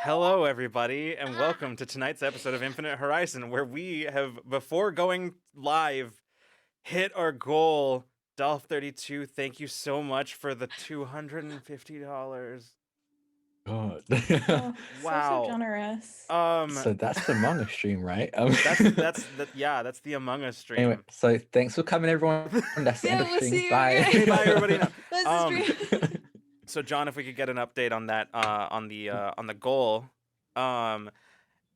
Hello, everybody, and welcome to tonight's episode of Infinite Horizon, where we have, before going live, hit our goal. Dolph32, thank you so much for the $250. God. Oh, so Wow. generous. So that's the manga stream, right? That's the Among Us stream. Anyway, so thanks for coming, everyone. That's the end of we'll stream. see you Bye. again. Bye, everybody. No. That's the stream. So, John, if we could get an update on that, on the goal.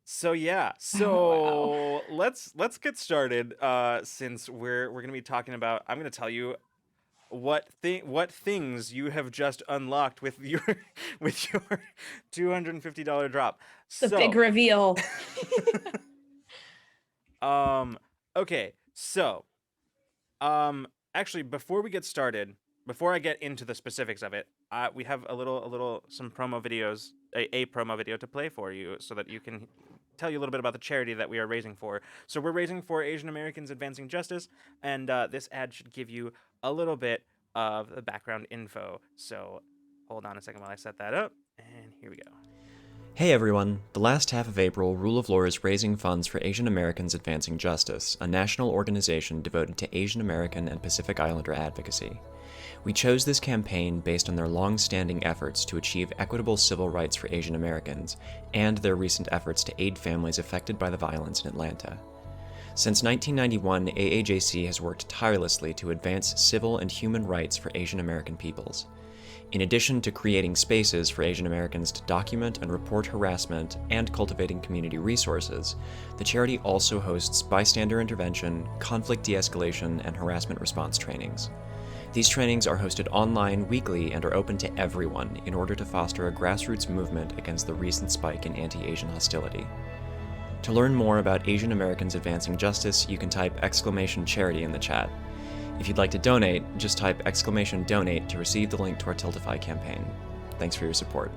So yeah, so let's get started. Since we're gonna be talking about, I'm gonna tell you what things you have just unlocked with your $250 drop. The big reveal. Okay, so actually, before we get started, before I get into the specifics of it, we have some promo videos, a promo video to play for you, so that you can tell you a little bit about the charity that we are raising for. So we're raising for Asian Americans Advancing Justice, and this ad should give you a little bit of the background info. So hold on a second while I set that up, and here we go. Hey everyone, the last half of April, Rule of Lore is raising funds for Asian Americans Advancing Justice, a national organization devoted to Asian American and Pacific Islander advocacy. We chose this campaign based on their long-standing efforts to achieve equitable civil rights for Asian Americans, and their recent efforts to aid families affected by the violence in Atlanta. Since 1991, AAJC has worked tirelessly to advance civil and human rights for Asian American peoples. In addition to creating spaces for Asian Americans to document and report harassment and cultivating community resources, the charity also hosts bystander intervention, conflict de-escalation, and harassment response trainings. These trainings are hosted online weekly and are open to everyone in order to foster a grassroots movement against the recent spike in anti-Asian hostility. To learn more about Asian Americans Advancing Justice, you can type !charity in the chat. If you'd like to donate, just type !donate to receive the link to our Tiltify campaign. Thanks for your support.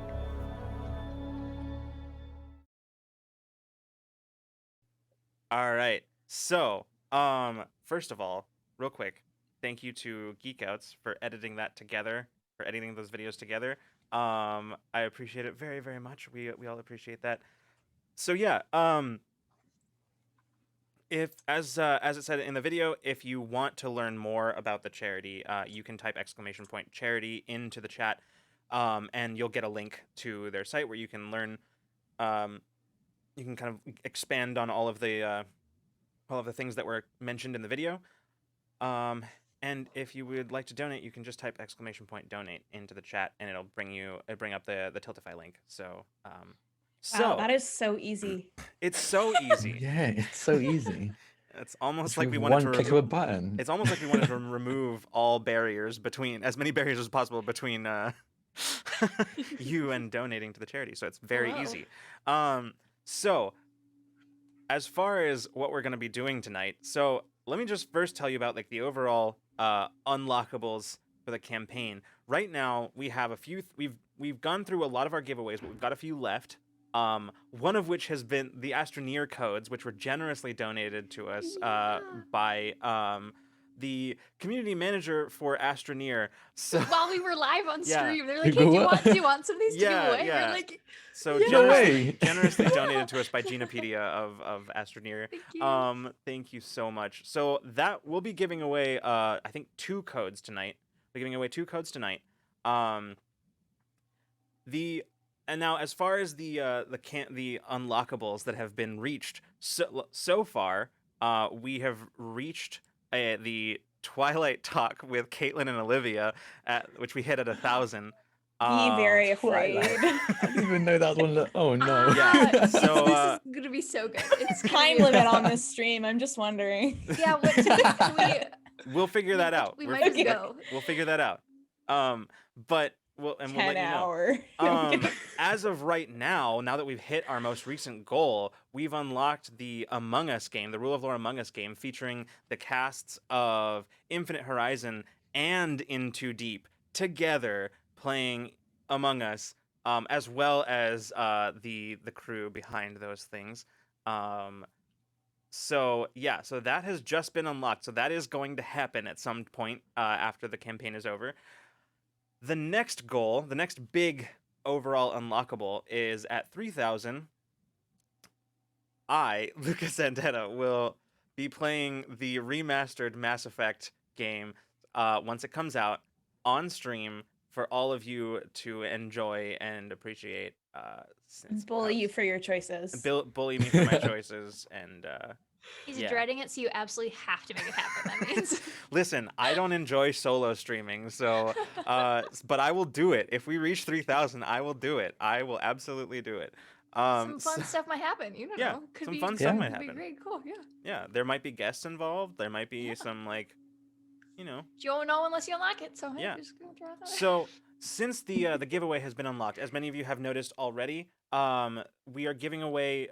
All right. So, first of all, real quick, thank you to Geekouts for editing that together, for editing those videos together. I appreciate it very, very much. We all appreciate that. So yeah, if as it said in the video, if you want to learn more about the charity, you can type !charity into the chat, and you'll get a link to their site where you can learn. You can kind of expand on all of the things that were mentioned in the video. And if you would like to donate, you can just type !donate into the chat, and it'll bring up the Tiltify link. So, Wow, that is so easy. It's so easy. Yeah, it's so easy. It's almost It's like with we wanted one to click of a button. It's almost like we wanted to remove all barriers as many barriers as possible between you and donating to the charity. So it's very easy. So as far as what we're going to be doing tonight, so let me just first tell you about like the overall unlockables for the campaign. Right now we have a few. We've gone through a lot of our giveaways, but we've got a few left. One of which has been the Astroneer codes, which were generously donated to us by the community manager for Astroneer. So while we were live on stream, yeah. they're like, "Hey, do you want some of these to give away?" Yeah. We're like, so yeah. generously donated to us by Genopedia of Astroneer. Thank you. Thank you so much. So that we'll be giving away I think 2 codes tonight. We're giving away 2 codes tonight. And now, as far as the unlockables that have been reached so far, we have reached the Twilight Talk with Caitlin and Olivia, which we hit at 1,000. Be very afraid. I didn't even know that was one of the... Oh no. Yeah. So this is gonna be so good. It's Time limit on this stream. I'm just wondering. Yeah, what can we'll figure that out. We might just go. We'll figure that out. But we'll let you hour. know. As of right now that we've hit our most recent goal, we've unlocked the Among Us game, the Rule of Lore Among Us game, featuring the casts of Infinite Horizon and Into Deep together playing Among Us, as well as the crew behind those things. So that has just been unlocked. So that is going to happen at some point after the campaign is over. The next goal, the next big overall unlockable is at 3,000. I, Lucas Antetta, will be playing the remastered Mass Effect game once it comes out on stream for all of you to enjoy and appreciate. Bully you for your choices. Bully me for my choices, and He's yeah. dreading it, so you absolutely have to make it happen. That means. Listen, I don't enjoy solo streaming, so but I will do it. If we reach 3,000, I will do it. I will absolutely do it. Some fun stuff might happen. You don't yeah, know. Could some be fun stuff might could happen. be great. Cool. Yeah. Yeah, there might be guests involved. There might be some You don't know unless you unlock it. So hey, Yeah. just go try it out. So since the giveaway has been unlocked, as many of you have noticed already, we are giving away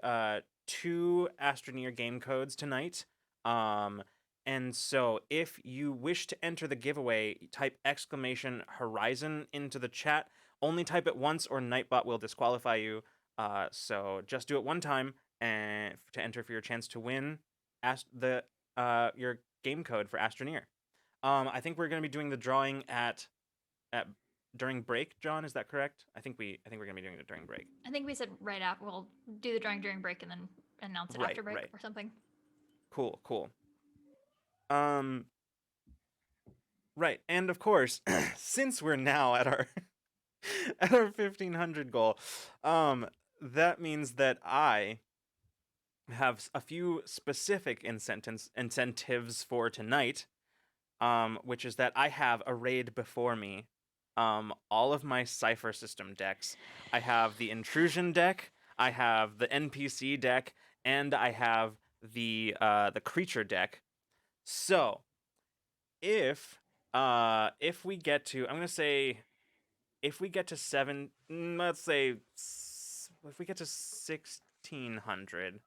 2 Astroneer game codes tonight. And so if you wish to enter the giveaway, type !Horizon into the chat. Only type it once or Nightbot will disqualify you. So just do it one time and to enter for your chance to win your game code for Astroneer. I think we're going to be doing the drawing at during break. John, is that correct? I think we're going to be doing it during break. I think we said right after. We'll do the drawing during break and then announce it after break or something. Cool. Right, and of course, since we're now at our at our 1,500 goal, that means that I have a few specific incentives for tonight, which is that I have arrayed before me all of my Cypher system decks. I have the Intrusion deck, I have the NPC deck, and I have the creature deck. So, if we get to, I'm gonna say, if we get to let's say, if we get to 1,600,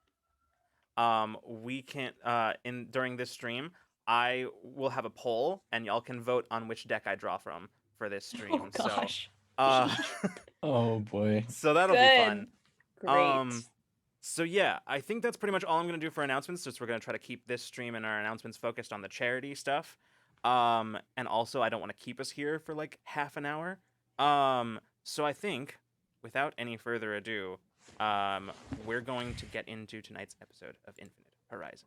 we can during this stream, I will have a poll, and y'all can vote on which deck I draw from for this stream. Oh gosh. So, Oh boy. so that'll be fun. Great. So yeah, I think that's pretty much all I'm going to do for announcements. Just we're going to try to keep this stream and our announcements focused on the charity stuff. And also I don't want to keep us here for like half an hour. So I think without any further ado, we're going to get into tonight's episode of Infinite Horizon.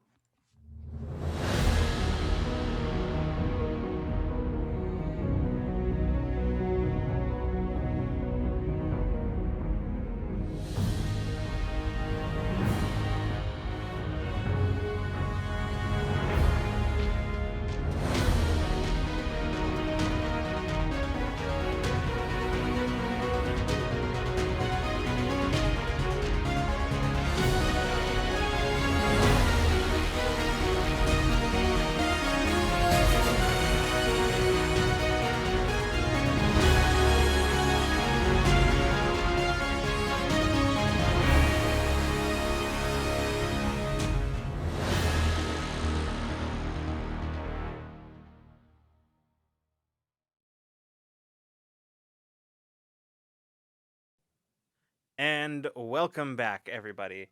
And welcome back, everybody.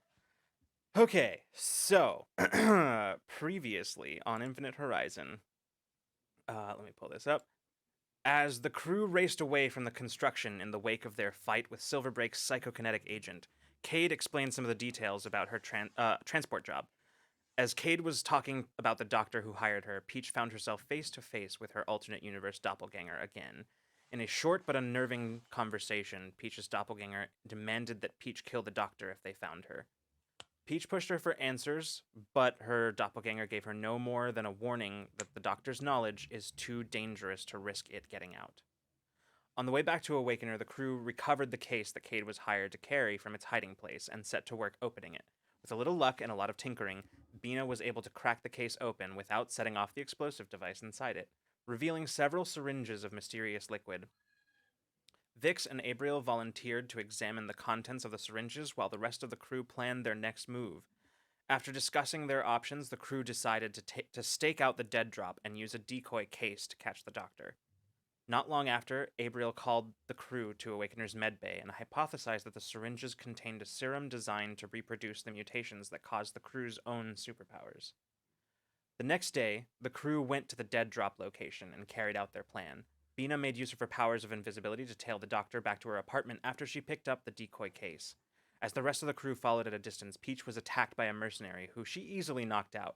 Okay, so previously on Infinite Horizon, let me pull this up. As the crew raced away from the construction in the wake of their fight with Silverbreak's psychokinetic agent, Cade explained some of the details about her transport job. As Cade was talking about the doctor who hired her, Peach found herself face to face with her alternate universe doppelganger again. In a short but unnerving conversation, Peach's doppelganger demanded that Peach kill the doctor if they found her. Peach pushed her for answers, but her doppelganger gave her no more than a warning that the doctor's knowledge is too dangerous to risk it getting out. On the way back to Awakener, the crew recovered the case that Cade was hired to carry from its hiding place and set to work opening it. With a little luck and a lot of tinkering, Bina was able to crack the case open without setting off the explosive device inside it, revealing several syringes of mysterious liquid. Vix and Abriel volunteered to examine the contents of the syringes while the rest of the crew planned their next move. After discussing their options, the crew decided to stake out the dead drop and use a decoy case to catch the doctor. Not long after, Abriel called the crew to Awakener's medbay and hypothesized that the syringes contained a serum designed to reproduce the mutations that caused the crew's own superpowers. The next day, the crew went to the dead drop location and carried out their plan. Bina made use of her powers of invisibility to tail the doctor back to her apartment after she picked up the decoy case. As the rest of the crew followed at a distance, Peach was attacked by a mercenary who she easily knocked out.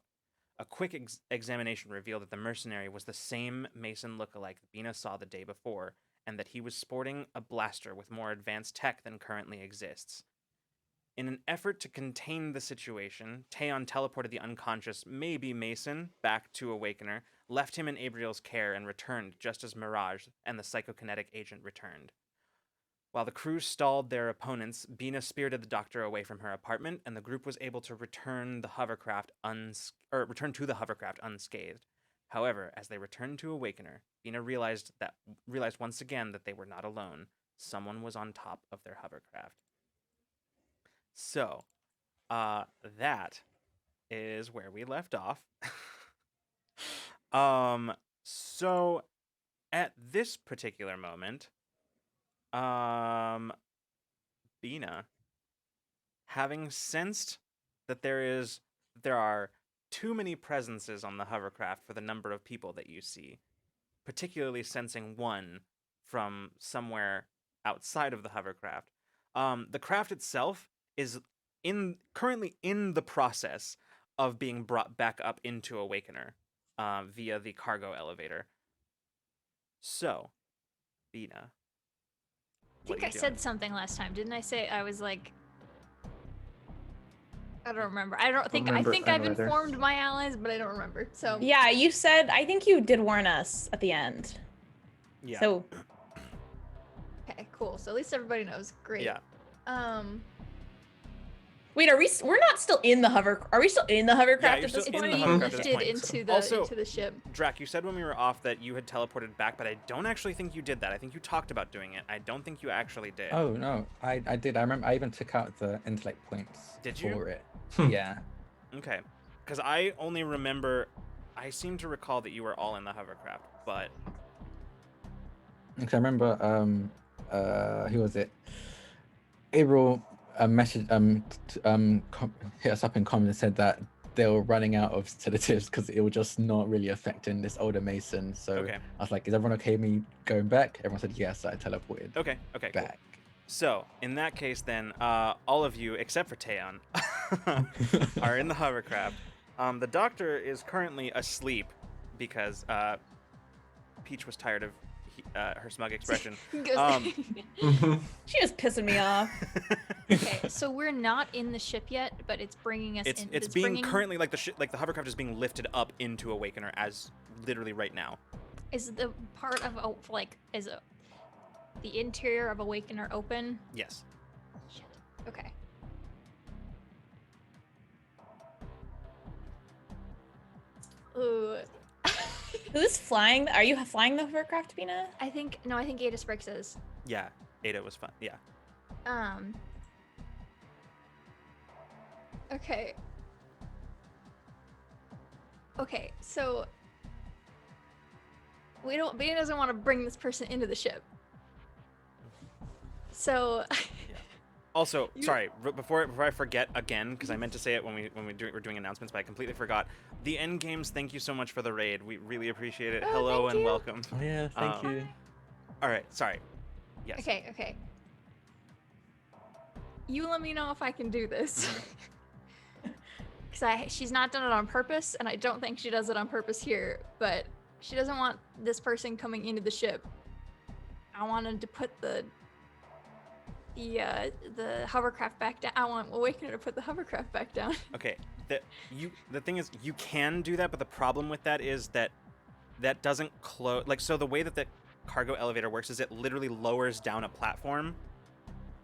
A quick examination revealed that the mercenary was the same Mason lookalike Bina saw the day before, and that he was sporting a blaster with more advanced tech than currently exists. In an effort to contain the situation, Taeyeon teleported the unconscious maybe Mason back to Awakener, left him in Abriel's care, and returned just as Mirage and the psychokinetic agent returned. While the crew stalled their opponents, Bina spirited the doctor away from her apartment, and the group was able to return to the hovercraft unscathed. However, as they returned to Awakener, Bina realized once again that they were not alone. Someone was on top of their hovercraft. So, that is where we left off. So at this particular moment, Bina, having sensed that there are too many presences on the hovercraft for the number of people that you see, particularly sensing one from somewhere outside of the hovercraft, the craft itself is currently in the process of being brought back up into Awakener via the cargo elevator. So, Bina, I think I said something last time, didn't I? Say I was like, I don't remember. I think I've informed my allies, but I don't remember. So yeah, you said, I think you did warn us at the end. Yeah. So okay, cool. So at least everybody knows. Great. Yeah. Wait, we're not still in the hover? Are we still in the hovercraft at this still in point? the hovercraft at this Lifted point. into the ship. Drac, you said when we were off that you had teleported back, but I don't actually think you did that. I think you talked about doing it. I don't think you actually did. Oh no, I did. I remember I even took out the intellect points for it. Yeah. Okay, because I only remember, I seem to recall that you were all in the hovercraft, but. Okay, I remember. Who was it? April message hit us up in comments and said that they were running out of sedatives because it was just not really affecting this older Mason. So okay. I was like, "Is everyone okay with me going back?" Everyone said yes. So I teleported. Okay. Back. Cool. So in that case, then all of you except for Taeyeon are in the hovercraft. The doctor is currently asleep because Peach was tired of her smug expression. She was pissing me off. Okay, so we're not in the ship yet, but it's bringing us in. It's being currently like the hovercraft is being lifted up into Awakener as literally right now. Is the part of the interior of Awakener open? Yes. Shit. Okay. Ooh. Who's flying? Are you flying the hovercraft, Bina? I think Ada Spriggs is. Yeah, Ada was fun. Yeah. Okay. Okay, so Bina doesn't want to bring this person into the ship. So Yeah. Also, sorry, before I forget again, because I meant to say it when we're doing announcements, but I completely forgot. The end games, thank you so much for the raid. We really appreciate it. Hello and welcome. Oh yeah, thank you. All right, sorry. Yes. Okay. You let me know if I can do this. Because she's not done it on purpose, and I don't think she does it on purpose here, but she doesn't want this person coming into the ship. I wanted to put the hovercraft back down. I want Awakener to put the hovercraft back down. Okay. The thing is, you can do that, but the problem with that is that doesn't close. Like, so the way that the cargo elevator works is it literally lowers down a platform.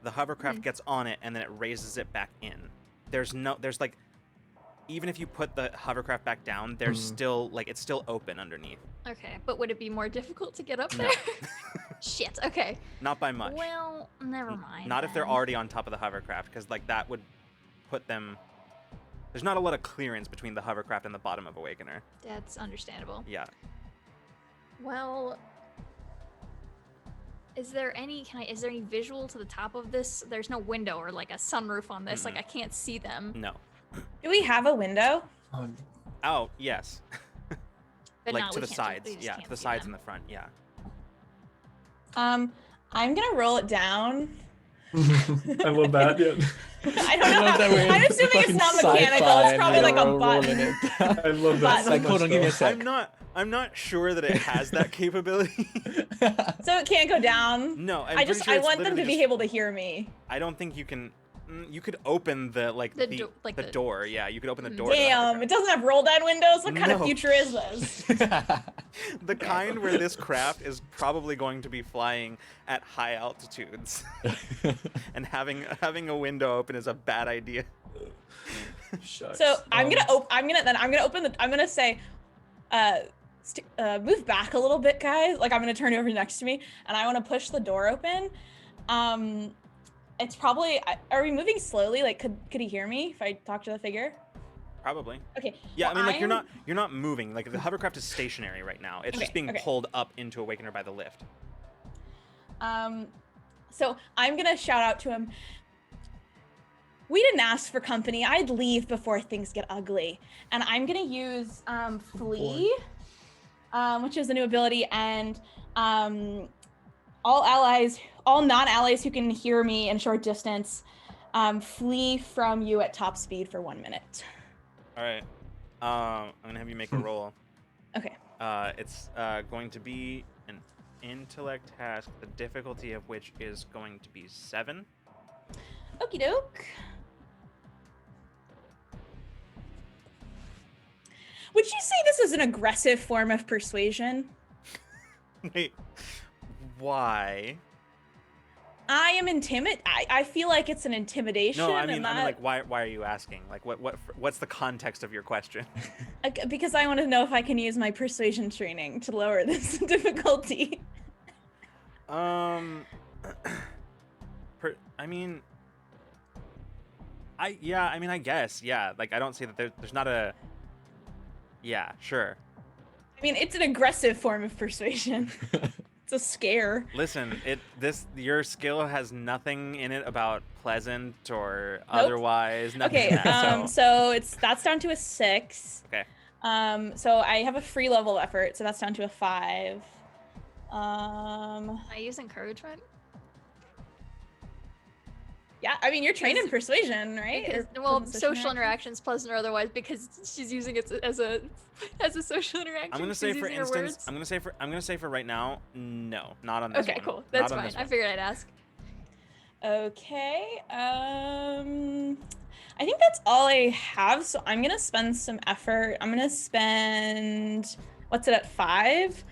The hovercraft gets on it, and then it raises it back in. There's like, even if you put the hovercraft back down, there's still like it's still open underneath. Okay, but would it be more difficult to get up there? Shit. Okay. Not by much. Well, never mind. Not if they're already on top of the hovercraft, because like that would put them. There's not a lot of clearance between the hovercraft and the bottom of Awakener. That's understandable. Yeah. Well, is there any visual to the top of this? There's no window or like a sunroof on this. Like I can't see them. No. Do we have a window? Oh yes. But like no, to we the can't sides. Yeah, to the sides and the front. Yeah. I'm gonna roll it down. I love that. Yeah. I don't know how. I'm assuming it's not mechanical. It's probably like a button. I love that so Button. much. Hold on, give me a sec. I'm not sure that it has that capability. So it can't go down. No, I'm I pretty sure I it's want them to literally be able to hear me. I don't think you can. You could open the door. Yeah, you could open the door. Damn, it doesn't have roll down windows. What kind of No. future is this? The kind where this craft is probably going to be flying at high altitudes, and having a window open is a bad idea. Shucks. So I'm gonna say, move back a little bit, guys. Like I'm gonna turn over next to me, and I want to push the door open. It's probably. Are we moving slowly? Like, could he hear me if I talk to the figure? Probably. Okay. Yeah, well, I mean, like you're not moving. Like the hovercraft is stationary right now. It's just being pulled up into Awakener by the lift. So I'm gonna shout out to him. We didn't ask for company. I'd leave before things get ugly. And I'm gonna use Flee, which is a new ability, and all non-allies who can hear me in short distance, flee from you at top speed for 1 minute. All right. I'm gonna have you make a roll. Okay. It's going to be an intellect task, the difficulty of which is going to be 7. Okie doke. Would you say this is an aggressive form of persuasion? Wait, why? I am I feel like it's an intimidation. No, I mean, and like, why are you asking? Like, what's the context of your question? Because I want to know if I can use my persuasion training to lower this difficulty. I mean, I guess, yeah. Like, I don't see that there's not a. Yeah, sure. I mean, it's an aggressive form of persuasion. It's a scare. Listen, your skill has nothing in it about pleasant or otherwise. Nothing. Okay, So that's down to a 6. Okay. So I have a free level of effort, so that's down to a 5. I use encouragement. Yeah, I mean, you're trained in persuasion, right? Because, Or social interactions, pleasant or otherwise, because she's using it as a social interaction. I'm gonna say, for instance, I'm gonna say for right now, no, not on this one. Okay, cool. That's Not on fine. this I one. figured I'd ask. Okay. I think that's all I have. So I'm gonna spend some effort. I'm gonna spend. What's it at 5?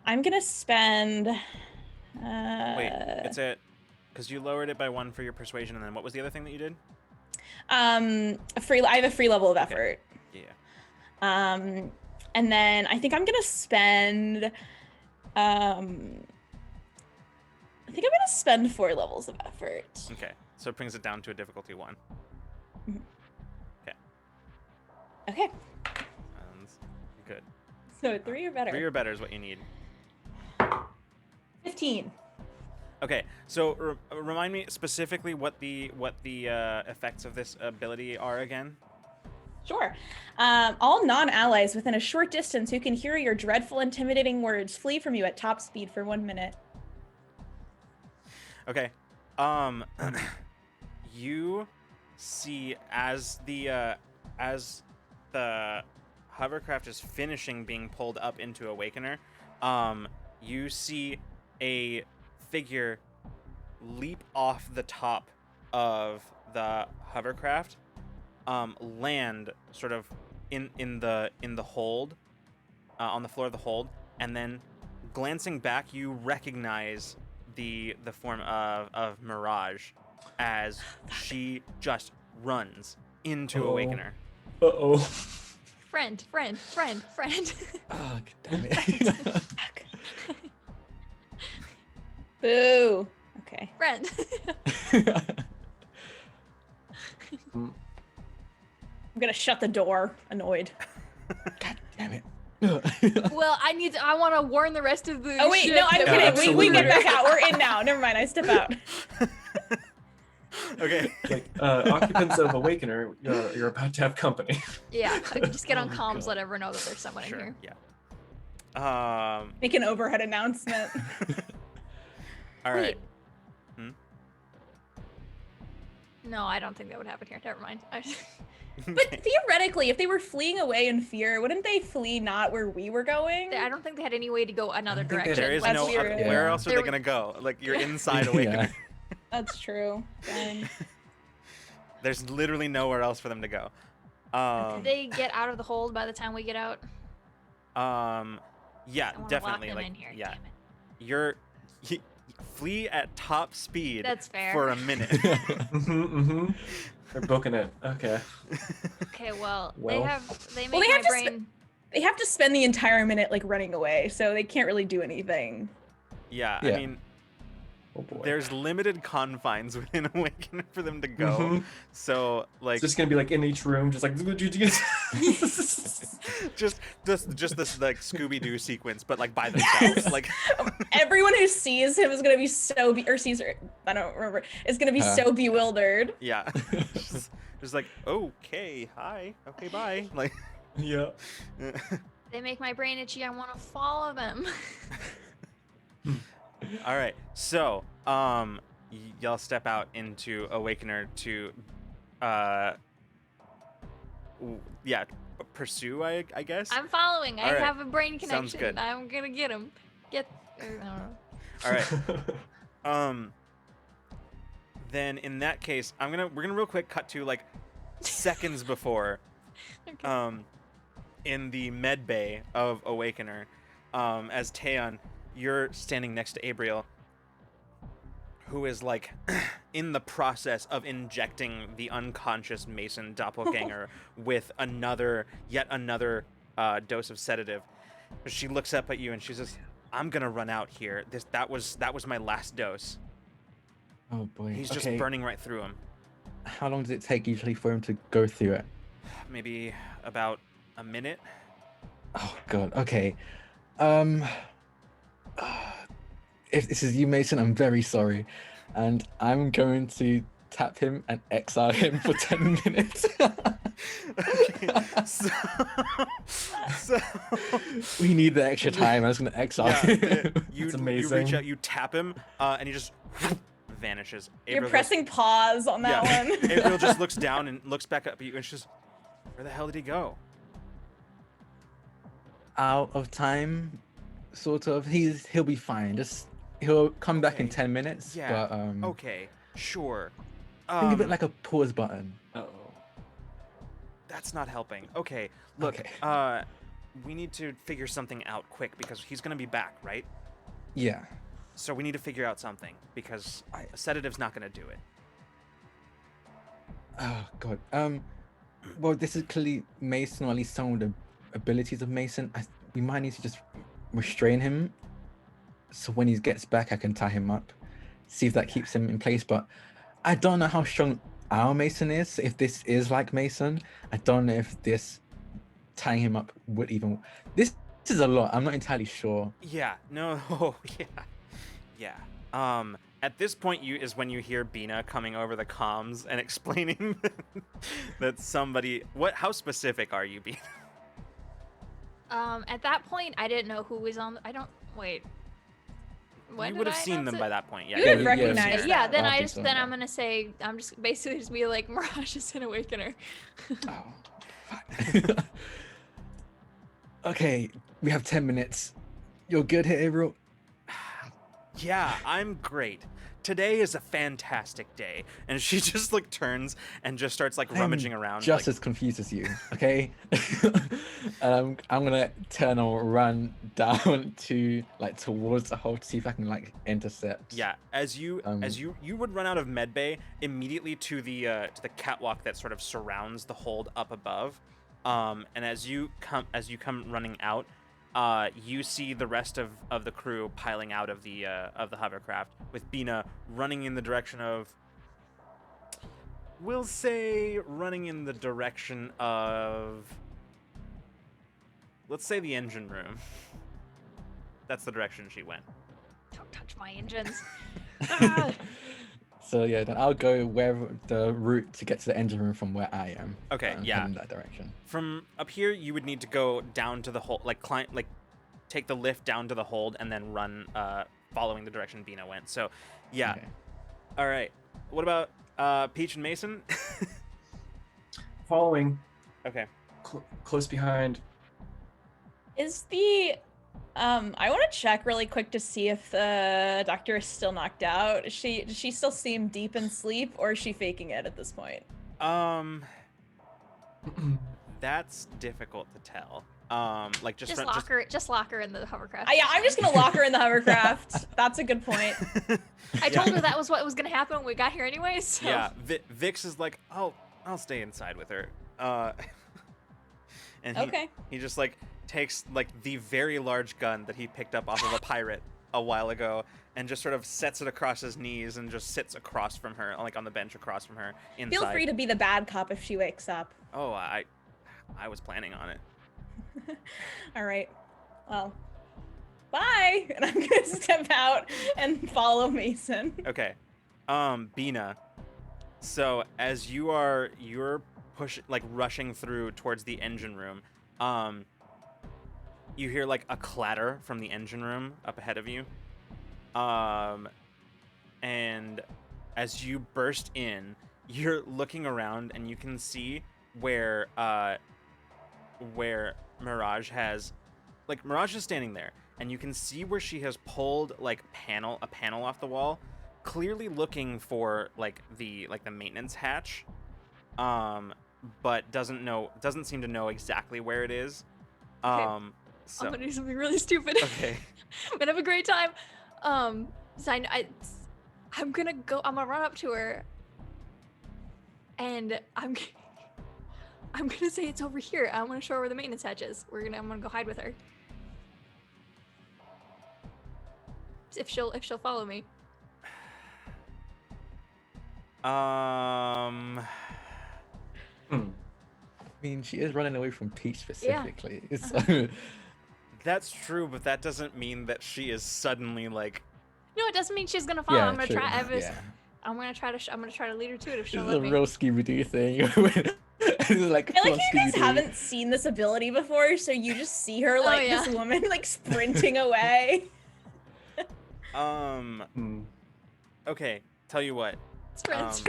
I'm gonna spend. Wait, it's at. Because you lowered it by 1 for your persuasion, and then what was the other thing that you did? I have a free level of effort. Yeah. And then I think I'm gonna spend. I think I'm gonna spend 4 levels of effort. Okay, so it brings it down to a difficulty 1. Okay. Good. So 3 or better. 3 or better is what you need. 15. Okay, so remind me specifically what the effects of this ability are again. Sure. All non-allies within a short distance who can hear your dreadful, intimidating words flee from you at top speed for 1 minute. Okay. You see as the hovercraft is finishing being pulled up into Awakener, you see a figure leap off the top of the hovercraft, land sort of in the hold, on the floor of the hold, and then glancing back, you recognize the form of Mirage as she just runs into Awakener. Uh-oh. Friend. Oh, damn it. Boo. Okay. Friend. I'm gonna shut the door, annoyed. God damn it. Well, I want to warn the rest of the. Oh wait, ship no, I'm that kidding. We get back out. We're in now. Never mind. I step out. Okay. Like, occupants of Awakener, you're about to have company. Yeah, I can just get on Oh, comms, God. let everyone know that there's someone in here. Yeah. Make an overhead announcement. All right. Wait. No, I don't think that would happen here. Never mind. But theoretically, if they were fleeing away in fear, wouldn't they flee not where we were going? I don't think they had any way to go another think they direction. There is That's no weird. other, Yeah. where else are There they gonna go? Like you're inside Yeah. Awakener. That's true. Dang. There's literally nowhere else for them to go. Did they get out of the hold by the time we get out? Yeah, I wanna definitely. lock them Like, in here. yeah, Damn it. flee at top speed. That's fair. For a minute. They're booking it. Okay. Okay, well, Well. they make Well, they my have to brain. They have to spend the entire minute like running away, so they can't really do anything. Yeah, Yeah. I mean, Oh boy. there's limited confines within Awakener for them to go. Mhm. So like, It's just gonna be like in each room, just like. just this like Scooby Doo sequence, but like by themselves. Yes! Like, Everyone who sees him is gonna be so or sees her, I don't remember, is gonna be so bewildered. yeah, just like, okay, hi, okay, bye. Like, Yeah. They make my brain itchy. I want to follow them. all right. So, y'all step out into Awakener to, yeah, pursue. I guess. I'm following. I All right. have a brain connection. Sounds good. I'm gonna get him. I don't know. All right. Then in that case, we're gonna real quick cut to like seconds before, Okay. in the med bay of Awakener, as Taeyeon, you're standing next to Abriel, who is like in the process of injecting the unconscious Mason doppelganger with yet another dose of sedative. She looks up at you and she says, "I'm gonna run out here. That was my last dose." Oh boy. He's just Okay. burning right through him. How long does it take usually for him to go through it? Maybe about a minute. Oh god. Okay. If this is you, Mason, I'm very sorry, and I'm going to tap him and exile him for 10 minutes. Okay, so We need the extra time. I was going to exile yeah, him. you That's reach amazing. out, you tap him, and he just vanishes. You're Abriel goes- pressing pause on that yeah. one. Abriel just looks down and looks back up at you and she's, "Where the hell did he go?" Out of time, sort of. He'll be fine. He'll come back in Okay. 10 minutes. Yeah. But Okay, sure. think of it like a pause button. Uh-oh. That's not helping. Okay, look, Okay. we need to figure something out quick because he's gonna be back, right? Yeah. So we need to figure out something because a sedative's not gonna do it. Oh god. Well, this is clearly Mason, or at least some of the abilities of Mason. We might need to just restrain him, so when he gets back, I can tie him up, see if that keeps him in place. But I don't know how strong our Mason is. If this is like Mason, I don't know if this tying him up would even. This is a lot. I'm not entirely sure. Yeah. No. Oh, yeah. At this point, when you hear Bina coming over the comms and explaining that somebody. How specific are you, Bina? At that point, I didn't know who was on. I don't wait. When You did would have I seen them announce by it? that point. Yeah. You would yeah, recognize Yeah, that. then I I think just so, then yeah. I'm gonna say I'm just basically just be like Mirage is an Awakener. Oh. fuck. Okay, we have 10 minutes. You're good here, April. Yeah, I'm great. Today is a fantastic day. And she just like turns and just starts like rummaging around. Just like, as confused as you, okay? I'm gonna turn or run down to towards the hole to see if I can intercept. yeah, as you would run out of medbay immediately to the catwalk that sort of surrounds the hold up above. And as you come running out, you see the rest of the crew piling out of the hovercraft, with Bina running in the direction of, we'll say, let's say the engine room. That's the direction she went. Don't touch my engines. So yeah, then I'll go wherever the route to get to the engine room from where I am. Okay, and yeah. head in that direction. From up here, you would need to go down to the hold, take the lift down to the hold, and then run following the direction Bina went. So, yeah. Okay. All right. What about Peach and Mason? Following, Okay. close behind. Is the I want to check really quick to see if the doctor is still knocked out. Does she still seem deep in sleep, or is she faking it at this point? That's difficult to tell. Like just lock her in the hovercraft. Yeah, I'm just gonna lock her in the hovercraft. That's a good point. I told her that was what was gonna happen when we got here anyway. So. Yeah, Vix is like, I'll stay inside with her. And he just like takes like the very large gun that he picked up off of a pirate a while ago and just sort of sets it across his knees and just sits across from her, like on the bench across from her inside. Feel free to be the bad cop if she wakes up. Oh, I was planning on it. All right. Well, bye. And I'm gonna step out and follow Mason. Okay. Bina. So as you're rushing through towards the engine room, you hear like a clatter from the engine room up ahead of you. And as you burst in, you're looking around and you can see where Mirage has, like, Mirage is standing there, and you can see where she has pulled like a panel off the wall, clearly looking for like the maintenance hatch, but doesn't seem to know exactly where it is. Okay. So I'm gonna do something really stupid. okay. I'm gonna have a great time. So I'm gonna run up to her, and I'm gonna say it's over here. I'm gonna show her where the maintenance hatch is. I'm gonna go hide with her. If she'll follow me. I mean, she is running away from Peach specifically. Yeah. So... That's true, but that doesn't mean that she is suddenly like. No, it doesn't mean she's gonna follow. Yeah, I'm gonna true. try. Yeah. I'm gonna try to lead her to it if This she'll is let a me. real Scooby-Doo thing. Like, I like you guys haven't seen this ability before, so you just see her like yeah. this woman like sprinting away. Okay, tell you what. Friends.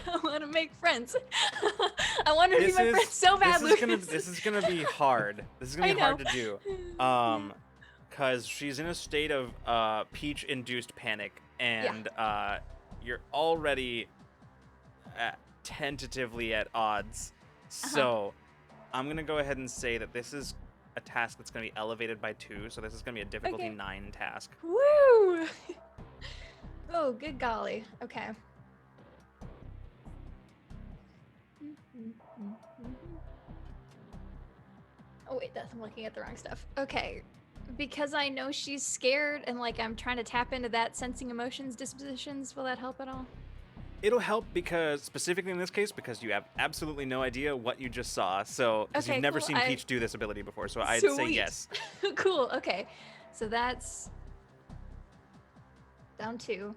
I want to make friends. I want her to be my friend so bad, Lucas. This is gonna be hard. This is gonna be hard to do. Cause she's in a state of Peach-induced panic, and you're already tentatively at odds. So I'm gonna go ahead and say that this is a task that's gonna be elevated by 2. So this is gonna be a difficulty 9 task. Woo! Oh, good golly. Okay. Oh wait, I'm looking at the wrong stuff. Okay, because I know she's scared and like I'm trying to tap into that sensing emotions dispositions. Will that help at all? It'll help because, specifically in this case, because you have absolutely no idea what you just saw. So, because Okay, you've never cool. seen Peach do this ability before, so I'd say Sweet. yes. Cool. Okay, so that's down 2.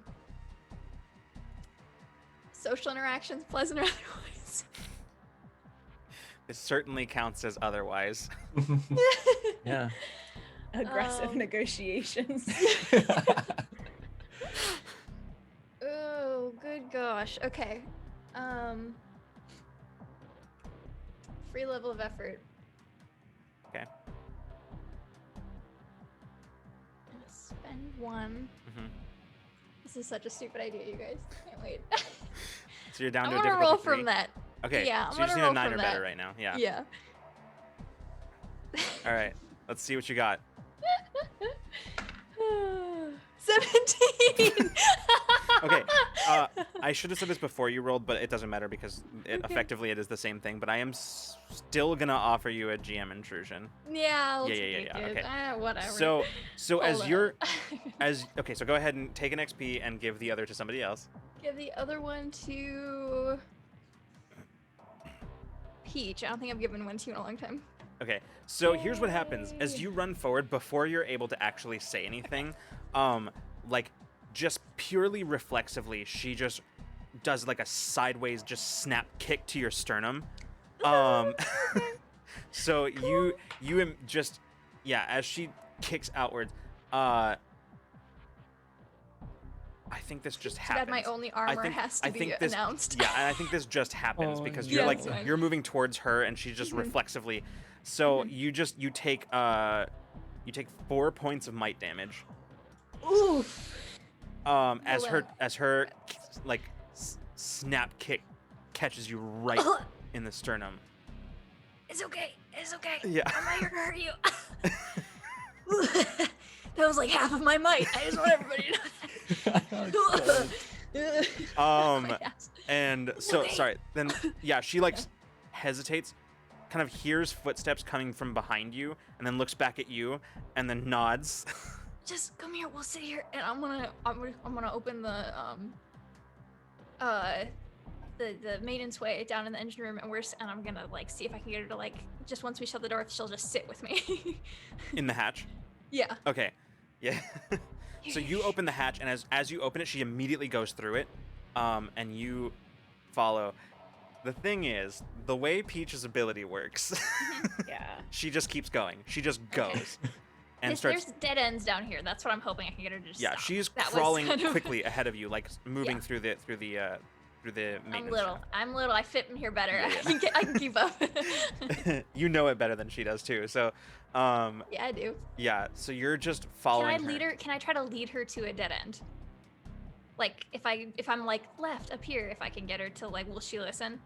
Social interactions, pleasant or otherwise. It certainly counts as otherwise. Yeah. Aggressive negotiations. Oh, good gosh. Okay. Free level of effort. Okay. I'm gonna spend 1. Mhm. This is such a stupid idea, you guys. Can't wait. So you're down I'm to a gonna difficulty roll 3. from that. Okay. Yeah, so I'm you just gonna need a roll 9 or from better that. right now. Yeah. Yeah. All right. Let's see what you got. 17. Okay. I should have said this before you rolled, but it doesn't matter because effectively it is the same thing. But I am still gonna offer you a GM intrusion. Yeah. I'll Yeah. take it. Okay. Whatever. So as Hold you're on. okay, so go ahead and take an XP and give the other to somebody else. Give the other one to Peach. I don't think I've given one to you in a long time. Okay, so here's what happens. As you run forward, before you're able to actually say anything, like, just purely reflexively, she just does, like, a sideways, just snap kick to your sternum. So you just, yeah, as she kicks outwards, I think this just Too happens. bad my only armor has to be this, announced. Yeah, and I think this just happens Oh, because yeah. you're That's fine. you're moving towards her and she just reflexively. So you take 4 points of might damage. Oof. As her like snap kick catches you right in the sternum. It's okay. It's okay. Yeah. I'm not here to hurt you. That was like half of my might. I just want everybody to know that. My ass. And so Okay. sorry. Then yeah, she like hesitates, kind of hears footsteps coming from behind you, and then looks back at you, and then nods. Just come here. We'll sit here, and I'm gonna open the maiden's way down in the engine room, and I'm gonna like see if I can get her to like just once we shut the door, she'll just sit with me. In the hatch. Yeah. Okay. Yeah. So you open the hatch, and as you open it, she immediately goes through it, and you follow. The thing is, the way Peach's ability works, Yeah. she just keeps going. She just goes, and There's dead ends down here. That's what I'm hoping I can get her to just Yeah, stop. she's That was crawling kind of- quickly ahead of you, like moving Yeah. through the maintenance. I'm little. I fit in here better. Yeah, I can keep up. shaft. You know it better than she does too. So, Yeah, I do. yeah. So you're just Can following I lead her? Can I try to lead her to a dead end? Like if I'm like left up here, if I can get her to like, will she listen?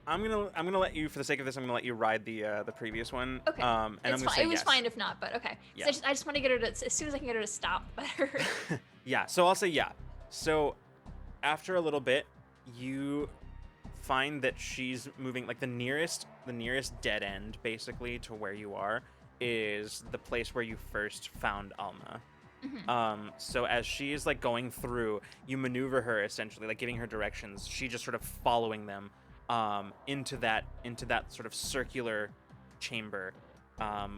I'm gonna let you, for the sake of this, I'm gonna let you ride the previous one. Okay. And I'm It's gonna fine. say It was yes. fine if not, but okay. Yeah. So I just want to get her to, as soon as I can get her to stop better. Yeah. So I'll say yeah. So after a little bit, you find that she's moving, like the nearest dead end basically to where you are is the place where you first found Alma. So as she is like going through, you maneuver her essentially, like giving her directions. She just sort of following them into that sort of circular chamber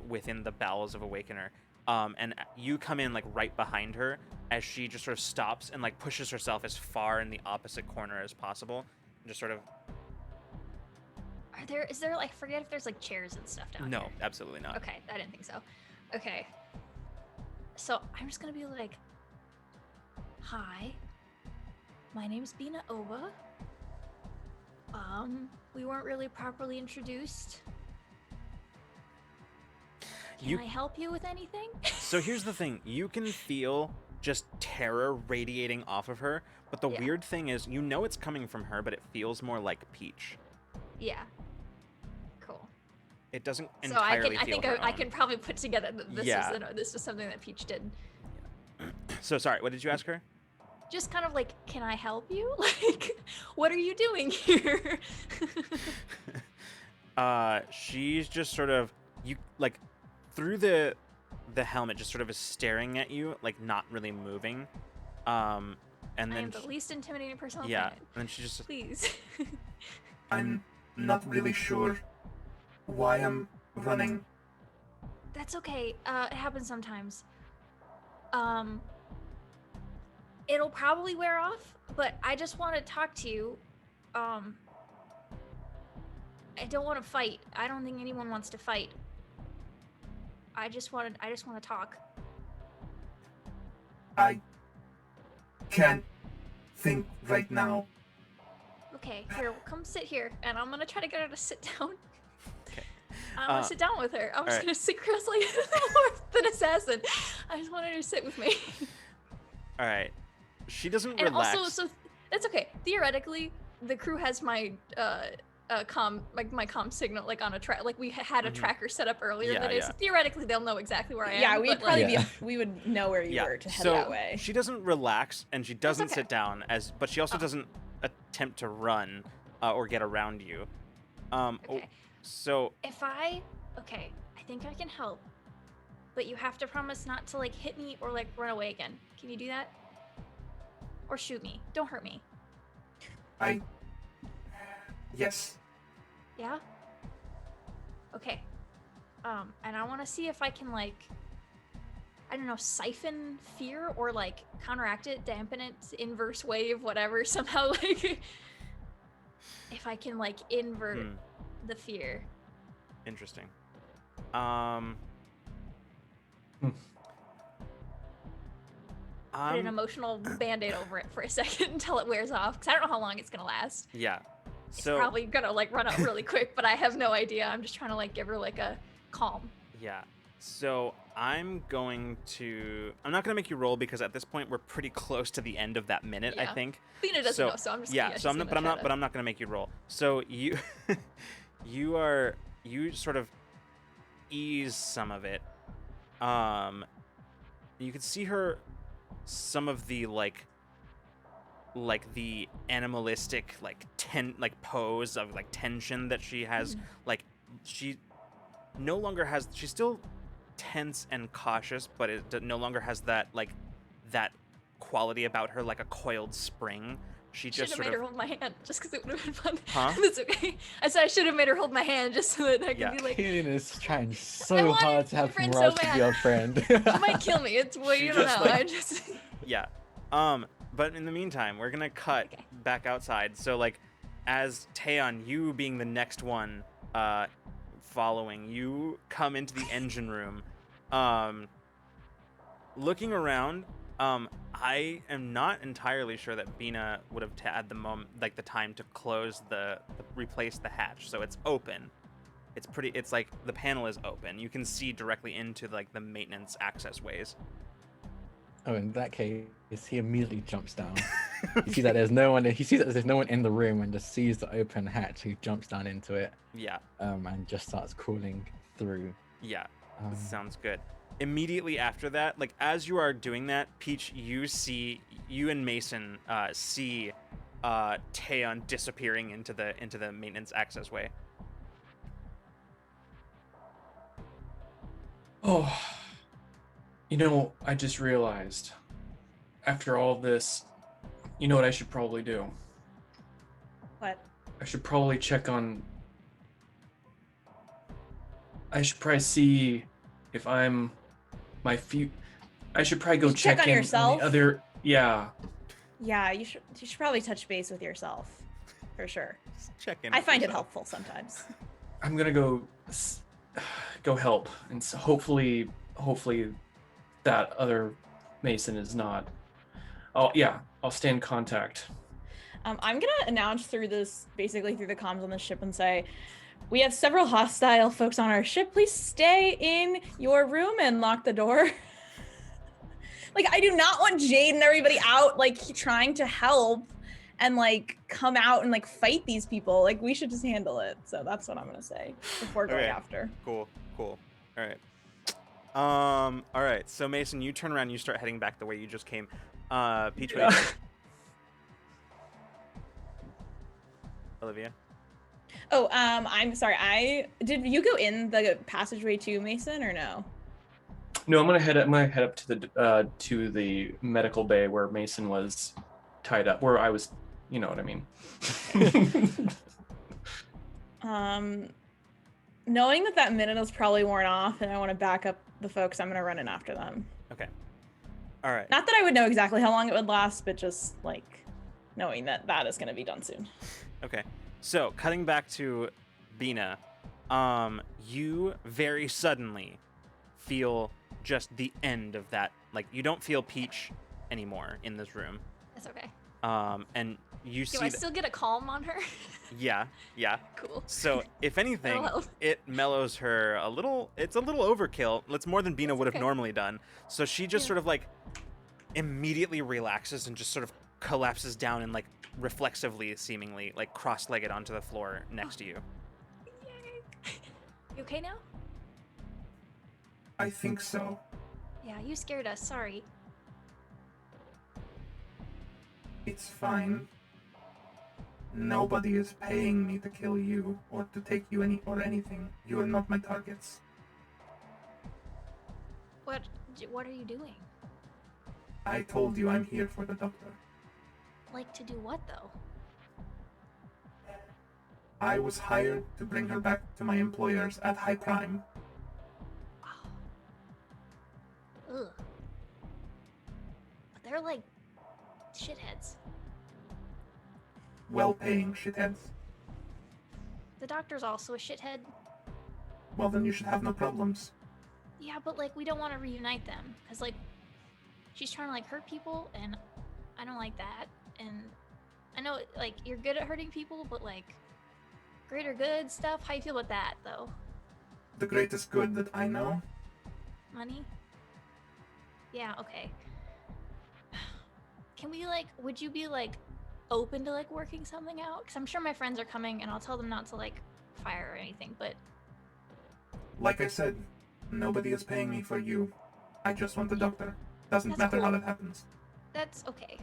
within the bowels of Awakener. And you come in like right behind her as she just sort of stops and like pushes herself as far in the opposite corner as possible, and just sort of. Is there like, forget if there's like chairs and stuff down here. No, absolutely not. Okay, I didn't think so. Okay. So I'm just gonna be like, hi, my name's Bina Oba. We weren't really properly introduced. Can I help you with anything? So here's the thing, you can feel just terror radiating off of her, but the Yeah. weird thing is, you know it's coming from her, but it feels more like Peach. Yeah. Cool. It doesn't So I entirely can, I feel think her I own. can probably put together that this is something that Peach did. So sorry, what did you ask her? Just kind of like, can I help you? Like, what are you doing here? She's just sort of, you like through the helmet, just sort of is staring at you, like not really moving. And I then am the least intimidating person on the yeah, planet. and then she just Please. I'm not really sure why I'm running. That's okay. It happens sometimes. It'll probably wear off, but I just want to talk to you. I don't want to fight. I don't think anyone wants to fight. I just want to talk. I can't think right now. Okay, here, come sit here, and I'm gonna try to get her to sit down. Okay. I'm gonna sit down with her. I'm just alright. gonna sit cross-legged like an assassin. I just want her to sit with me. all right. She doesn't And relax. also, so that's okay. Theoretically, the crew has my my comm signal like on a track. Like we had a tracker set up earlier in the day, Yeah. so theoretically they'll know exactly where I am. Yeah, we'd but, probably like, Yeah. we would know where you were to head so that way. she doesn't relax and she doesn't okay. sit down, but she also Oh. doesn't attempt to run or get around you. Okay. So I think I can help, but you have to promise not to like hit me or like run away again. Can you do that? Or shoot me. Don't hurt me. Yes. Yeah? Okay. And I want to see if I can, like, I don't know, siphon fear or, like, counteract it, dampen it, inverse wave, whatever, somehow, like, if I can, like, invert the fear. interesting. put an emotional band-aid over it for a second until it wears off, because I don't know how long it's gonna last. Yeah. It's So probably gonna like run out really quick, but I have no idea. I'm just trying to like give her like a calm. yeah. So I'm not gonna make you roll because at this point we're pretty close to the end of that minute, I Yeah. think. Lena doesn't know, so I'm just yeah. So I'm not, but I'm not gonna make you roll. So you, you sort of ease some of it. You can see her, some of the like the animalistic pose of like tension that she has. Like she no longer has. She's still tense and cautious, but it no longer has that that quality about her like a coiled spring. She Should just have sort made of her hold my hand just because it would have been fun. Huh? That's okay. I said I should have made her hold my hand just so that I could Yeah. be like, Keenan is trying I so wanted hard to my have friend so Mirage to be bad. your friend. she might kill me. It's well, She you don't just, know. like- I just Yeah. But in the meantime, we're gonna cut Okay. back outside. So like, as Taeyeon, you being the next one, following, you come into the engine room. Looking around, I am not entirely sure that Bina would have had the time to close replace the hatch. So it's open. It's like the panel is open. You can see directly into like the maintenance access ways. Oh, in that case, he immediately jumps down. He sees that there's no one. He sees that there's no one in the room, and just sees the open hatch. He jumps down into it. Yeah. And just starts crawling through. Yeah. Sounds good. Immediately after that, like as you are doing that, Peach, you and Mason see Taeyeon disappearing into the maintenance access way. Oh, you know, I just realized after all this, you know what I should probably do? What? I should probably check on. I should probably see if I'm my few. I should probably go You should check on in yourself? the other. Yeah. Yeah, you should probably touch base with yourself, for sure. Just check in. I with find it yourself. helpful sometimes. I'm gonna go help, and so hopefully that other Mason is not. I'll stay in contact. I'm gonna announce basically through the comms on the ship and say, we have several hostile folks on our ship. Please stay in your room and lock the door. Like, I do not want Jade and everybody out, like, trying to help and, like, come out and, like, fight these people. Like, we should just handle it. So that's what I'm gonna say before going Okay. after. Cool. All right. So Mason, you turn around, you start heading back the way you just came. Peach, what do you do? Olivia. Oh, I'm sorry. Did you go in the passageway too, Mason, or no? No, I'm gonna head up to the medical bay where Mason was tied up, where I was. You know what I mean. Knowing that minute is probably worn off and I want to back up the folks, I'm gonna run in after them. Okay. All right. Not that I would know exactly how long it would last, but just like knowing that is gonna be done soon. Okay. So cutting back to Bina, you very suddenly feel just the end of that. Like you don't feel Peach anymore in this room. That's okay. And you Do see I still get a calm on her? Yeah. Cool. So if anything, That'll help. it mellows her a little. It's a little overkill. It's more than Bina That's would have okay. normally done. So she just Yeah. sort of like immediately relaxes and just sort of collapses down and like reflexively, seemingly like cross-legged onto the floor next to you. Yay. You okay now? I think so. Yeah, you scared us. Sorry. It's fine. Nobody is paying me to kill you or to take you anything. You are not my targets. What are you doing? I told you I'm here for the doctor. Like to do what though? I was hired to bring her back to my employers at High Prime. Ugh. But they're like shitheads. Well-paying shitheads. The doctor's also a shithead. Well, then you should have no problems. Yeah, but like we don't want to reunite them, cause like she's trying to like hurt people, and I don't like that. And I know like you're good at hurting people, but like greater good stuff. How you feel about that though? The greatest good that I know. Money? Yeah, okay. Can we like, would you be like open to like working something out? Because I'm sure my friends are coming and I'll tell them not to like fire or anything, but. Like I said, nobody is paying me for you. I just want the doctor. Doesn't That's matter how cool. that happens. That's okay.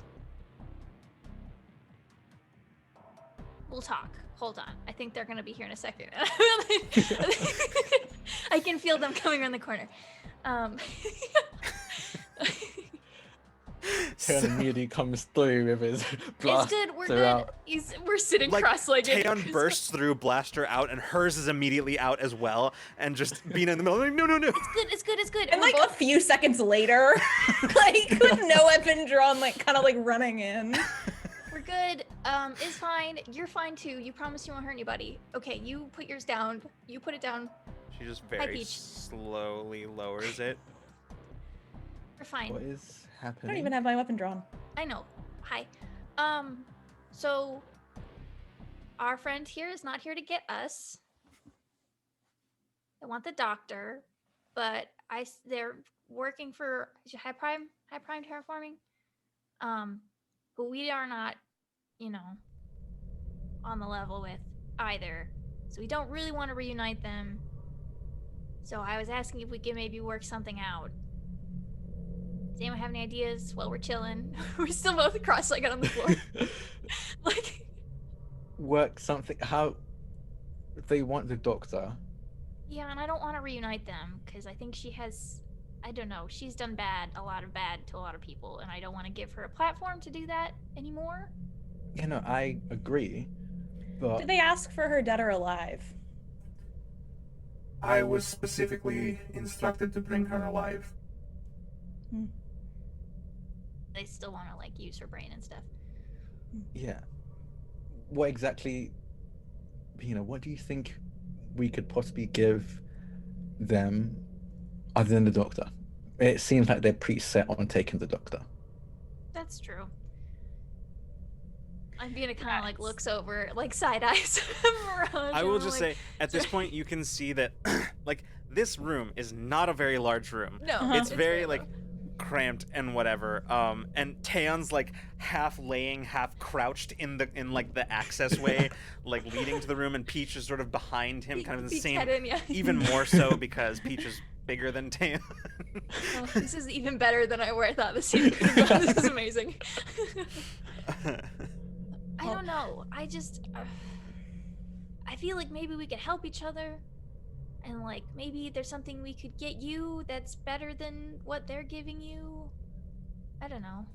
We'll talk. Hold on. I think they're gonna be here in a second. I can feel them coming around the corner. Taeyeon immediately comes through with his It's blaster good. We're good. out. We're sitting Like, cross-legged. Taeyeon bursts through, blaster out, and hers is immediately out as well, and just being in the middle, like, no. It's good. It's good. And we're like both a few seconds later, like with no weapon drawn, like kind of like running in. We're good. It's fine. You're fine too. You promise you won't hurt anybody. Okay, you put yours down. You put it down. She just very Peach. slowly lowers it. We're fine. What is I happening? don't even have my weapon drawn. I know. Hi. So our friend here is not here to get us. They want the doctor, but they're working for high prime terraforming. But we are not, on the level with either. So we don't really want to reunite them. So I was asking if we could maybe work something out. Does anyone have any ideas while we're chilling? We're still both cross-legged on the floor. Like, Work something. How they want the doctor. yeah, and I don't want to reunite them because I think she has, I don't know, she's done a lot of bad to a lot of people, and I don't want to give her a platform to do that anymore. I agree, but Did they ask for her dead or alive? I was specifically instructed to bring her alive. They still want to like use her brain and stuff. yeah. What exactly? What do you think we could possibly give them, other than the doctor? It seems like they're pretty set on taking the doctor. That's true. I'm being kind of like looks over, like side eyes. I will just say, at this point, you can see that, like, this room is not a very large room. No, It's very, low. like, cramped and whatever. And Taeyeon's, like, half laying, half crouched in the access way, like, leading to the room, and Peach is sort of behind him, kind of in the Peek's same, head in, yeah. even more so because Peach is bigger than Taeyeon. Oh, this is even better than where I thought the scene could have gone. This is amazing. I don't know. I just, I feel like maybe we could help each other, and like maybe there's something we could get you that's better than what they're giving you. I don't know.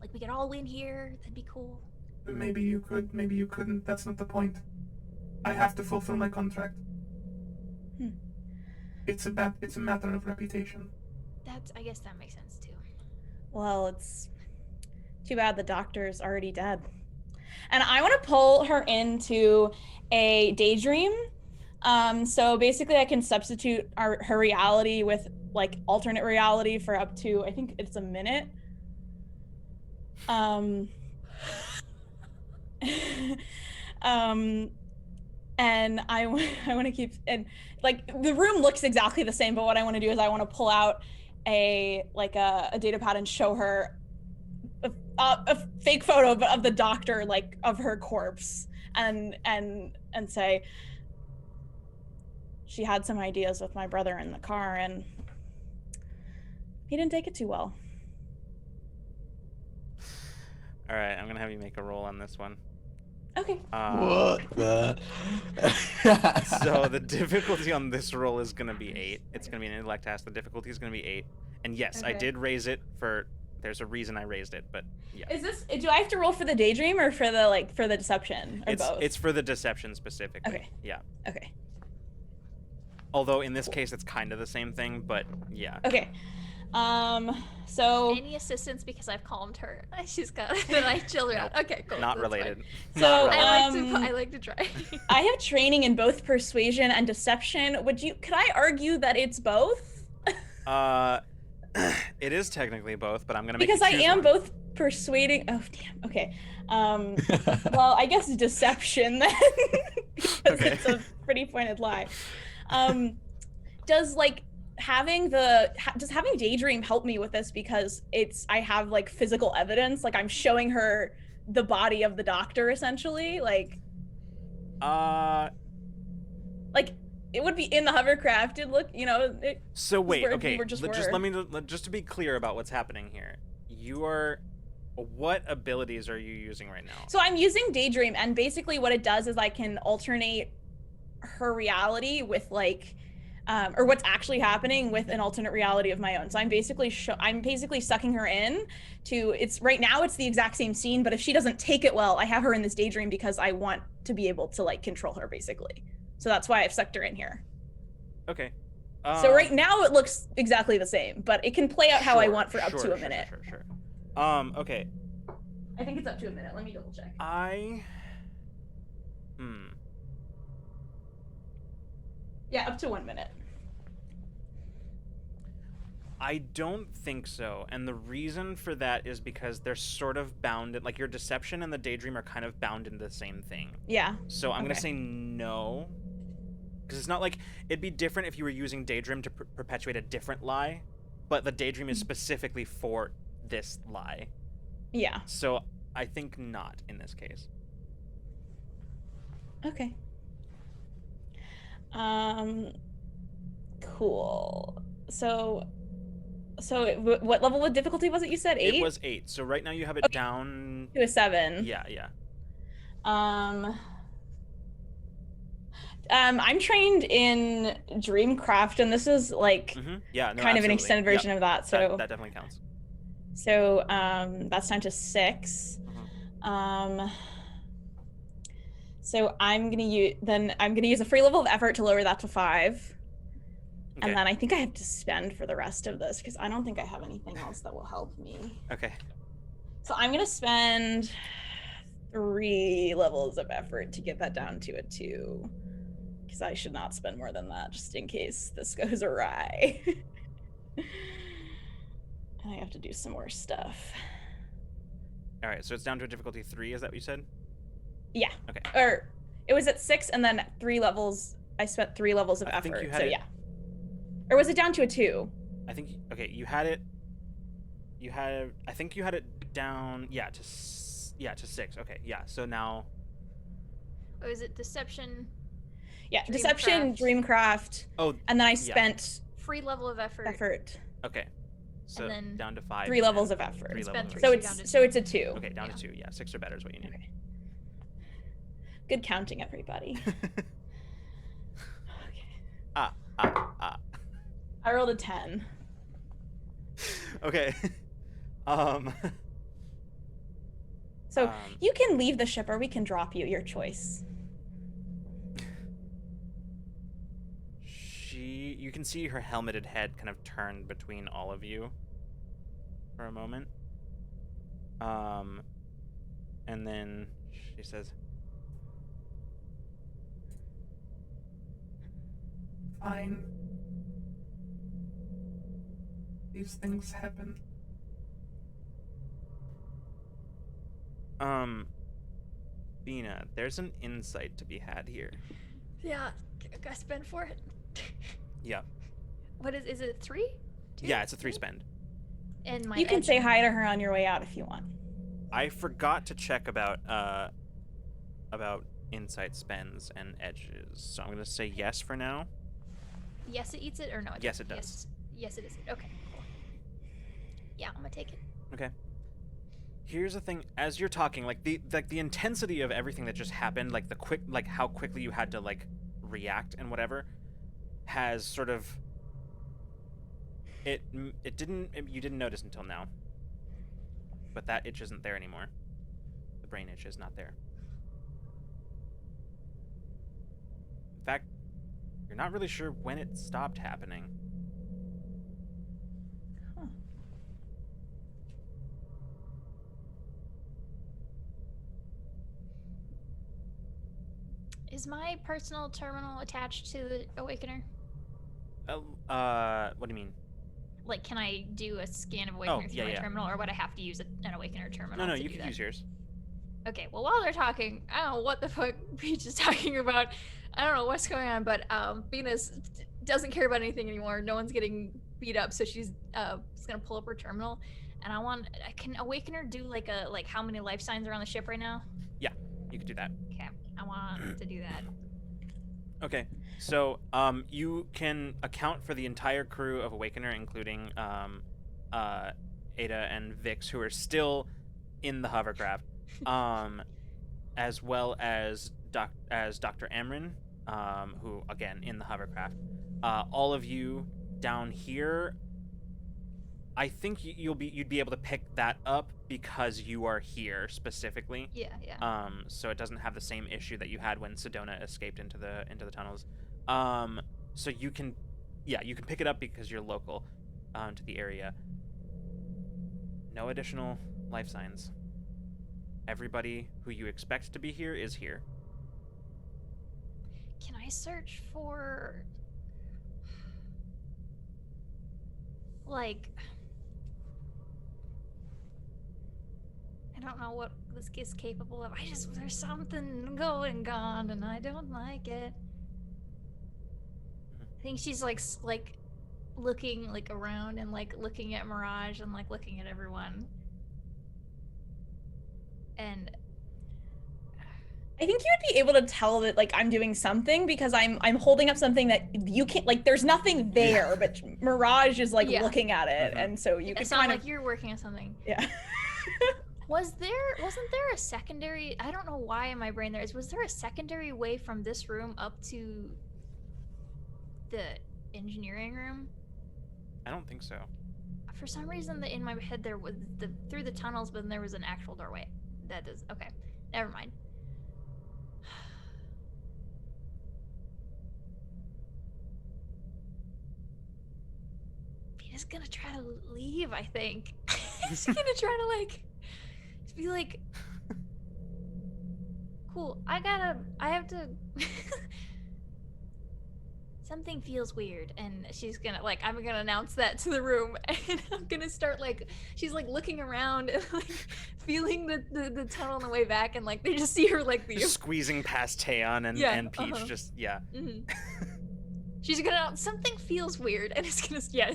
Like we could all win here. That'd be cool. Maybe you could, maybe you couldn't. That's not the point. I have to fulfill my contract. It's a matter of reputation. I guess that makes sense too. Well, it's too bad the doctor's already dead. And I want to pull her into a daydream. So basically I can substitute her reality with like alternate reality for up to, I think it's a minute. And I want to keep, and like the room looks exactly the same, but what I want to do is I want to pull out a data pad and show her a fake photo of the doctor, like of her corpse, and say she had some ideas with my brother in the car and he didn't take it too well. All right, I'm gonna have you make a roll on this one. Okay. What the? So the difficulty on this roll is gonna be 8. It's gonna be an intellect task. The difficulty is gonna be 8. And yes, I Okay. did raise it for. There's a reason I raised it, but yeah. Do I have to roll for the daydream or for the deception, or both? It's for the deception specifically. Okay. Yeah. Okay. Although in this case it's kind of the same thing, but yeah. Okay. So Any assistance because I've calmed her. She's got then I chilled her out. Okay, cool. Not that's fine. related. So, Not relevant. I like to try. I have training in both persuasion and deception. Could I argue that it's both? It is technically both, but I'm gonna make Because you I choose am one. both persuading. Oh damn. Okay. Well, I guess deception then, because Okay. it's a pretty pointed lie. Does like does having daydream help me with this, because I have like physical evidence, like I'm showing her the body of the doctor essentially, like it would be in the hovercraft. It look, So wait, where okay. we just Just were. let me just to be clear about what's happening here. What abilities are you using right now? So I'm using daydream, and basically what it does is I can alternate her reality with like or what's actually happening with an alternate reality of my own. So I'm basically sucking her in to, right now it's the exact same scene, but if she doesn't take it well, I have her in this daydream because I want to be able to like control her basically. So that's why I've sucked her in here. Okay. So right now it looks exactly the same, but it can play out how I want for up to a minute. Sure. Okay. I think it's up to a minute. Let me double check. Yeah, up to 1 minute. I don't think so, and the reason for that is because they're sort of bound, like your deception and the daydream are kind of bound into the same thing. Yeah. So I'm gonna say no, because it's not like, it'd be different if you were using daydream to perpetuate a different lie, but the daydream is specifically for this lie. Yeah. So I think not in this case. Okay. Cool. So what level of difficulty was it you said? 8? It was 8. So right now you have it down to a 7. Yeah. I'm trained in Dreamcraft, and this is like kind of an extended version of that. So that definitely counts. So that's down to 6. So I'm gonna use a free level of effort to lower that to 5. Okay. And then I think I have to spend for the rest of this because I don't think I have anything else that will help me. Okay. So I'm gonna spend 3 levels of effort to get that down to a 2. Because I should not spend more than that, just in case this goes awry. I have to do some more stuff. All right, so it's down to a difficulty 3. Is that what you said? Yeah. Okay. Or it was at 6, and then 3 levels. I spent 3 levels of effort. Think you had so it, yeah. Or was it down to a 2? I think. Okay, you had it. I think you had it down. To 6. Okay. Yeah. So now. Oh, is it deception? Yeah, deception, Dreamcraft. Oh. And then I spent free level of effort. Okay. So and then down to 5. 3 levels of effort. 3 levels. So it's a 2. Okay, down to 2. Yeah, 6 or better is what you need. Okay. Good counting, everybody. Okay. I rolled a 10. Okay. So you can leave the ship or we can drop you, your choice. You can see her helmeted head kind of turn between all of you for a moment. And then she says, "Fine. These things happen." Bina, there's an insight to be had here. Yeah, I spend for it. Yeah. What is it 3? 2? Yeah, it's a 3 spend. And my you can say hi to her on your way out if you want. I forgot to check about insight spends and edges, so I'm gonna say yes for now. Yes, it eats it, or no? Yes, it does. Yes, it is. Okay. Yeah, I'm gonna take it. Okay. Here's the thing: as you're talking, the intensity of everything that just happened, how quickly you had to react and whatever, has sort of you didn't notice until now. But that itch isn't there anymore. The brain itch is not there. In fact, you're not really sure when it stopped happening. Huh. Is my personal terminal attached to the Awakener? What do you mean? like, can I do a scan of Awakener through my terminal, or would I have to use an Awakener terminal? No, to you do can that? use yours. Okay, well, while they're talking, I don't know what the fuck Peach is talking about. I don't know what's going on, but Venus doesn't care about anything anymore. No one's getting beat up, so she's just gonna pull up her terminal. And can Awakener do like how many life signs are on the ship right now? Yeah, you could do that. Okay, I want to do that. Okay, so you can account for the entire crew of Awakener, including Ada and Vix, who are still in the hovercraft, as well as Dr. Amrin, who again in the hovercraft. All of you down here, I think you'd be able to pick that up because you are here specifically. Yeah. So it doesn't have the same issue that you had when Sedona escaped into the tunnels. So you can pick it up because you're local to the area. No additional life signs. Everybody who you expect to be here is here. Can I search for, like, I don't know what this is capable of. There's something going on and I don't like it. I think she's like looking like around and like looking at Mirage and like looking at everyone. And I think you would be able to tell that like I'm doing something because I'm holding up something that you can't, like, there's nothing there, but Mirage is like looking at it, and so you could sound like you're working on something. Yeah. Wasn't there a secondary, I don't know why in my brain was there a secondary way from this room up to the engineering room? I don't think so. For some reason in my head there was through the tunnels, but then there was an actual doorway. That does, okay. Never mind. He's gonna try to leave, I think. He's gonna try to like be like, cool, I have to something feels weird, and she's gonna like, I'm gonna announce that to the room, and I'm gonna start like, she's like looking around and like feeling the tunnel on the way back, and like they just see her like leave. Squeezing past Taeyeon and Peach, just She's gonna, something feels weird, and it's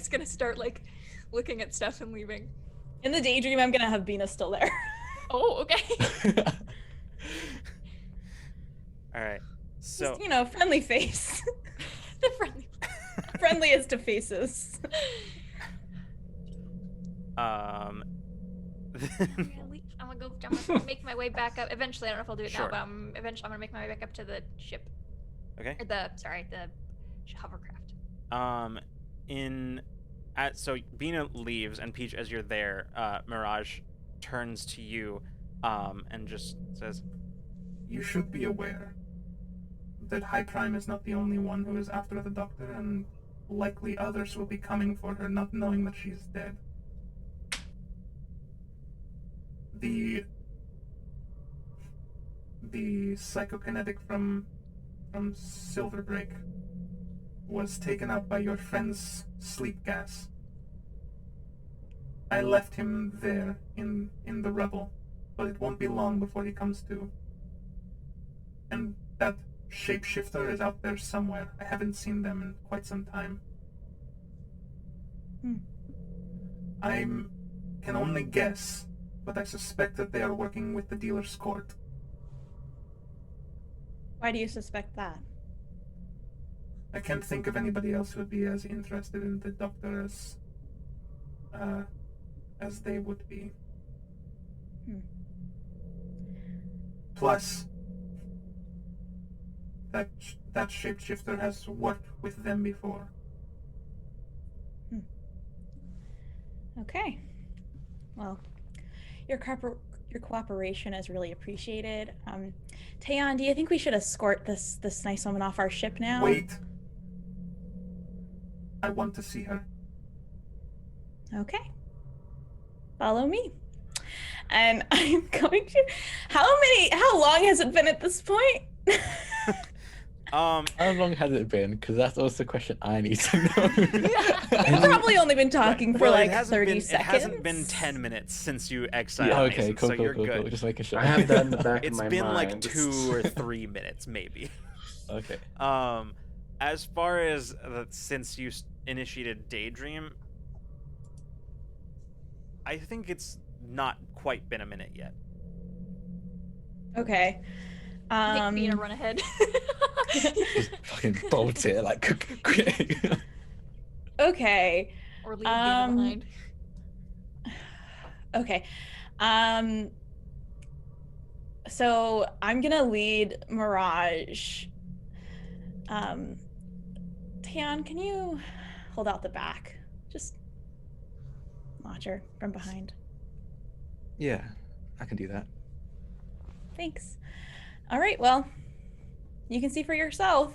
gonna start like looking at stuff and leaving. In the daydream, I'm gonna have Bina still there. Oh, okay. All right, so just, friendly face. The friendliest of faces. I'm gonna make my way back up. Eventually, I don't know if I'll do it now, but eventually I'm gonna make my way back up to the ship. Okay. Or the hovercraft. So Bina leaves, and Peach, as you're there, Mirage turns to you, and just says, "You should be aware that High Prime is not the only one who is after the Doctor, and likely others will be coming for her, not knowing that she's dead. The psychokinetic from Silverbreak was taken out by your friend's sleep gas. I left him there in the rubble, but it won't be long before he comes to. And that shapeshifter is out there somewhere. I haven't seen them in quite some time. I can only guess, but I suspect that they are working with the dealer's court. Why do you suspect that? I can't think of anybody else who would be as interested in the Doctor as they would be. Plus, that shapeshifter has worked with them before. Okay. Well, your cooperation is really appreciated. Taeyeon, do you think we should escort this nice woman off our ship now? Wait. I want to see her. Okay. Follow me. And I'm going to... How long has it been at this point? How long has it been? Because that's also a question I need to know. We've probably only been talking for Well, like it hasn't 30 been, seconds. It hasn't been 10 minutes since you exiled Yeah. Okay, Mason, cool, so cool, you're cool, good. cool. Just making sure. I have that in the back of It's my been mind. like 2 or 3 minutes, maybe. Okay. As far as since you initiated Daydream, I think it's not quite been a minute yet. Okay. Make me run ahead. Just fucking bolt it like quick. Okay. Or leave Dana behind. Okay. So I'm gonna lead Mirage. Tian, can you hold out the back? Just watch her from behind. Yeah, I can do that. Thanks. All right, well, you can see for yourself.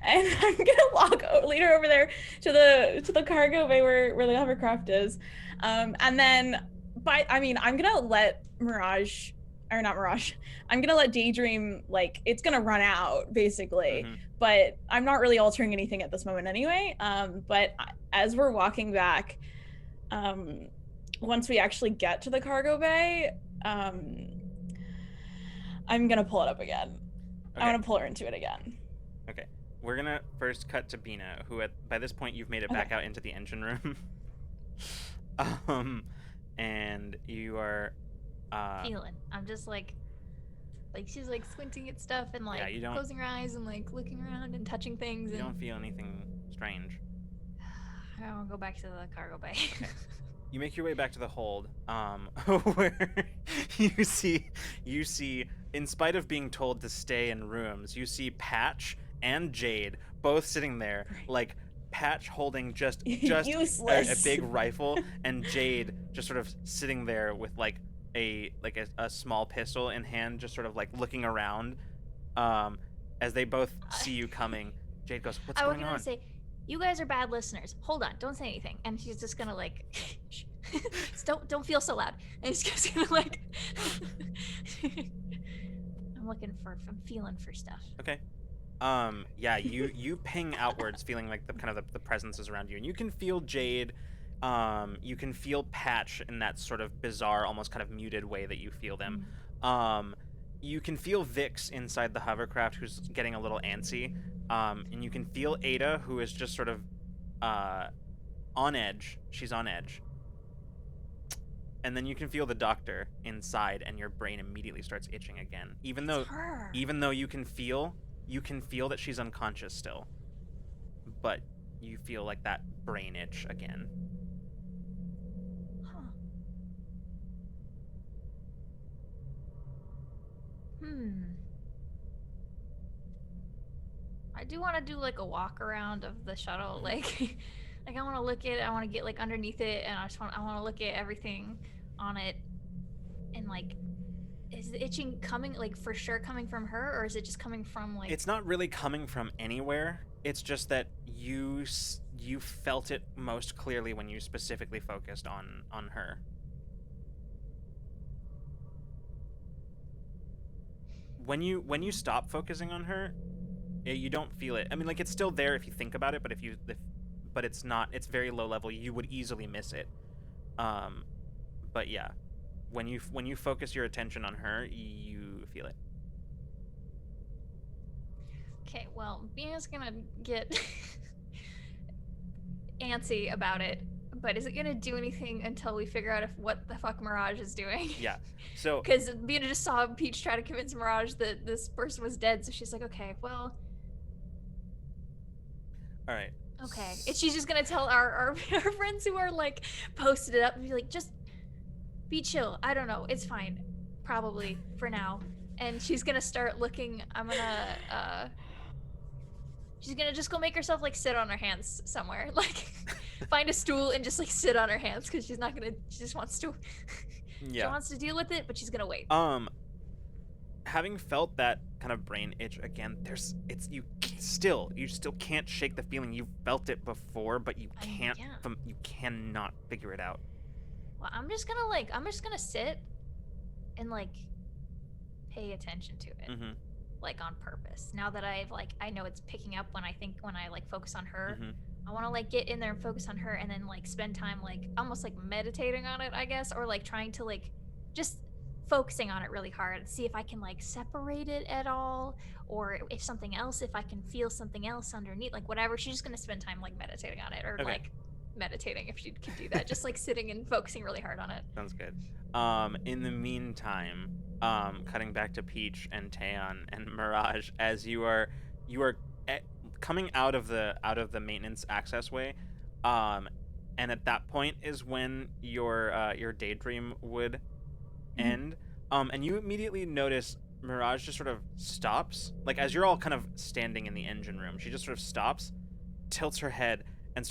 And I'm gonna lead her over there to the cargo bay where the hovercraft is. And then I'm gonna let I'm gonna let Daydream, like, it's gonna run out basically, but I'm not really altering anything at this moment anyway. But as we're walking back, once we actually get to the cargo bay, I'm gonna pull it up again. Okay. I want to pull her into it again. Okay. We're gonna first cut to Bina, who by this point you've made it back out into the engine room. And you are feeling. I'm just like she's like squinting at stuff and like you don't, closing her eyes and like looking around and touching things. You and don't feel anything strange. I want to go back to the cargo bay. Okay. You make your way back to the hold, where you see, in spite of being told to stay in rooms, you see Patch and Jade both sitting there, like Patch holding just a big rifle, and Jade just sort of sitting there with like a small pistol in hand, just sort of like looking around, as they both see you coming. Jade goes, "What's going on?" I was gonna say, you guys are bad listeners. Hold on, don't say anything. And she's just gonna like, don't feel so loud. And she's just gonna like, I'm feeling for stuff. Okay. Yeah, you ping outwards, feeling like the presence is around you, and you can feel Jade. You can feel Patch in that sort of bizarre, almost kind of muted way that you feel them. You can feel Vix inside the hovercraft, who's getting a little antsy. And you can feel Ada, who is just sort of on edge. She's on edge. And then you can feel the doctor inside, and your brain immediately starts itching again. Even though you can feel that she's unconscious still, but you feel like that brain itch again. Huh. I do want to do like a walk around of the shuttle, like I want to look at it, I want to get like underneath it, and I want to look at everything on it, and like, is the itching coming like for sure coming from her, or is it just coming from like? It's not really coming from anywhere. It's just that you felt it most clearly when you specifically focused on her. When you stop focusing on her, you don't feel it. I mean, like, it's still there if you think about it, but but it's not. It's very low level. You would easily miss it. But yeah, when you focus your attention on her, you feel it. Okay, well, Bina's gonna get antsy about it, but is it gonna do anything until we figure out what the fuck Mirage is doing? Yeah. So because Bina just saw Peach try to convince Mirage that this person was dead, so she's like, okay, well. All right. Okay. And she's just gonna tell our friends who are like posted it up and be like, just be chill. I don't know. It's fine. Probably for now. And she's gonna start looking. She's gonna just go make herself like sit on her hands somewhere, like find a stool and just like sit on her hands, because she just wants to. Yeah. She wants to deal with it, but she's gonna wait. Having felt that kind of brain itch again, you still can't shake the feeling. You felt it before, but you can't. You cannot figure it out. Well, I'm just gonna sit and like pay attention to it. like on purpose. Now that I know it's picking up when I like focus on her. Mhm. I want to like get in there and focus on her, and then like spend time like almost like meditating on it, I guess, or like trying to like just focusing on it really hard and see if I can like separate it at all, or if something else, if I can feel something else underneath, like whatever. She's just gonna spend time like meditating on it, or Okay. like meditating if she can do that, just like sitting and focusing really hard on it. Sounds good. In the meantime, cutting back to Peach and Taeyeon and Mirage, as you are coming out of the maintenance access way, and at that point is when your daydream would end. And you immediately notice Mirage just sort of stops, like as you're all kind of standing in the engine room. She just sort of stops, tilts her head, and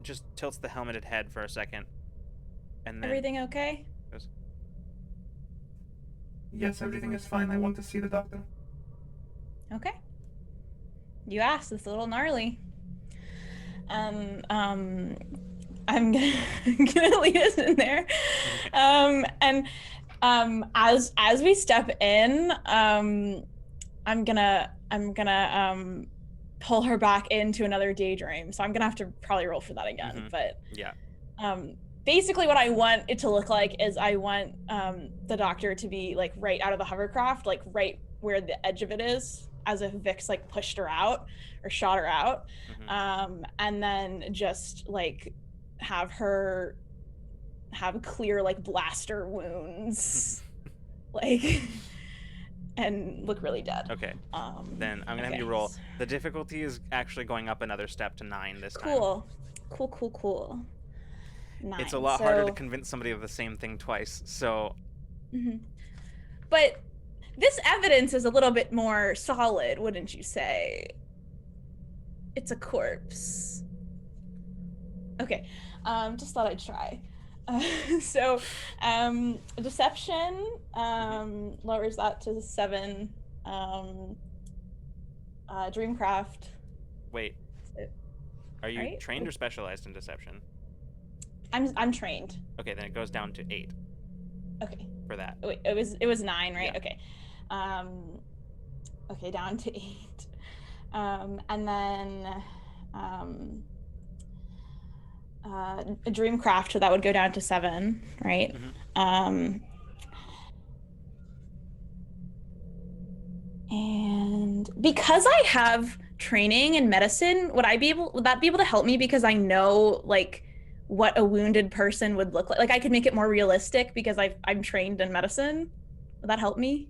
just tilts the helmeted head for a second, and then Everything okay? goes, Yes, everything is fine. I want to see the doctor. Okay. You asked. It's a little gnarly. I'm gonna, gonna lead us in there. As we step in, I'm gonna pull her back into another daydream. So I'm gonna have to probably roll for that again. But yeah. Basically what I want it to look like is I want the doctor to be like right out of the hovercraft, like right where the edge of it is, as if Vix like pushed her out or shot her out. And then just like have her have clear like blaster wounds like and look really dead. Okay. Then I'm gonna have you roll. The difficulty is actually going up another step to 9 this time. Cool. 9. It's a lot harder to convince somebody of the same thing twice, so... But this evidence is a little bit more solid, wouldn't you say? It's a corpse. Okay, just thought I'd try. Deception lowers that to 7. Dreamcraft. Wait. Are you right? trained or specialized in deception? I'm trained. Okay, then it goes down to 8. Okay. For that. Wait, it was 9, right? Yeah. Okay. Okay, down to 8. And then a Dreamcraft, so that would go down to 7, right? And because I have training in medicine, would that be able to help me, because I know like what a wounded person would look like? Like I could make it more realistic because I'm trained in medicine. Would that help me?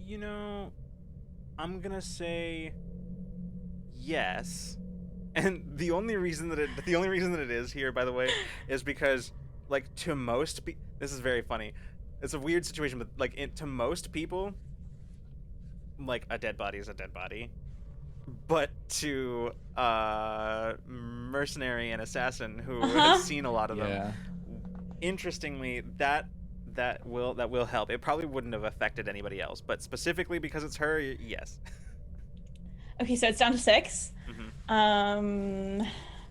You know, I'm gonna say yes. And the only reason that it is here, by the way, is because like to most this is very funny. It's a weird situation, but like to most people, like a dead body is a dead body. But to mercenary and assassin who has seen a lot of them, interestingly, that will help. It probably wouldn't have affected anybody else, but specifically because it's her, yes. Okay, so it's down to 6.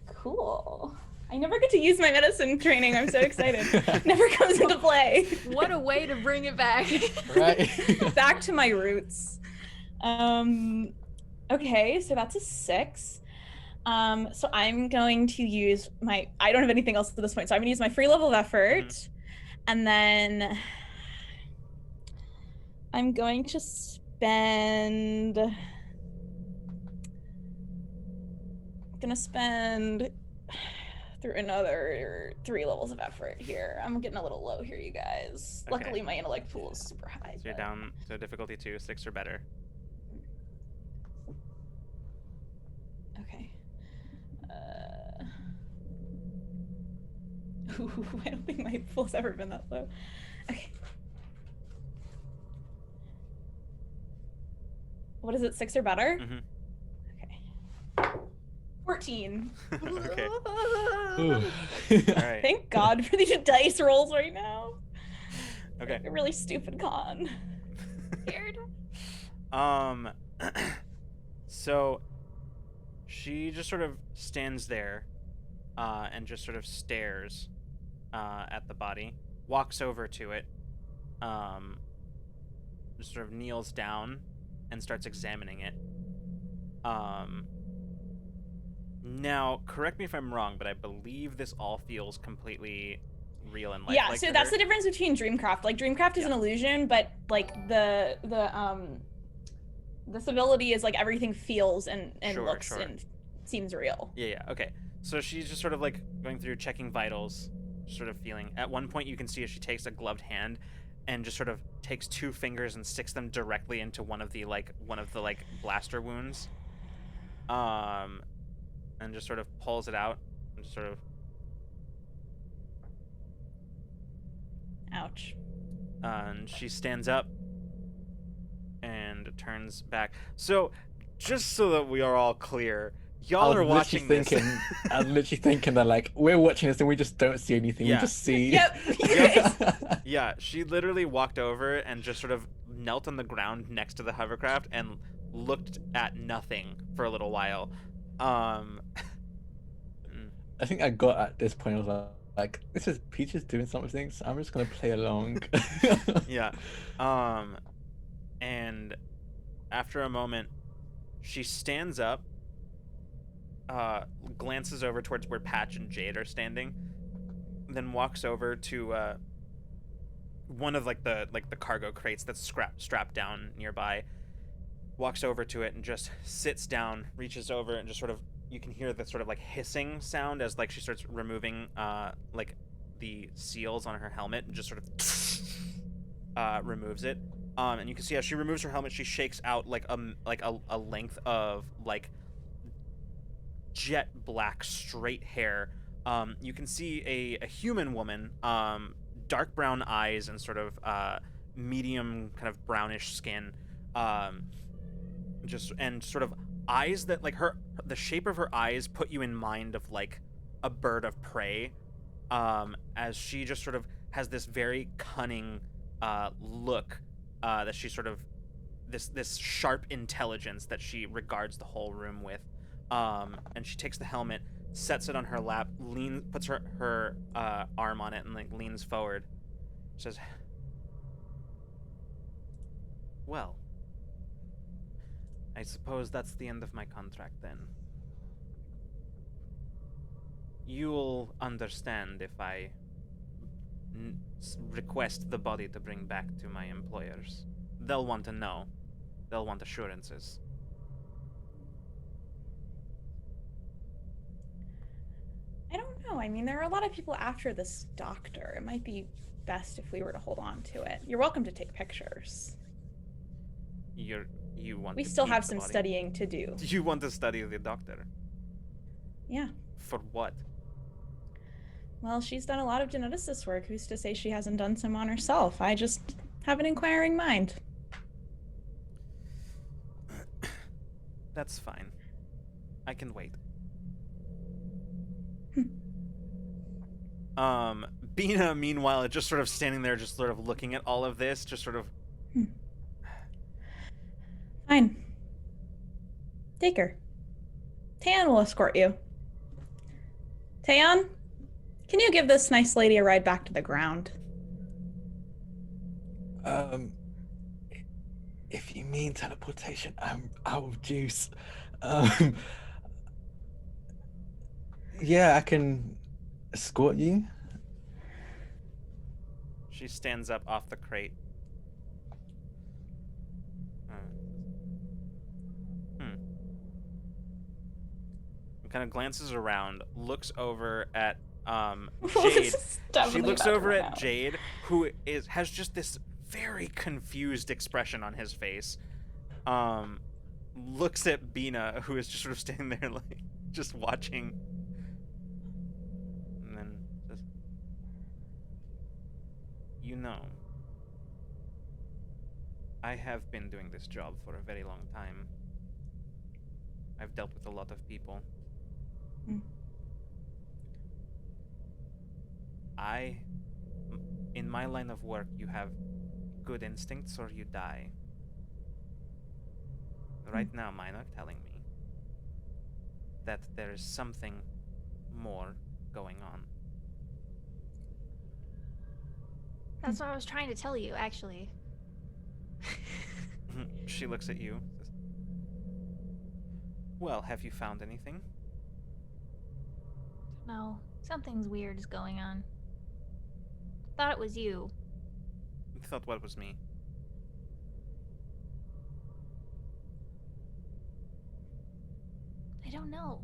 Cool. I never get to use my medicine training. I'm so excited. Never comes into play. What a way to bring it back. Right. Back to my roots. Okay, so that's a 6. So I'm going to use I don't have anything else at this point, so I'm gonna use my free level of effort, and then I'm going to spend through another 3 levels of effort here. I'm getting a little low here, you guys. Okay. Luckily my intellect pool is super high. So you're down to difficulty 2, 6 or better. Okay. I don't think my pool's ever been that low. Okay. What is it, 6 or better? Okay. 14. Okay. Ooh. All right. Thank God for these dice rolls right now. Okay. A really stupid con. Scared. So she just sort of stands there and just sort of stares at the body, walks over to it, sort of kneels down and starts examining it. Now, correct me if I'm wrong, but I believe this all feels completely real and lifelike. Yeah, so that's the difference between Dreamcraft. Like Dreamcraft is an illusion, but like this ability is like everything feels and looks and seems real. Yeah, okay. So she's just sort of like going through checking vitals, sort of feeling. At one point you can see as she takes a gloved hand and just sort of takes 2 fingers and sticks them directly into one of the blaster wounds. And just sort of pulls it out and just sort of ouch. And she stands up and turns back. So, just so that we are all clear, y'all are watching this. I was literally thinking that, like, we're watching this and we just don't see anything. Yeah. We just see. Yep. Yeah, she literally walked over and just sort of knelt on the ground next to the hovercraft and looked at nothing for a little while. I think I got at this point, I was like, this is Peaches doing something, so I'm just gonna play along. Yeah. And after a moment, she stands up, glances over towards where Patch and Jade are standing, then walks over to one of the cargo crates that's strapped down nearby. Walks over to it and just sits down, reaches over and just sort of, you can hear the sort of like hissing sound as like she starts removing like the seals on her helmet and just sort of removes it. And you can see as she removes her helmet, she shakes out like a length of like jet black straight hair. You can see a human woman, dark brown eyes and sort of medium kind of brownish skin, just and sort of eyes that like the shape of her eyes put you in mind of like a bird of prey, as she just sort of has this very cunning look, that she sort of this sharp intelligence that she regards the whole room with, and she takes the helmet, sets it on her lap, puts her arm on it and like leans forward, says, well, I suppose that's the end of my contract then. You'll understand if I request the body to bring back to my employers. They'll want to know. They'll want assurances. I don't know. I mean, there are a lot of people after this doctor. It might be best if we were to hold on to it. You're welcome to take pictures. You want we to still keep have the some body? studying to do. You want to study the doctor? Yeah. For what? Well, she's done a lot of geneticist work. Who's to say she hasn't done some on herself? I just have an inquiring mind. That's fine. I can wait. Bina, meanwhile, just sort of standing there, just sort of looking at all of this, just sort of... Fine. Take her. Taeyeon will escort you. Taeyeon, can you give this nice lady a ride back to the ground? If you mean teleportation, I'm out of juice. Yeah, I can escort you. She stands up off the crate. Kind of glances around, looks over at Jade. She looks over at Jade, who has just this very confused expression on his face. Looks at Bina, who is just sort of standing there, like just watching, and then says, "You know, I have been doing this job for a very long time. I've dealt with a lot of people." In my line of work, you have good instincts or you die. Right now, mine are telling me that there is something more going on. That's what I was trying to tell you, actually. She looks at you. Well, have you found anything? No, something's weird is going on. Thought it was you. Thought what was me? I don't know.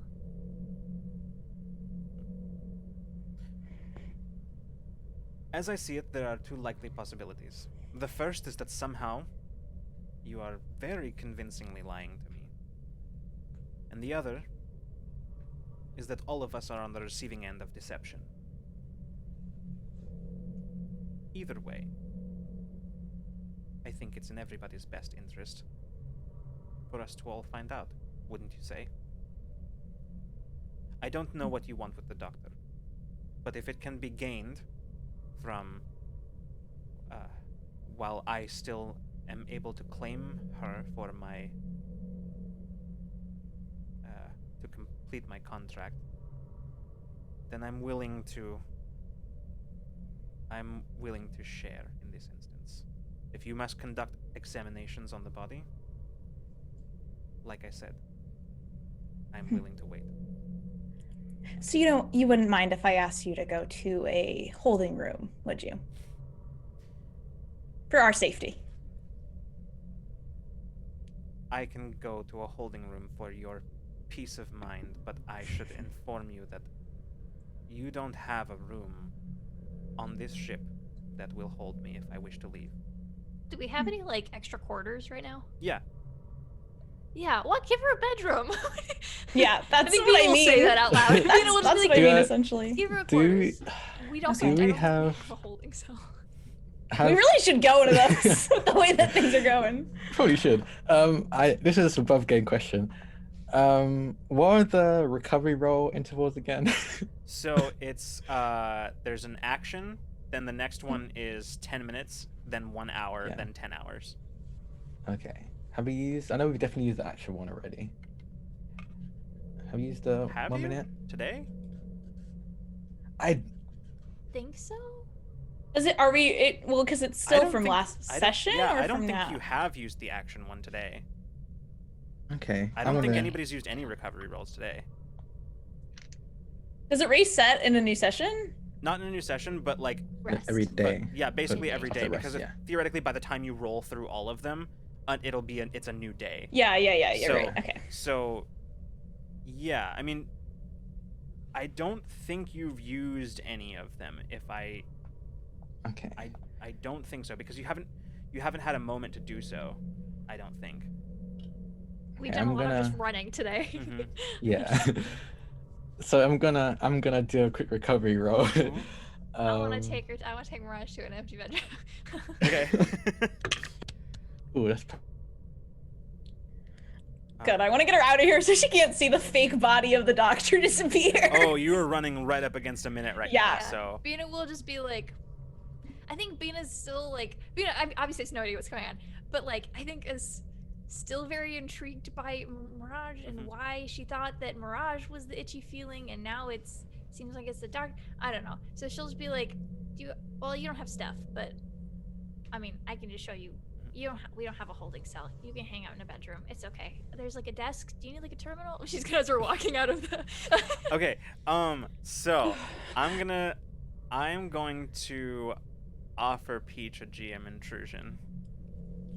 As I see it, there are two likely possibilities. The first is that somehow you are very convincingly lying to me. And the other is that all of us are on the receiving end of deception. Either way, I think it's in everybody's best interest for us to all find out, wouldn't you say? I don't know what you want with the doctor, but if it can be gained from while I still am able to claim her for my to complete my contract, then I'm willing to share in this instance. If you must conduct examinations on the body, like I said, I'm willing to wait. So you wouldn't mind if I asked you to go to a holding room, would you? For our safety. I can go to a holding room for your peace of mind, but I should inform you that you don't have a room on this ship that will hold me if I wish to leave. Do we have any like extra quarters right now? Yeah. Yeah, what? Give her a bedroom. Yeah, that's I think what Vina I will mean. say that out loud. Vina will just That's be what like, I mean, Do I- essentially. give her a Do we- quarters. We don't. do I we don't think have- a holding cell. We really should go to those with the way that things are going. Probably should. This is a above game question. What are the recovery roll intervals again? So it's there's an action, then the next one is 10 minutes, then 1 hour, Yeah. then 10 hours. Okay. Have we used? I know we've definitely used the action one already. Have you used the Have 1 you? minute? Today? I Think so? Is it? Are we? Well, because it's I still don't from think- last I don't- session, Yeah, or I don't from think now? you have used the action one today. okay. I I'm don't think gonna- anybody's used any recovery rolls today. Does it reset in a new session? Not in a new session, but like Rest. every but- day. yeah, basically every after day, rest, because if- yeah. theoretically by the time you roll through all of them, it's a new day. Yeah. You're So- right. Okay. So, yeah, I mean, I don't think you've used any of them. Okay. I don't think so, because you haven't had a moment to do so. I don't think. We've Okay, done a I'm lot of just gonna- running today. Mhm. Yeah. So I'm gonna do a quick recovery roll. Cool. I want to take her. I want to take Mirage to an empty bedroom. Okay. Ooh, that's Good. I want to get her out of here so she can't see the fake body of the doctor disappear. Oh, you are running right up against a minute right Yeah. now. So Bina will just be like, I think Bina's still like, Bina obviously has no idea what's going on, but like, I think is still very intrigued by Mirage and Mhm. why she thought that Mirage was the itchy feeling and now seems like it's the dark. I don't know. So she'll just be like, you don't have stuff, but I mean, I can just show you. We don't have a holding cell. You can hang out in a bedroom. It's okay. There's like a desk. Do you need like a terminal? She's gonna start walking out of the. okay. So I'm going to offer Peach a GM intrusion.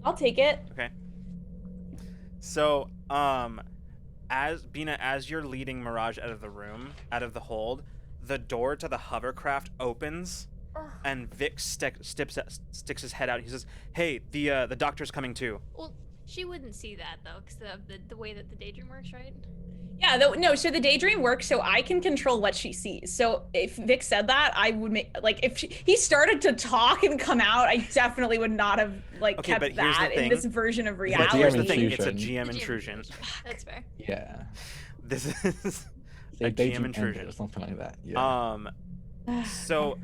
I'll take it. Okay. So, as Bina, as you're leading Mirage out of the room, out of the hold, the door to the hovercraft opens, Ugh. and Vic sticks his head out. He says, "Hey, the doctor's coming too." Well, she wouldn't see that though, because the way that the daydream works, right? Yeah. No. So the daydream works, so I can control what she sees. So if Vic said that, I would make if he started to talk and come out, I definitely would not have Okay, kept but here's the that in thing. this version of But reality. Here's the thing: it's a intrusion. GM intrusion. That's fair. yeah. This is Say a daydream GM intrusion. ended or something like that. Yeah. So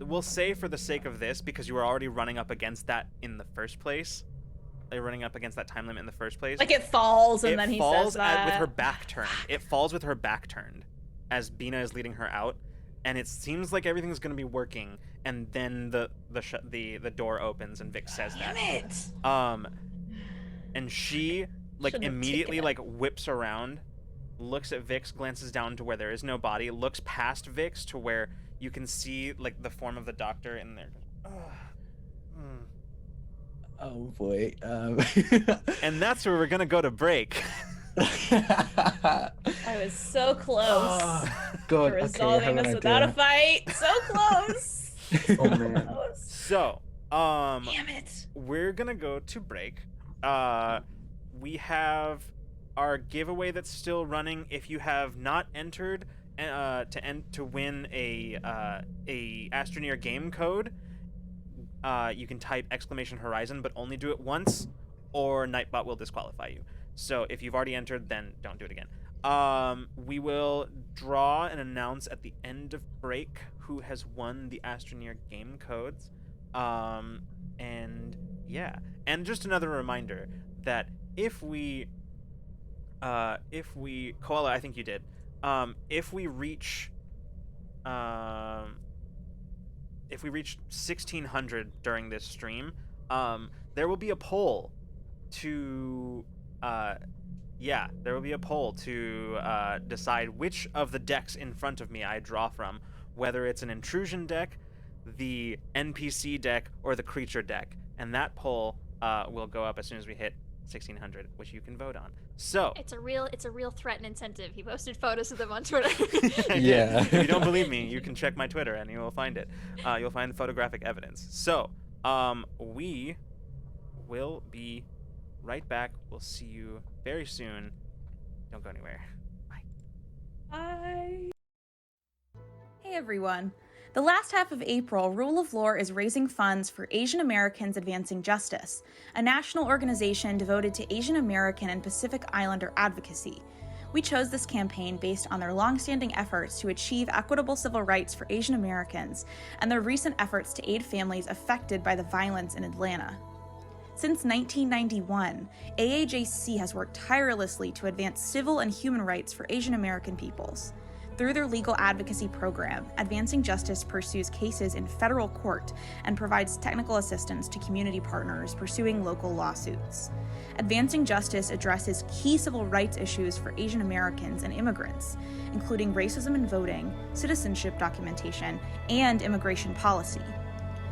we'll say for the sake of this, because you were already running up against that in the first place. You're running up against that time limit in the first place. Like it falls, and it then he falls says that. with her back turned. It falls with her back turned, as Bina is leading her out, and it seems like everything's gonna be working. And then the door opens, and Vic says Damn that. it! and she like Shouldn't have immediately taken like whips around, looks at Vix, glances down to where there is no body, looks past Vix to where you can see like the form of the doctor in there. Oh boy. And that's where we're gonna go to break. I was so close Oh, God. to Okay, I resolving have an this without a idea. fight. So close. Oh man. Close. So, Damn it. we're gonna go to break. We have our giveaway that's still running. If you have not entered to win a Astroneer game code, you can type !Horizon, but only do it once, or Nightbot will disqualify you. So if you've already entered, then don't do it again. We will draw and announce at the end of break who has won the Astroneer game codes. And yeah, and just another reminder that if we Koala, I think you did. If we reach 1600 during this stream, there will be a poll to decide which of the decks in front of me I draw from, whether it's an intrusion deck, the NPC deck, or the creature deck. And that poll will go up as soon as we hit 1600, which you can vote on. So It's a real threat and incentive. He posted photos of them on Twitter. Yeah. If you don't believe me, you can check my Twitter and you will find it. You'll find photographic evidence. So, we will be right back. We'll see you very soon. Don't go anywhere. Bye. Bye. Hey everyone. The last half of April, Rule of Lore is raising funds for Asian Americans Advancing Justice, a national organization devoted to Asian American and Pacific Islander advocacy. We chose this campaign based on their long-standing efforts to achieve equitable civil rights for Asian Americans and their recent efforts to aid families affected by the violence in Atlanta. Since 1991, AAJC has worked tirelessly to advance civil and human rights for Asian American peoples. Through their legal advocacy program, Advancing Justice pursues cases in federal court and provides technical assistance to community partners pursuing local lawsuits. Advancing Justice addresses key civil rights issues for Asian Americans and immigrants, including racism in voting, citizenship documentation, and immigration policy.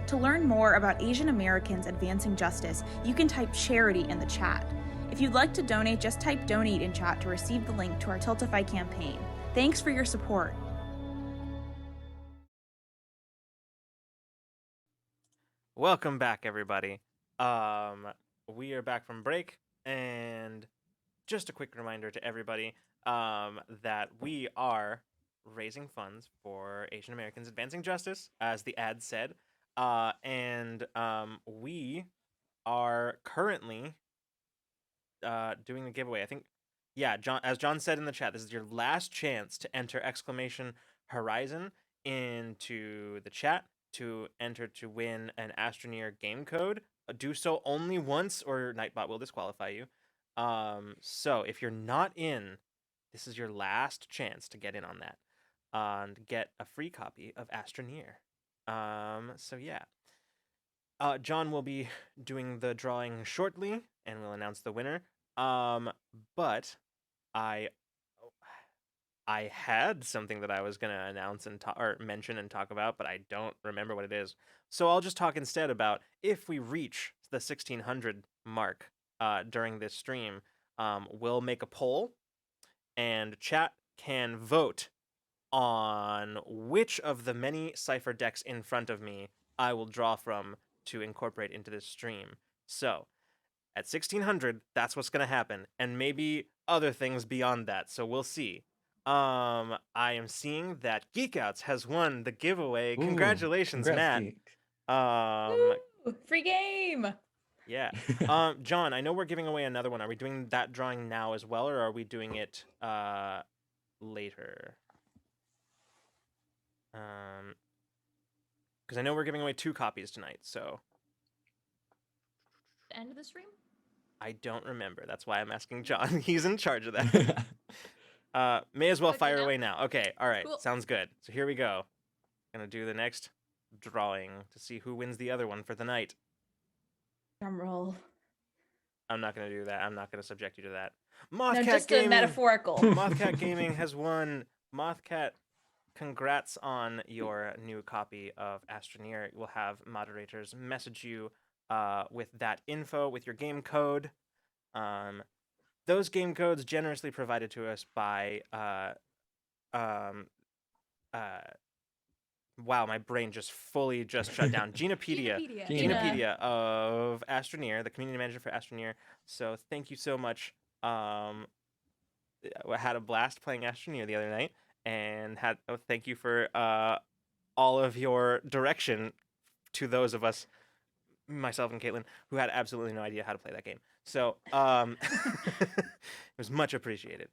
To learn more about Asian Americans Advancing Justice, you can type charity in the chat. If you'd like to donate, just type donate in chat to receive the link to our Tiltify campaign. Thanks for your support. Welcome back, everybody. We are back from break, and just a quick reminder to everybody that we are raising funds for Asian Americans Advancing Justice, as the ad said, and we are currently doing the giveaway. I think, yeah, John, as John said in the chat, this is your last chance to enter !Horizon into the chat to enter to win an Astroneer game code. Do so only once, or Nightbot will disqualify you. So if you're not in, this is your last chance to get in on that and get a free copy of Astroneer. So yeah. John will be doing the drawing shortly, and we'll announce the winner. But I had something that I was gonna announce and or mention and talk about, but I don't remember what it is. So I'll just talk instead about if we reach the 1600 mark during this stream, we'll make a poll, and chat can vote on which of the many Cypher decks in front of me I will draw from to incorporate into this stream. So at 1600, that's what's gonna happen, and maybe other things beyond that. So we'll see. I am seeing that Geekouts has won the giveaway. Ooh, Congratulations, congrats, Matt. Geek. Woo! Free game. Yeah. John, I know we're giving away another one. Are we doing that drawing now as well, or are we doing it later? Because I know we're giving away 2 copies tonight, so End of the stream? I don't remember. That's why I'm asking John. He's in charge of that. May as well Okay, fire now? away now. Okay, all right. Cool. Sounds good. So here we go. Gonna do the next drawing to see who wins the other one for the night. Drum roll. I'm not gonna do that. I'm not gonna subject you to that. No, Mothcat just Gaming. a metaphorical. Mothcat Gaming has won. Mothcat, congrats on your new copy of Astroneer. We'll have moderators message you with that info, with your game code. Those game codes generously provided to us by wow, my brain just fully just shut down. Genopedia. Genopedia of Astroneer, the community manager for Astroneer. So thank you so much. I had a blast playing Astroneer the other night, and thank you for all of your direction to those of us, myself and Caitlin, who had absolutely no idea how to play that game. So it was much appreciated.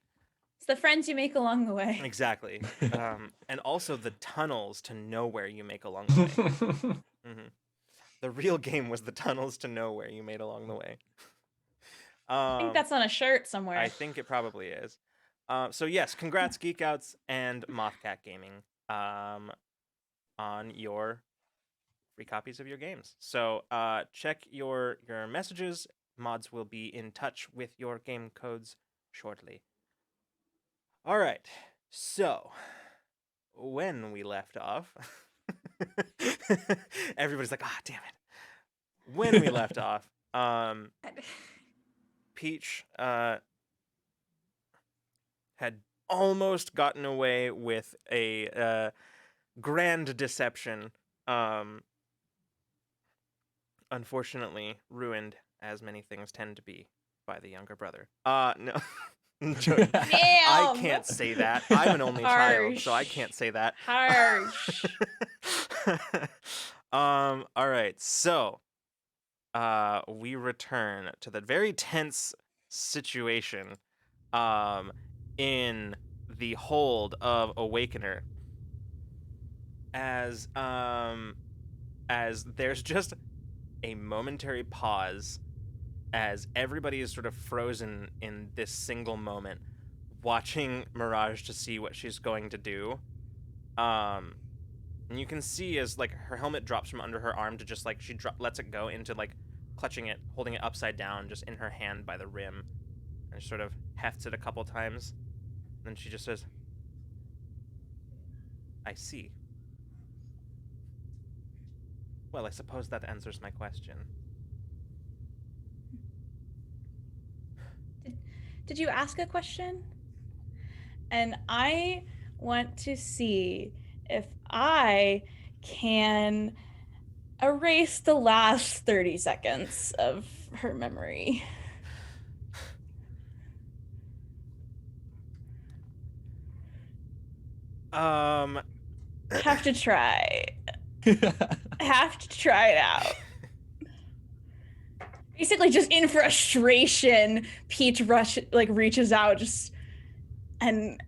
It's the friends you make along the way. Exactly. And also the tunnels to nowhere you make along the way. Mm-hmm. The real game was the tunnels to nowhere you made along the way. I think that's on a shirt somewhere. I think it probably is. So yes, congrats Geek Outs and Mothcat Gaming on your free copies of your games. So check your messages. Mods will be in touch with your game codes shortly. All right. So when we left off, everybody's like, "Ah, damn it." When we left off, Peach had almost gotten away with a grand deception. Unfortunately, ruined, as many things tend to be, by the younger brother. No. I can't say that. I'm an only child, so I can't say that. Harsh. All right. So, we return to the very tense situation in the hold of Awakener as there's just a momentary pause as everybody is sort of frozen in this single moment, watching Mirage to see what she's going to do. And you can see as like her helmet drops from under her arm to just like she lets it go into like clutching it, holding it upside down, just in her hand by the rim, and sort of hefts it a couple times. And then she just says, "I see. Well, I suppose that answers my question." Did you ask a question? And I want to see if I can erase the last 30 seconds of her memory. Have to try. Have to try it out. Basically, just in frustration, Peach reaches out and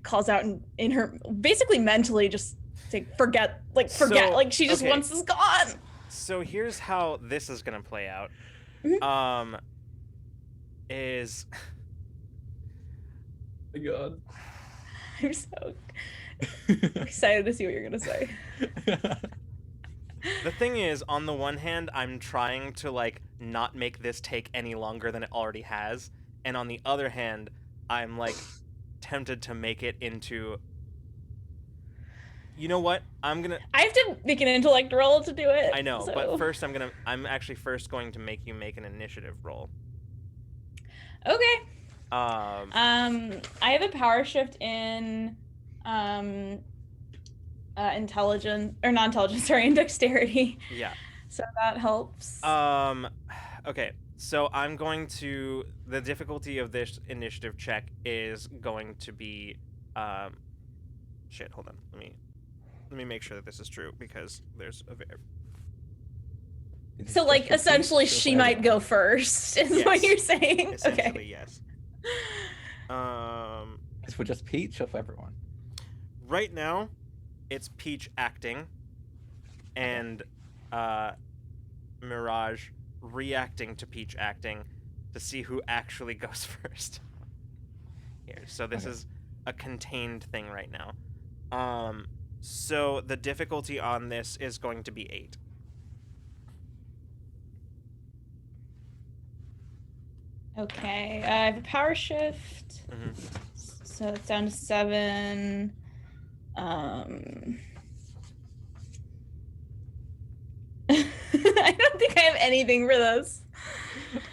calls out in her, basically mentally just like forget, like she just wants this gone. So here's how this is gonna play out. Mm-hmm. Is my God. I'm so excited to see what you're gonna say. The thing is, on the one hand, I'm trying to like not make this take any longer than it already has, and on the other hand, I'm like tempted to make it into, you know what? I have to make an intellect roll to do it. I know, but first I'm actually first going to make you make an initiative roll. Okay. I have a power shift in intelligence or non-intelligence, sorry, in dexterity. Yeah. So that helps. Okay. So I'm going to, the difficulty of this initiative check is going to be shit, hold on. Let me make sure that this is true, because there's a very... So like essentially she might go first is what you're saying. Essentially, okay. Yes. Is for just Peach or for everyone? Right now, it's Peach acting, and Mirage reacting to Peach acting to see who actually goes first. Here, so this is a contained thing right now. So the difficulty on this is going to be 8. Okay, I have a power shift. So it's down to 7. I don't think I have anything for this.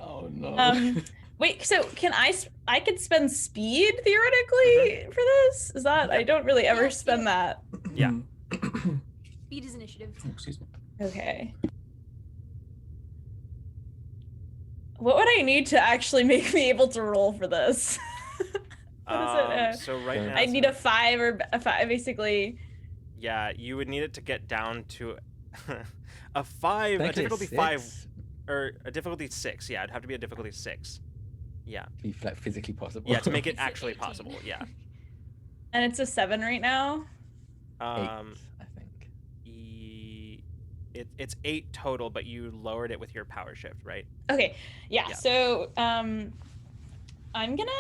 Oh no. Wait, so can I could spend speed theoretically for this? Is that I don't really ever spend that. Yeah. Speed is initiative. Excuse me. Okay. What would I need to actually make me able to roll for this? What is it? So right now I need a 5 or a 5, basically. Yeah, you would need it to get down to a 5, a Technically difficulty 6 5, or a difficulty 6. Yeah, it'd have to be a difficulty 6. Yeah. to be like physically possible. Yeah, to make it It's actually 18. possible. Yeah. And it's a 7 right now. 8, I think. It's 8 total, but you lowered it with your power shift, right? Okay. Yeah. Yeah. So I'm gonna.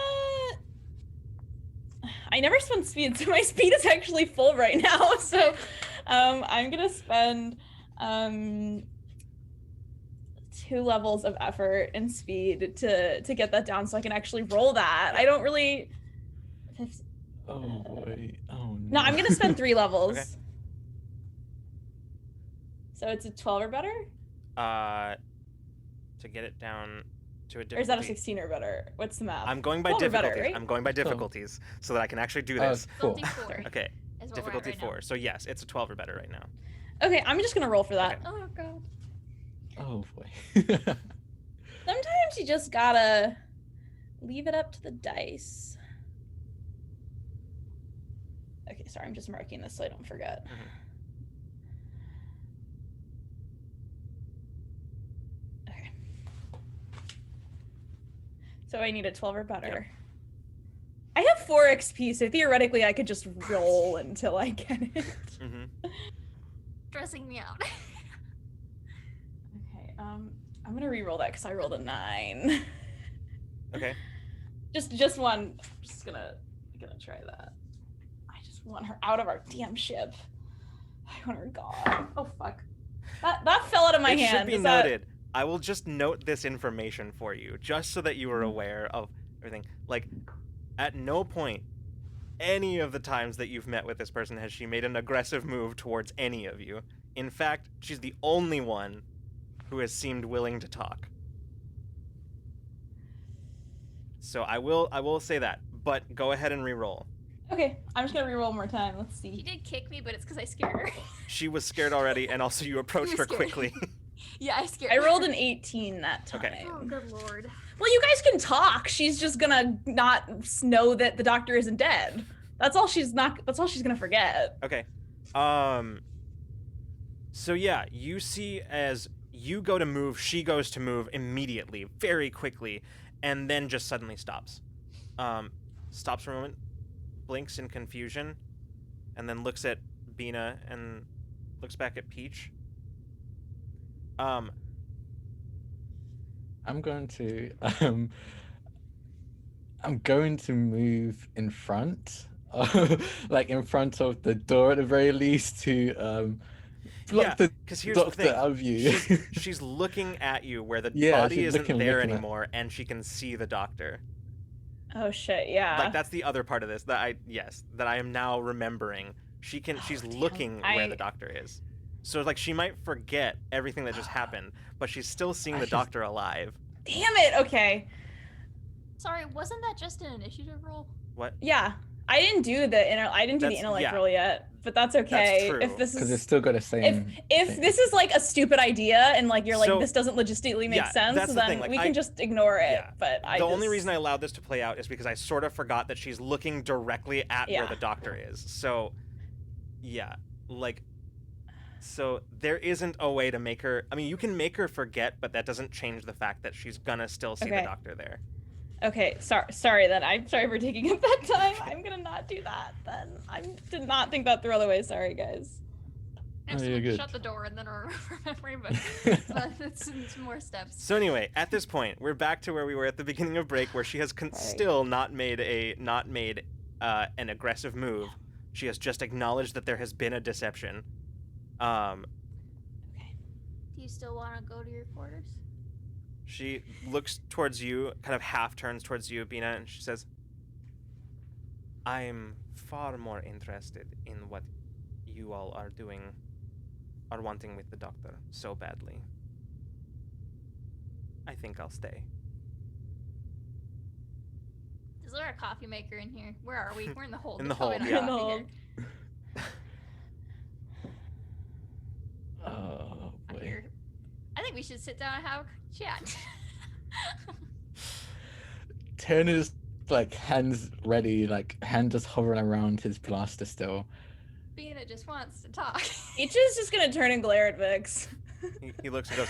I never spend speed, so my speed is actually full right now. So I'm gonna spend 2 levels of effort and speed to get that down, so I can actually roll that. I don't really. Oh boy. Oh no. No, I'm gonna spend 3 levels. Okay. So it's a 12 or better, To get it down to a difficulty. or is that a 16 or better? What's the math? I'm going by 12 or better, difficulties. right? I'm going by difficulties so that I can actually do this. 4. Difficulty 4 Sorry. Okay. is what we're at Difficulty right 4. So yes, it's a 12 or better right now. Okay, I'm just gonna roll for that. Okay. Now. Oh god. Oh boy. Sometimes you just gotta leave it up to the dice. Okay, sorry, I'm just marking this so I don't forget. Okay. So I need a 12 or better. Yep. I have 4 XP, so theoretically I could just roll until I get it. Stressing me out. Okay, I'm gonna re-roll that because I rolled a 9. Okay. Just one. I'm just gonna try that. I just want her out of our damn ship. I want her gone. Oh fuck. That fell out of my It hand. should be Is that- noted. I will just note this information for you, just so that you are aware of everything. Like, at no point, any of the times that you've met with this person has she made an aggressive move towards any of you. In fact, she's the only one who has seemed willing to talk. So I will say that, but go ahead and re-roll. Okay, I'm just gonna re-roll one more time. Let's She see. did kick me, but it's because I scared her. She was scared already, and also you approached her scared. quickly. Yeah, I scared I her. rolled an 18 that time. Okay. Oh, good lord. Well, you guys can talk. She's just gonna not know that the doctor isn't dead. That's all she's gonna forget. Okay. So yeah, you see as you go to move, she goes to move immediately, very quickly, and then just suddenly stops. Stops for a moment, blinks in confusion, and then looks at Bina and looks back at Peach. I'm going to move in front, like in front of the door at the very least, to block the because here's the doctor thing. out of view. She's looking at you where the Yeah, body she's isn't looking there at- anymore, and she can see the doctor. Oh shit, yeah. Like that's the other part of this that I am now remembering. She's looking where the doctor is. So like she might forget everything that just happened, but she's still seeing the doctor alive. Damn it. Okay. Sorry, wasn't that just an initiative roll? What? Yeah. I didn't do the intellect roll yet, but that's okay. true. If this Because is it's still got the same. if thing. this is like a stupid idea and like you're like So- this doesn't logistically make yeah, sense, that's the then thing, like, we I- can just ignore it. yeah. But The only reason I allowed this to play out is because I sort of forgot that she's looking directly at where Yeah. the doctor is. So, yeah, like, so there isn't a way to make her. I mean, you can make her forget, but that doesn't change the fact that she's gonna still see the Okay. doctor there. Okay, sorry then. I'm sorry for taking up that time. I'm gonna not do that then. I did not think that through all the way. Sorry, guys. I'm just you're gonna good. shut the door and then remembering, but it's some more steps. So anyway, at this point, we're back to where we were at the beginning of break, where she has still not made an aggressive move. She has just acknowledged that there has been a deception. Do you still want to go to your quarters? She looks towards you, kind of half turns towards you, Bina, and she says, I'm far more interested in what you all are doing, are wanting with the doctor so badly. I think I'll stay. Is there a coffee maker in here? Where are we? We're in the hold. In There's the probably hold, not yeah. a In the coffee hold. here. Oh I boy. hear. I think we should sit down and have a chat. Turn is like hands ready, like hand just hovering around his blaster still. Bina just wants to talk. Peach is just gonna turn and glare at Vix. He looks and goes,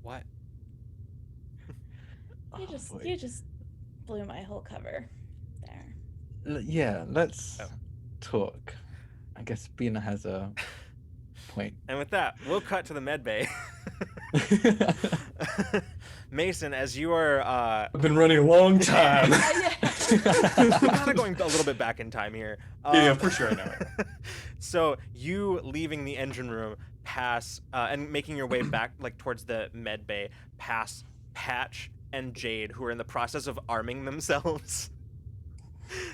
what? You Oh, just boy. you just blew my whole cover there. Yeah, let's Oh. talk. I guess Bina has a point. And with that, we'll cut to the med bay. Mason, as you are I've been running a long time. I'm kind of going a little bit back in time here. Yeah, for sure, I know it. So you leaving the engine room, pass and making your way back like towards the med bay, pass Patch and Jade, who are in the process of arming themselves,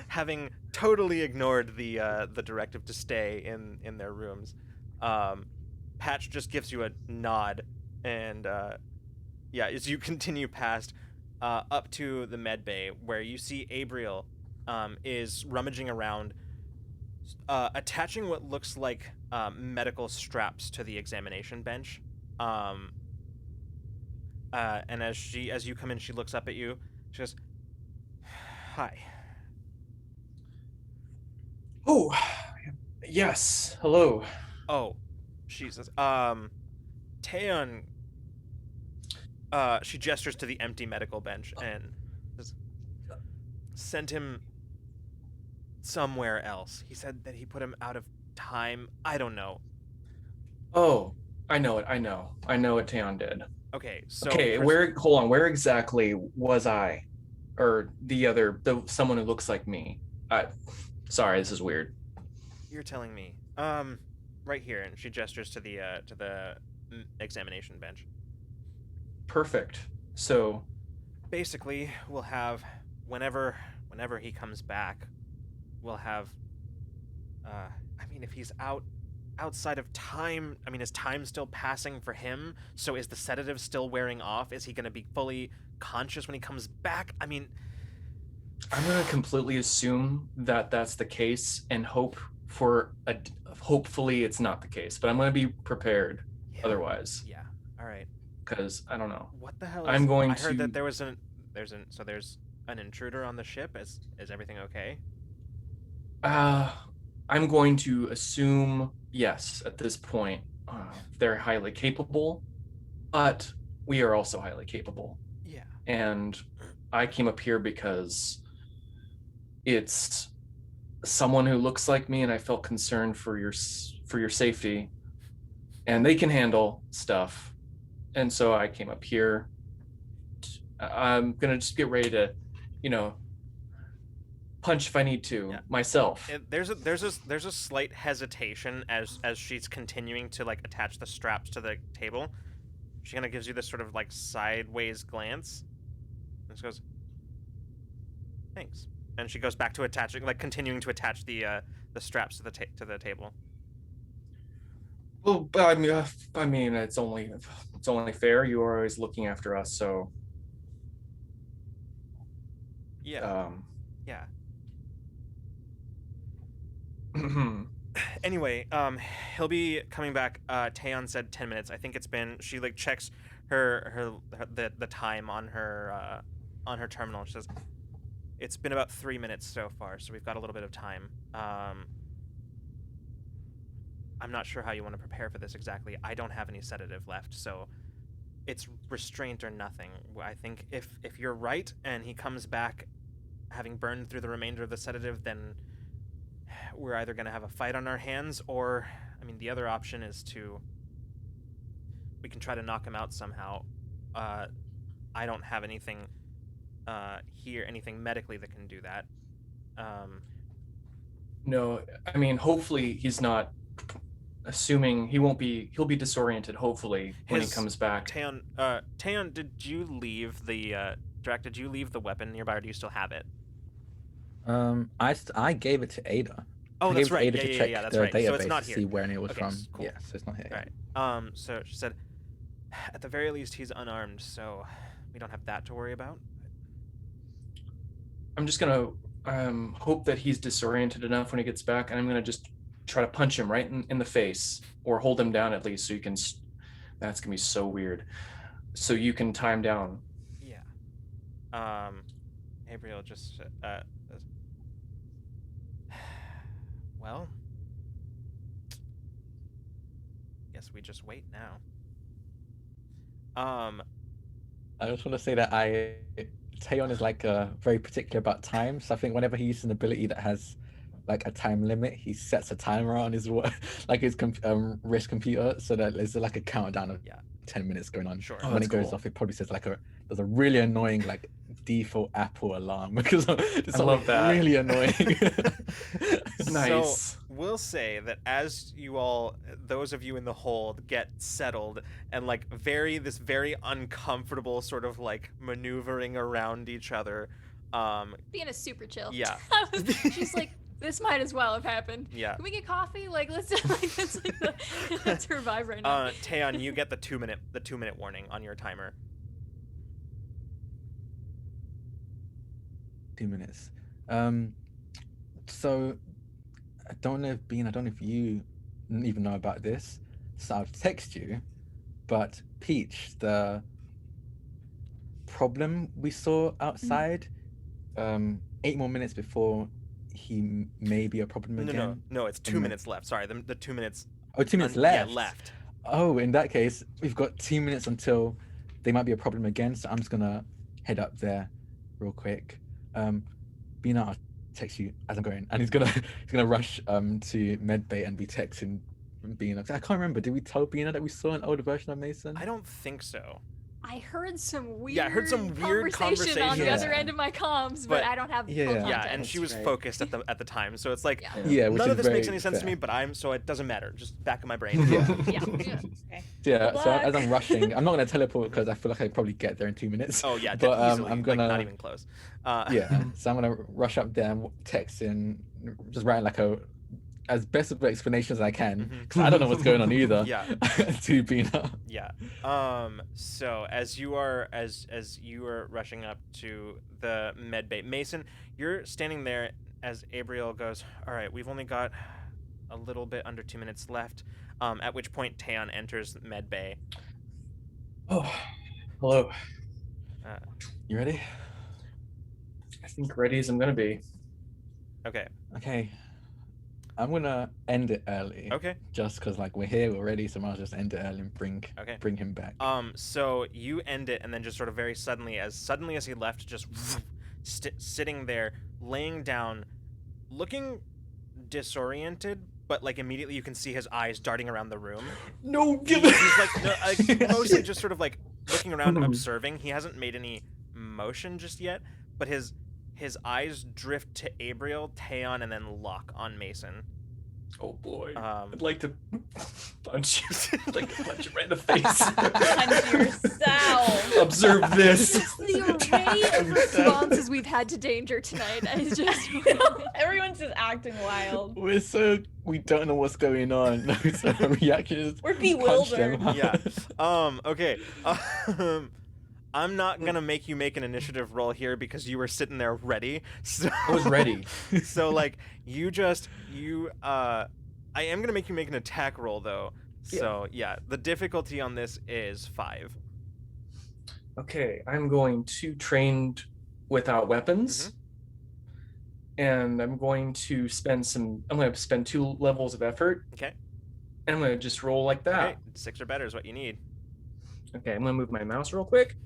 having totally ignored the directive to stay in their rooms. Patch just gives you a nod, and yeah, as you continue past up to the med bay, where you see Abriel is rummaging around, attaching what looks like medical straps to the examination bench. And as you come in, she looks up at you. She goes, "Hi." Oh, yes. Hello. Oh, she says, Taeyeon. She gestures to the empty medical bench and says, sent him somewhere else. He said that he put him out of time. I don't know. Oh, I know it. I know what Taeyeon did. Okay, so Okay, hold on. Where exactly was I? Or someone who looks like me? Sorry, this is weird. You're telling me. Right here, and she gestures to the examination bench. Perfect. So, Basically, we'll have whenever he comes back, we'll have I mean, if he's outside of time, I mean, is time still passing for him? So is the sedative still wearing off? Is he going to be fully conscious when he comes back? I mean, I'm going to completely assume that that's the case and hopefully it's not the case, but I'm going to be prepared otherwise. Yeah. All right. Because I don't know. What the hell? I heard that there's an intruder on the ship. Is everything okay? I'm going to assume yes at this point. They're highly capable, but we are also highly capable. Yeah. And I came up here because it's someone who looks like me, and I felt concerned for your safety, and they can handle stuff. And so I came up here. I'm gonna just get ready to, punch if I need to myself. There's a slight hesitation as she's continuing to like attach the straps to the table. She kind of gives you this sort of like sideways glance, and she goes, "Thanks." And she goes back to continuing to attach the straps to the table. Well, I mean, it's only fair. You are always looking after us, so. Yeah. Yeah. Anyway, he'll be coming back. Taeyeon said 10 minutes. I think it's been. She like checks the time on her terminal. She says it's been about 3 minutes so far, so we've got a little bit of time. I'm not sure how you want to prepare for this exactly. I don't have any sedative left, so it's restraint or nothing. I think if you're right and he comes back having burned through the remainder of the sedative, then we're either going to have a fight on our hands, or, I mean, the other option is we can try to knock him out somehow. I don't have anything here, anything medically that can do that. No, I mean, hopefully he's not assuming he'll be disoriented hopefully when he His- comes back. Taeon, did you leave the Drac? Did you leave the weapon nearby, or do you still have it? I gave it to Ada. Oh, I that's gave right. Ada to check Yeah, that's the right. So it's database not to here. see where it was Okay, from. cool. Yeah, so it's not here. All right. So she said, at the very least, he's unarmed, so we don't have that to worry about. I'm just gonna hope that he's disoriented enough when he gets back, and I'm gonna just try to punch him right in the face, or hold him down at least, so you can. That's gonna be so weird. So you can tie him down. Yeah. Gabriel just well, guess we just wait now. I just want to say that Taeon is like very particular about time. So I think whenever he uses an ability that has like a time limit, he sets a timer on his like his wrist computer, so that there's like a countdown of 10 minutes going on. Sure. Oh, When that's it goes cool. off, it probably says like there's a really annoying like default Apple alarm because it's I love that. really annoying. Nice. So we'll say that as you all, those of you in the hold, get settled and like this very uncomfortable sort of like maneuvering around each other. Being a super chill. Yeah. She's like, this might as well have happened. Yeah. Can we get coffee? Like, let's that's like that's her vibe right now. Taeon, you get the 2-minute warning on your timer. 2 minutes. So I don't know if you even know about this. So I'll text you, but Peach, the problem we saw outside, 8 more minutes before he may be a problem again. No, it's 2 minutes left. Sorry, the 2 minutes. Oh, 2 minutes left. Yeah, left. Oh, in that case, we've got 2 minutes until they might be a problem again. So I'm just gonna head up there real quick. Bina, I'll text you as I'm going, and he's gonna rush to medbay and be texting Bina. I can't remember. Did we tell Bina that we saw an older version of Mason? I don't think so. I heard some weird, I heard some weird conversation on the conversation. other end of my comms, but I don't have full Yeah. context. Yeah, and she was Right. focused at the time, so it's like Yeah, which none is of this makes very any sense to fair. me, but so it doesn't matter. Just back of my brain. Yeah. Yeah. Okay. Yeah, Good so as luck. I'm rushing, I'm not gonna teleport because I feel like I probably get there in 2 minutes. Oh yeah, But, easily. I'm like, gonna- not even close. Yeah, so I'm gonna rush up there and text in, just writing like as best of an explanation as I can, Mhm. because I don't know what's going on either. Yeah. To Bina. Yeah. So as you are rushing up to the med bay, Mason, you're standing there as Abriel goes, all right, we've only got a little bit under 2 minutes left. At which point Taeon enters med bay. Oh, hello. You ready? I think ready as I'm gonna be. Okay. Okay. I'm gonna end it early. Okay. Just because like we're here already, so I'll just end it early and bring him back. So you end it, and then just sort of very suddenly as he left, just sitting there, laying down, looking disoriented, but like immediately you can see his eyes darting around the room. No, He's like mostly just sort of like looking around, observing. He hasn't made any motion just yet, but his eyes drift to Abriel, Taeon, and then lock on Mason. Oh boy. Um, I'd like to punch you. I'd like to punch you right in the face. Punch yourself. Observe this. Just the array of responses we've had to danger tonight is just Everyone's just acting wild. we don't know what's going on. So our reaction is We're punch them. bewildered. Yeah. Okay. I'm not gonna make you make an initiative roll here because you were sitting there ready. So I was ready. So like I am gonna make you make an attack roll though. So yeah, the difficulty on this is 5. Okay, I'm going to trained without weapons. And I'm going to spend 2 levels of effort. Okay. And I'm gonna just roll like that. Okay. 6 or better is what you need. Okay, I'm gonna move my mouse real quick.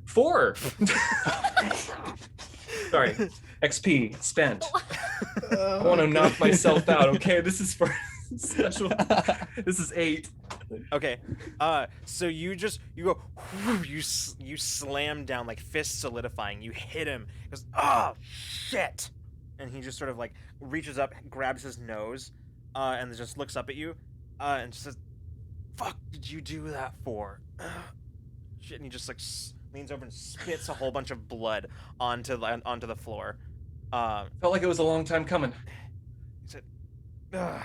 4. Sorry. XP spent. I want to knock myself out. Okay, this is for special. This is 8. Okay. So you go, you slam down, like fist solidifying. You hit him. He goes, oh shit, and he just sort of like reaches up, grabs his nose, and just looks up at you, and just says, "Fuck, did you do that for?" Shit, and he just like leans over and spits a whole bunch of blood onto the floor. Felt like it was a long time coming. He said, "Ugh,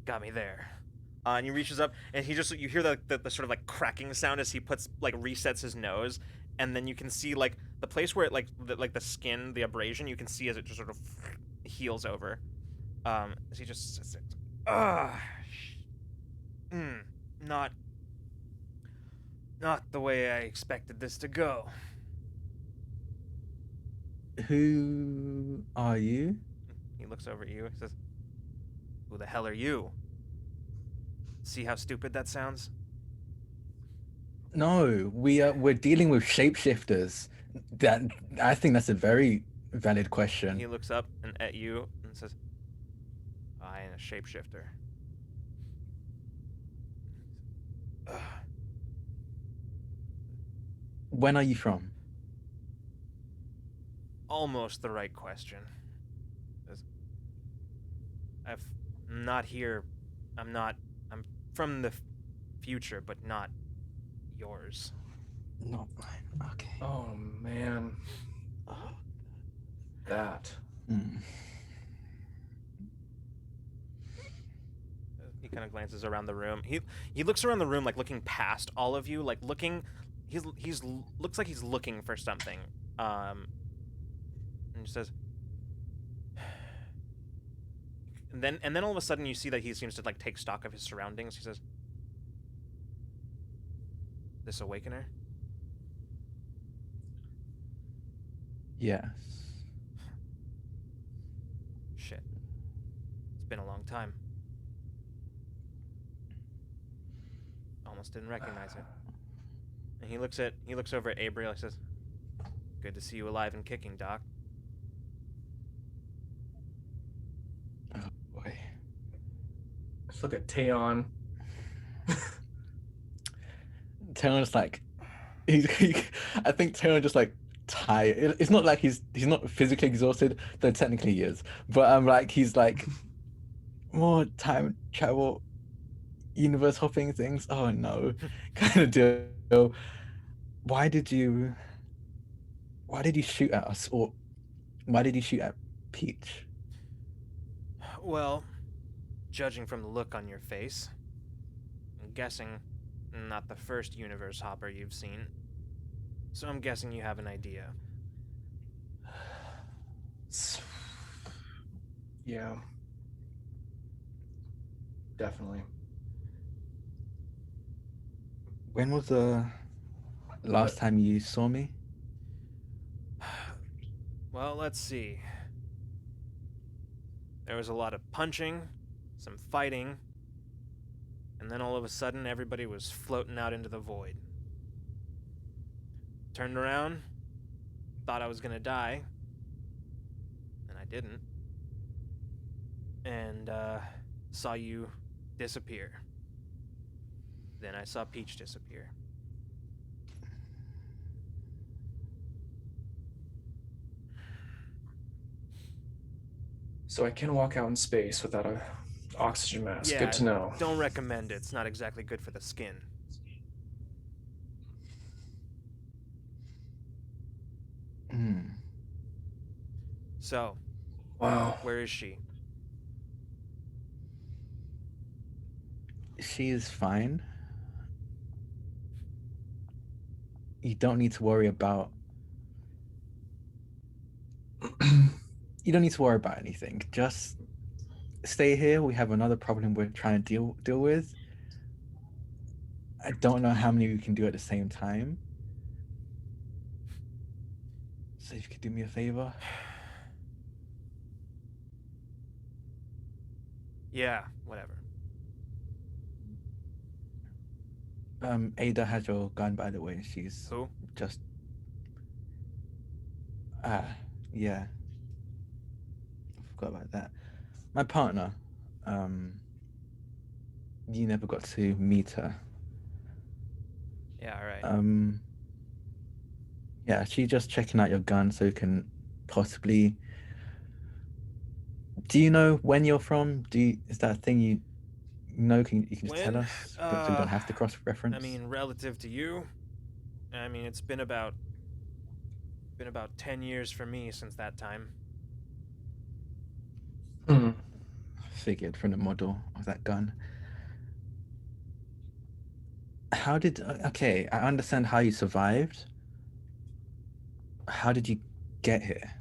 got me there." And he reaches up, and you hear the sort of like cracking sound as he resets his nose, and then you can see like the place where it the skin, the abrasion, you can see as it just sort of heals over. As he just says, not the way I expected this to go. Who are you? He looks over at you and says, "Who the hell are you?" See how stupid that sounds? No, we're dealing with shapeshifters. I think that's a very valid question. He looks up and at you and says, "I am a shapeshifter." When are you from? Almost the right question. I'm not here. I'm from the future, but not yours. Not mine. Okay. Oh man. That. He kind of glances around the room. He looks around the room, like looking past all of you, like looking. He's looks like he's looking for something. And he says, and then all of a sudden you see that he seems to like take stock of his surroundings. He says, "This Awakener?" Yes. Shit. It's been a long time. Almost didn't recognize it. And he looks over at Abriel and says, "Good to see you alive and kicking, Doc." Oh boy. Let's look at Taeon. Taeon's like, I think Taeon just like tired. It's not like he's not physically exhausted, though technically he is. But like he's like more time travel, universe hopping things. Oh no, kind of deal. Why did you shoot at us, or why did you shoot at Peach? Well, judging from the look on your face, I'm guessing not the first universe hopper you've seen. So I'm guessing you have an idea. Yeah. Definitely. When was the last time you saw me? Well, let's see. There was a lot of punching, some fighting, and then all of a sudden everybody was floating out into the void. Turned around, thought I was gonna die, and I didn't. And saw you disappear. Then I saw Peach disappear. So I can walk out in space without a oxygen mask. Yeah, Good to know. Don't recommend it. It's not exactly good for the skin. So, Wow. where is she? She is fine. You don't need to worry about. You don't need to worry about anything. Just stay here. We have another problem we're trying to deal with. I don't know how many we can do at the same time. So if you could do me a favor. Yeah, whatever. Ada has your gun, by the way. She's Who? just yeah. I forgot about that. My partner. You never got to meet her. Yeah, alright. Yeah, she's just checking out your gun so you can possibly Do you know when you're from? Is that a thing you know? You can just tell When? us, so we don't have to cross-reference? I mean, relative to you, I mean, it's been about 10 years for me since that time. Hmm. Figured from the model of that gun. Okay, I understand how you survived. How did you get here?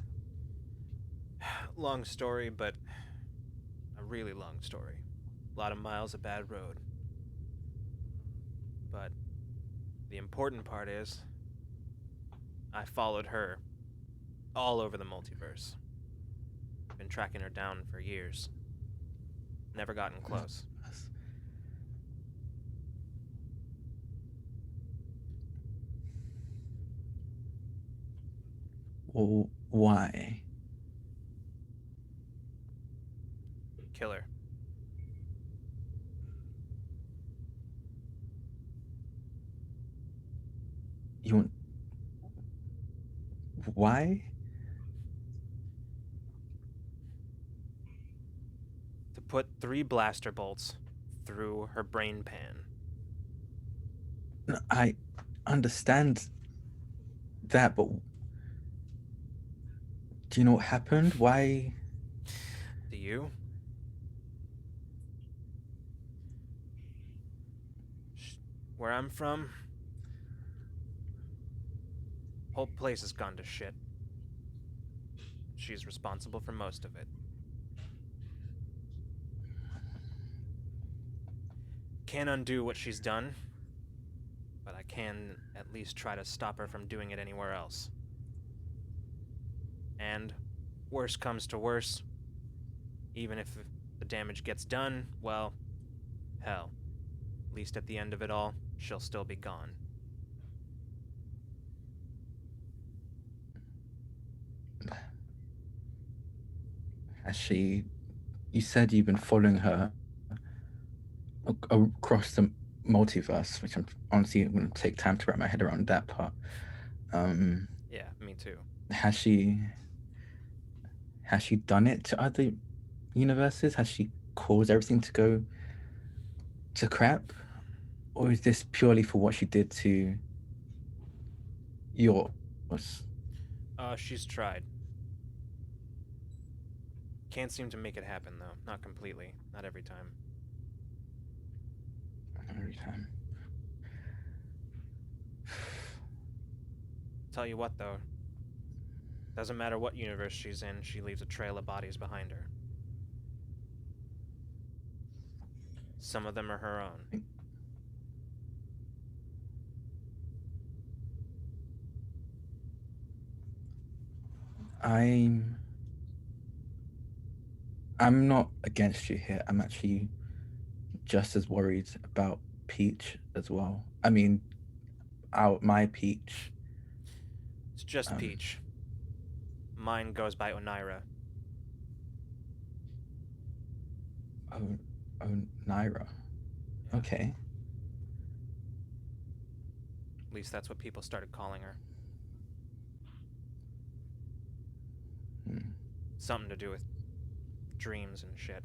Long story, but a really long story. A lot of miles of bad road. But the important part is, I followed her all over the multiverse. Been tracking her down for years. Never gotten close. Well, why? Killer. You want? Why? To put 3 blaster bolts through her brain pan. No, I understand that, but do you know what happened? Why? Do you? Where I'm from, whole place has gone to shit. She's responsible for most of it. Can't undo what she's done, but I can at least try to stop her from doing it anywhere else. And worst comes to worst, even if the damage gets done, well, hell, at least at the end of it all, she'll still be gone. You said you've been following her across the multiverse, which I'm honestly going to take time to wrap my head around that part. Yeah, me too. Has she done it to other universes? Has she caused everything to go to crap? Or is this purely for what she did to yours? She's tried. Can't seem to make it happen, though. Not completely. Not every time. Every time. Tell you what, though. Doesn't matter what universe she's in, she leaves a trail of bodies behind her. Some of them are her own. I'm not against you here. I'm actually just as worried about Peach as well. I mean, my Peach. It's just Peach. Mine goes by Oneira. Naira. Yeah. Okay. At least that's what people started calling her. Something to do with dreams and shit.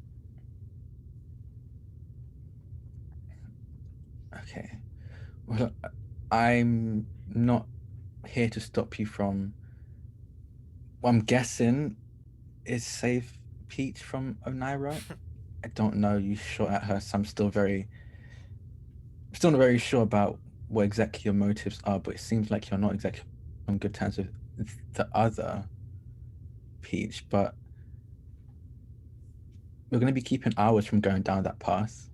Okay. Well, I'm not here to stop you from. Well, I'm guessing is save Peach from Oneira. I don't know. You shot at her, so I'm still not very sure about what exactly your motives are. But it seems like you're not exactly on good terms with the other Peach. But we're going to be keeping ours from going down that path.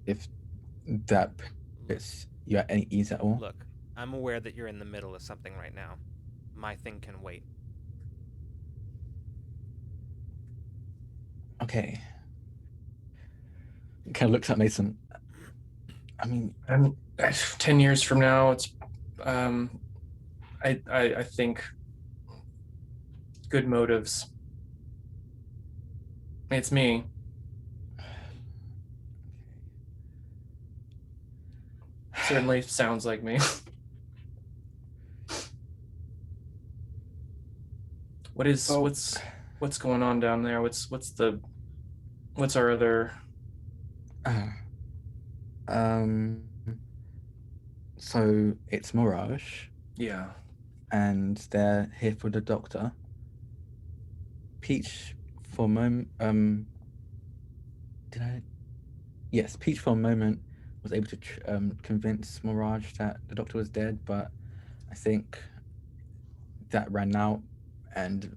If that puts you at any ease at all. Look, I'm aware that you're in the middle of something right now. My thing can wait. Okay. Kind of looks at Mason. I mean, 10 years from now, it's I think good motives. It's me. Certainly sounds like me. What's What's going on down there? What's our other? Um. So it's Mirage, Yeah. and they're here for the doctor. Peach, for a moment, did I? Yes, Peach for a moment was able to convince Mirage that the doctor was dead, but I think that ran out, and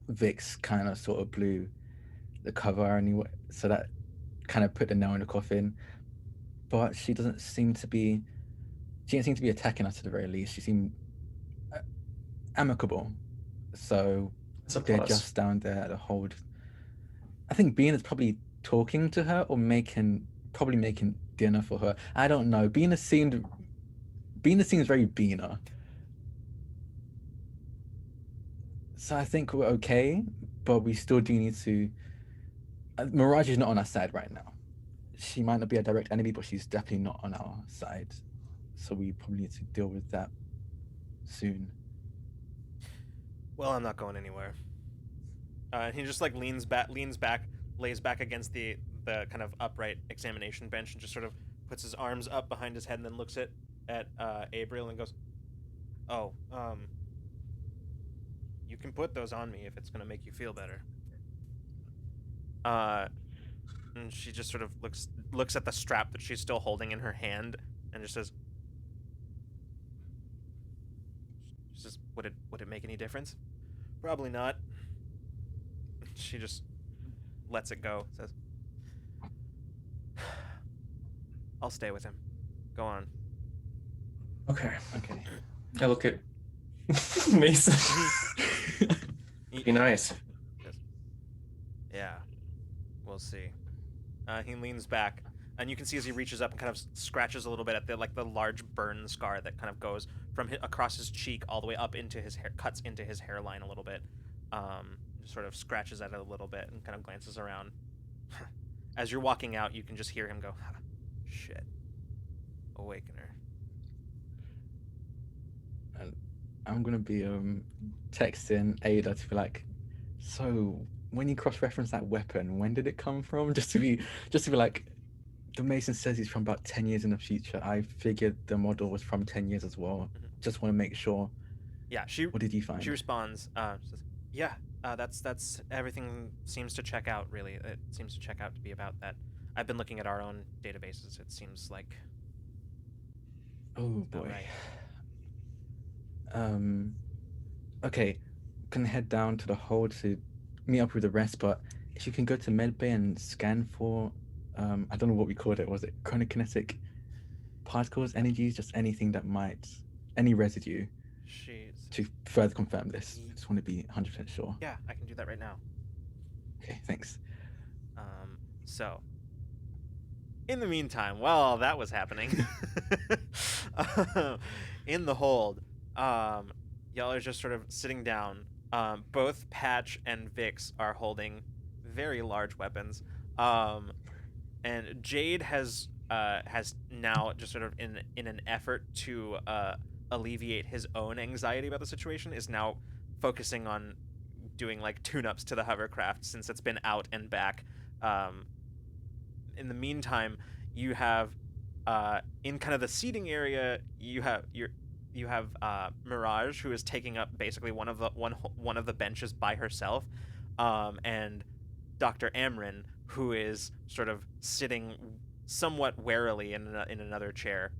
Vix kind of sort of blew the cover anyway, so that kind of put the nail in the coffin. But she doesn't seem to be. She didn't seem to be attacking us at the very least. She seemed amicable. So It's a they're plus. just down there at the hold. I think Bean is probably talking to her or probably making dinner for her. I don't know. Beena seems very Beena. So I think we're okay, but we still do need to. Mirage is not on our side right now. She might not be a direct enemy, but she's definitely not on our side. So we probably need to deal with that soon. Well, I'm not going anywhere. He just like leans back, lays back against the kind of upright examination bench, and just sort of puts his arms up behind his head, and then looks at Abriel and goes, "Oh, you can put those on me if it's gonna make you feel better." And she just sort of looks at the strap that she's still holding in her hand, and just says, "Would it make any difference? Probably not." She just lets it go. Says, "I'll stay with him. Go on." Okay. Okay. I look at Mason. Be nice. Yeah, we'll see. He leans back, and you can see as he reaches up and kind of scratches a little bit at the large burn scar that kind of goes from across his cheek all the way up into his hair, cuts into his hairline a little bit. Just sort of scratches at it a little bit and kind of glances around. As you're walking out, you can just hear him go, "Shit, Awakener." And I'm gonna be texting Ada to be like, so when you cross-reference that weapon, when did it come from? Just to be like, the Mason says he's from about 10 years in the future. I figured the model was from 10 years as well. Mhm. Just want to make sure. Yeah, What did you find? She responds, says, "Yeah, that's everything seems to check out. Really, it seems to check out to be about that. I've been looking at our own databases. It seems like." Oh about boy. right. Okay, can head down to the hold to meet up with the rest, but if you can go to medbay and scan for I don't know what we called it. Was it chronokinetic particles, energies, just anything that might, any residue She's. to further confirm this? I just want to be 100% sure. Yeah, I can do that right now. Okay, thanks. So, in the meantime, while all that was happening, in the hold, y'all are just sort of sitting down. Both Patch and Vix are holding very large weapons. And Jade has now just sort of in an effort to alleviate his own anxiety about the situation, is now focusing on doing like tune-ups to the hovercraft since it's been out and back. In the meantime, you have in kind of the seating area, you have Mirage, who is taking up basically one of the benches by herself, and Dr. Amrin, who is sort of sitting somewhat warily in another chair.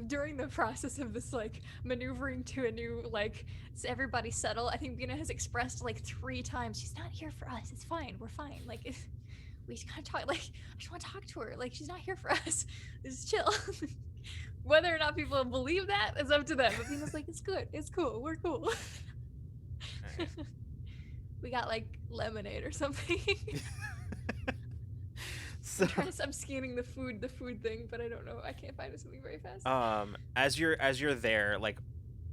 During the process of this like maneuvering to a new like everybody settle, I think Bina has expressed like 3 times, she's not here for us, it's fine, we're fine, like we just gotta talk, like I just want to talk to her, like she's not here for us, just chill. Whether or not people believe that is up to them, but Bina's like, it's good, it's cool, we're cool. Right. We got like lemonade or something. So, I'm scanning the food thing, but I don't know. I can't find something very fast. as you're there, like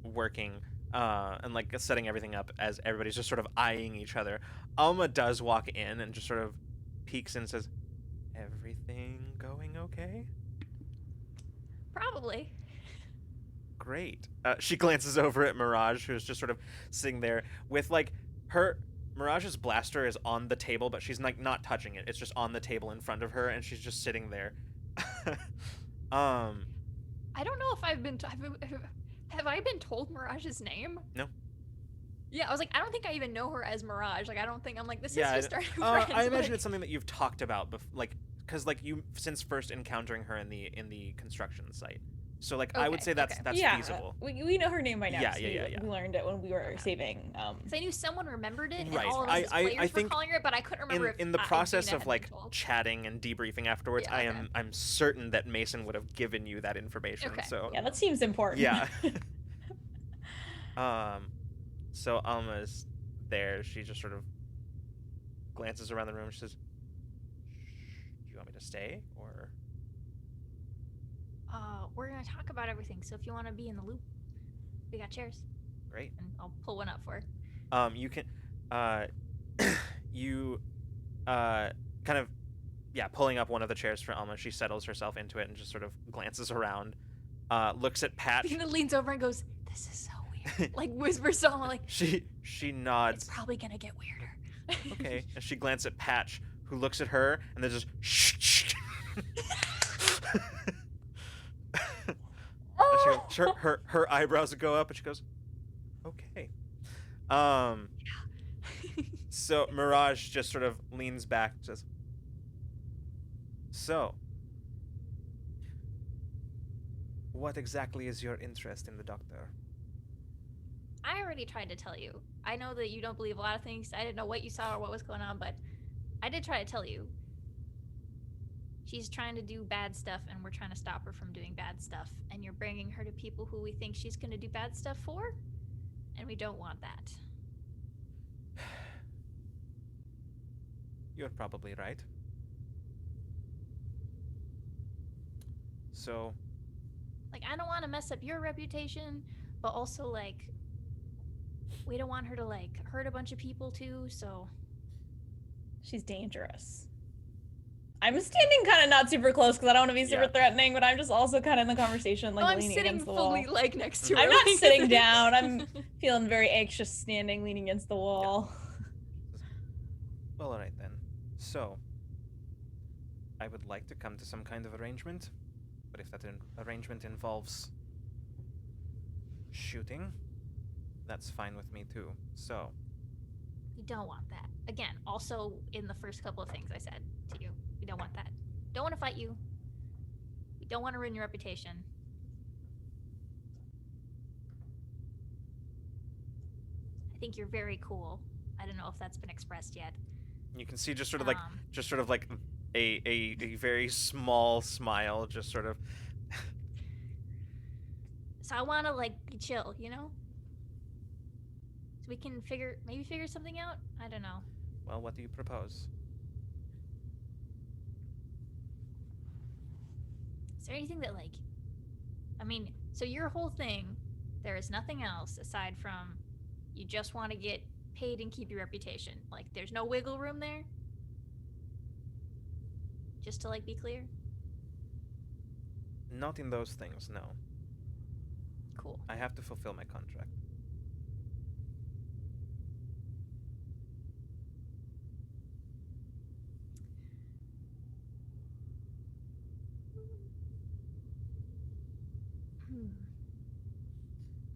working, and like setting everything up, as everybody's just sort of eyeing each other, Alma does walk in and just sort of peeks and says, "Everything going okay?" Probably. great. She glances over at Mirage, who's just sort of sitting there with like Mirage's blaster is on the table, but she's like not touching it. It's just on the table in front of her, and she's just sitting there. I don't know if have I been told Mirage's name? No. Yeah, I was like, I don't think I even know her as Mirage. Like, I don't think I'm like, this Yeah, is just our friends. I imagine like, it's something that you've talked about, like, because like you since first encountering her in the construction site. So like I would Okay, say that's okay. that's yeah, feasible. we know her name by now. Yeah, 'cause yeah, we, yeah. we learned it when we were saving. 'cause I knew someone remembered it, and Right. all of us as I players think were calling her it, but I couldn't remember in the if process Gina of had been like told. chatting and debriefing afterwards, Yeah, okay. I'm certain that Mason would have given you that information. Okay. So Yeah, that seems important. yeah. So Alma's there. She just sort of glances around the room. She says, "Do you want me to stay or?" We're gonna talk about everything. So if you want to be in the loop, we got chairs, Great. and I'll pull one up for her. You can, you, kind of, yeah, pulling up one of the chairs for Alma. She settles herself into it and just sort of glances around, looks at Patch. Tina leans over and goes, "This is so weird." Like whispers to Alma, like, She nods. "It's probably gonna get weirder." Okay, and she glances at Patch, who looks at her and then just shh. And she goes, her eyebrows go up and she goes, okay. So Mirage just sort of leans back, says, so, what exactly is your interest in the Doctor? I already tried to tell you. I know that you don't believe a lot of things. I didn't know what you saw or what was going on, but I did try to tell you. She's trying to do bad stuff, and we're trying to stop her from doing bad stuff. And you're bringing her to people who we think she's going to do bad stuff for, and we don't want that. You're probably right. So, Like, I don't want to mess up your reputation, but also, like, we don't want her to, like, hurt a bunch of people, too, so... She's dangerous. I'm standing kind of not super close because I don't want to be super Yeah. threatening, but I'm just also kind of in the conversation, like I'm leaning sitting against the fully, wall. like, next to her. I'm not like- sitting down. I'm feeling very anxious, standing, leaning against the wall. well, all right then. So, I would like to come to some kind of arrangement, but if that arrangement involves shooting, that's fine with me too. So, We don't want that. Again, also in the first couple of things I said to you, we don't want that. Don't want to fight you. We don't want to ruin your reputation. I think you're very cool. I don't know if that's been expressed yet. you can see just sort of like a very small smile, just sort of. So I want to like be chill, you know? So we can maybe figure something out? I don't know. Well, what do you propose? Is there anything that like I mean, so your whole thing, there is nothing else aside from you just want to get paid and keep your reputation. Like there's no wiggle room there? Just to like be clear? Not in those things, no. Cool. I have to fulfill my contract.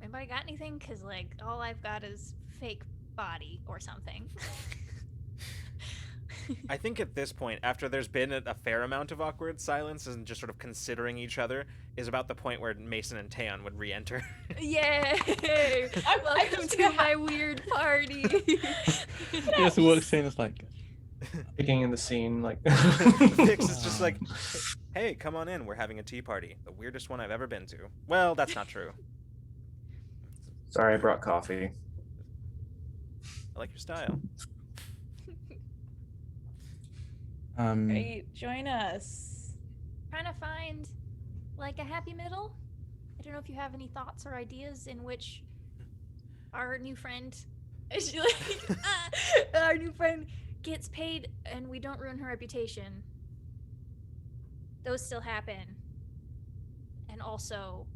Anybody got anything? Cause like all I've got is fake body or something. I think at this point, after there's been a fair amount of awkward silence and just sort of considering each other, is about the point where Mason and Taeyeon would re-enter. Yay! I'm Welcome just to gonna my weird party. He just walks in, it's like, Taking in the scene, like. Vix is just like, hey, come on in, we're having a tea party. The weirdest one I've ever been to. Well, that's not true. Sorry, I brought coffee. I like your style. Great, join us. Trying to find like a happy middle. I don't know if you have any thoughts or ideas in which our new friend is like our new friend gets paid and we don't ruin her reputation. Those still happen. And also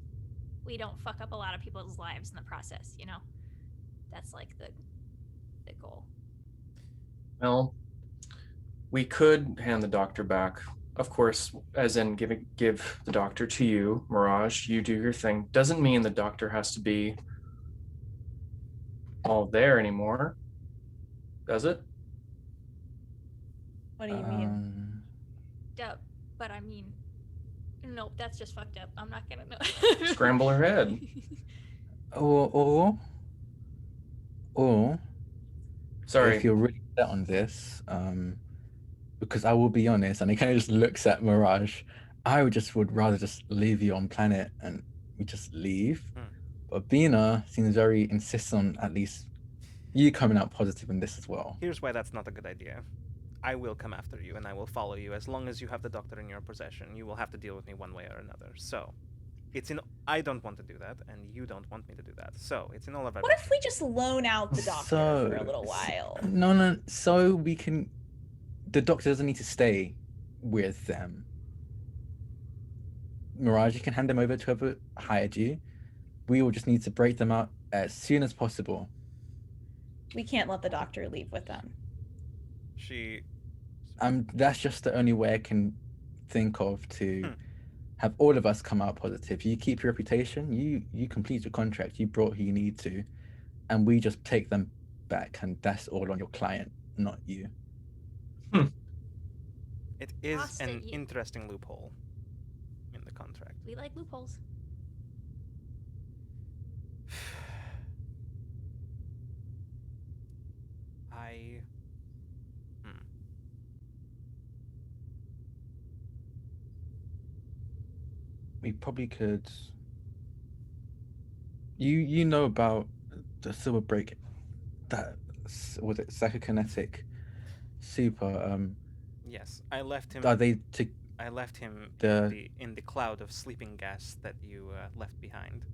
we don't fuck up a lot of people's lives in the process, you know? That's like the goal. Well, we could hand the doctor back. Of course, as in give the doctor to you, Mirage, you do your thing. Doesn't mean the doctor has to be all there anymore, does it? What do you mean? Duh, but I mean, nope, that's just fucked up. I'm not gonna know. Scramble her head. Or Sorry. if you're really set on this, because I will be honest, and he kind of just looks at Mirage, would rather just leave you on planet and we just leave. But Bina seems very insistent on at least you coming out positive in this as well. Here's why that's not a good idea. I will come after you and I will follow you as long as you have the doctor in your possession. You will have to deal with me one way or another. So, I don't want to do that, and you don't want me to do that. So it's in all of our. What if we just loan out the doctor for a little while? No. So we can. The doctor doesn't need to stay with them. Mirage, you can hand them over to whoever hired you. We will just need to break them out as soon as possible. We can't let the doctor leave with them. That's just the only way I can think of to have all of us come out positive. You keep your reputation, you complete your contract, you brought who you need to, and we just take them back, and that's all on your client, not you. It is an interesting loophole in the contract. We like loopholes. We probably could. You know about the silver break, that was it psychokinetic super. Yes, I left him. Are they I left him in the cloud of sleeping gas that you left behind.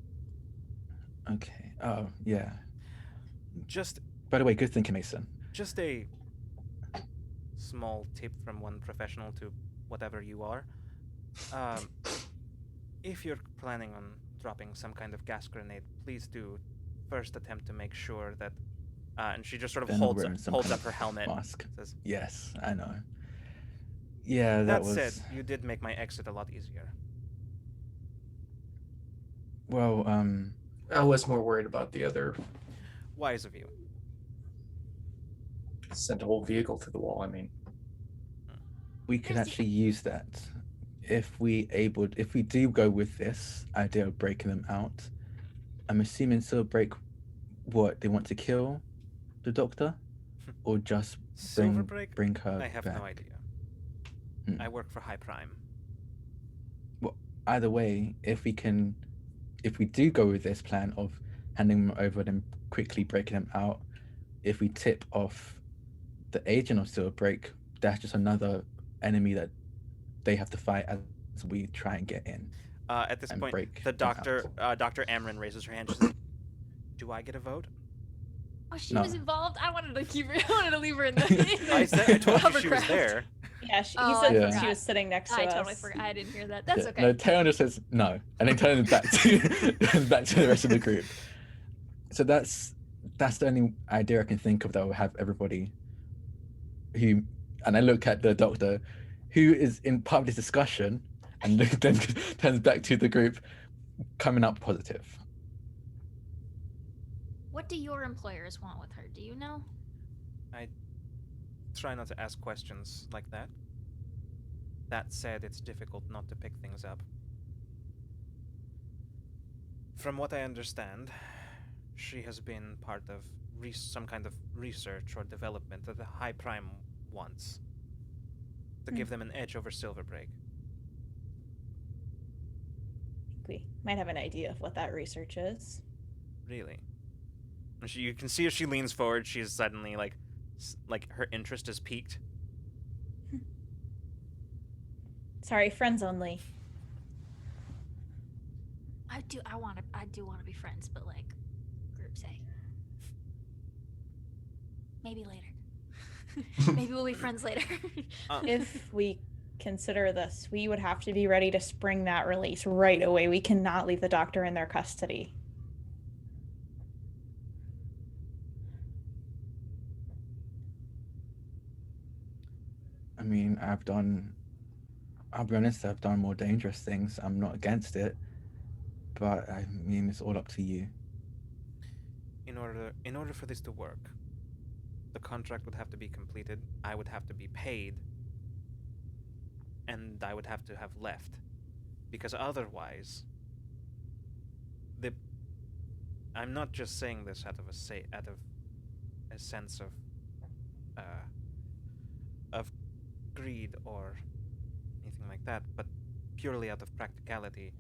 Okay. Oh yeah. Just. By the way, good thinking, Mason. Just a small tip from one professional to whatever you are. If you're planning on dropping some kind of gas grenade, please do first attempt to make sure that. And she just sort of holds up her helmet. Mask. Says, yes, I know. Yeah, that said, you did make my exit a lot easier. Well, I was more worried about the other. Wise of you. Sent a whole vehicle through the wall. I mean, we could actually use that if we do go with this idea of breaking them out. I'm assuming Silverbreak, what they want to kill the doctor, or just bring her I have back? no idea. I work for High Prime. Well, either way, if we do go with this plan of handing them over and quickly breaking them out, if we tip off the agent of Silverbreak, that's just another enemy that they have to fight as we try and get in. At this point, the doctor, Dr. Amron, raises her hand. She says, "Do I get a vote?" Oh, she was involved. I wanted to keep her. I wanted to leave her in the. I told you she was there. Yeah, he said she was sitting next to us. I totally forgot. I didn't hear that. That's okay. No, Taylor just says no, and then turns back to the rest of the group. So that's the only idea I can think of that will have everybody who, and I look at the doctor, who is in part of this discussion, and then turns back to the group, coming up positive. What do your employers want with her? Do you know? I try not to ask questions like that. That said, it's difficult not to pick things up. From what I understand, she has been part of some kind of research or development that the High Prime wants to give them an edge over Silverbreak. We might have an idea of what that research is. Really? You can see as she leans forward, she's suddenly like her interest is piqued. Sorry, friends only. I do want to be friends, but like group say. Maybe later. Maybe we'll be friends later. If we consider this. We would have to be ready to spring that release right away. We cannot leave the doctor in their custody. I mean, I'll be honest, I've done more dangerous things. I'm not against it, but I mean, it's all up to you. In order for this to work, the contract would have to be completed. I would have to be paid, and I would have to have left, because otherwise, I'm not just saying this out of a sense of greed or anything like that, but purely out of practicality.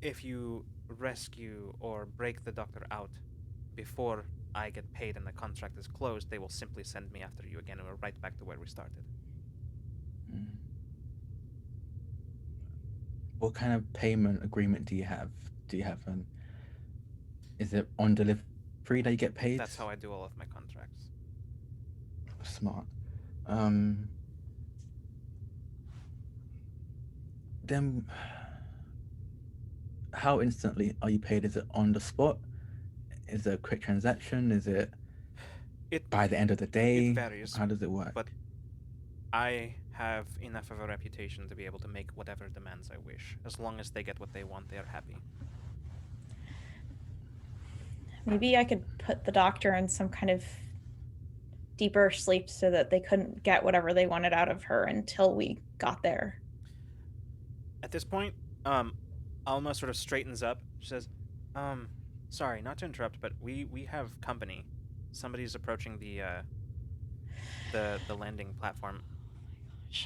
If you rescue or break the doctor out before I get paid and the contract is closed, they will simply send me after you again, and we're right back to where we started. What kind of payment agreement do you have? Is it on delivery that you get paid? That's how I do all of my contracts. Smart. Then how instantly are you paid? Is it on the spot? Is it a quick transaction? Is it by the end of the day? It varies. How does it work? But I have enough of a reputation to be able to make whatever demands I wish. As long as they get what they want, they are happy. Maybe I could put the doctor in some kind of deeper sleep so that they couldn't get whatever they wanted out of her until we got there. At this point, Alma sort of straightens up. She says, sorry, not to interrupt, but we have company. Somebody's approaching the landing platform.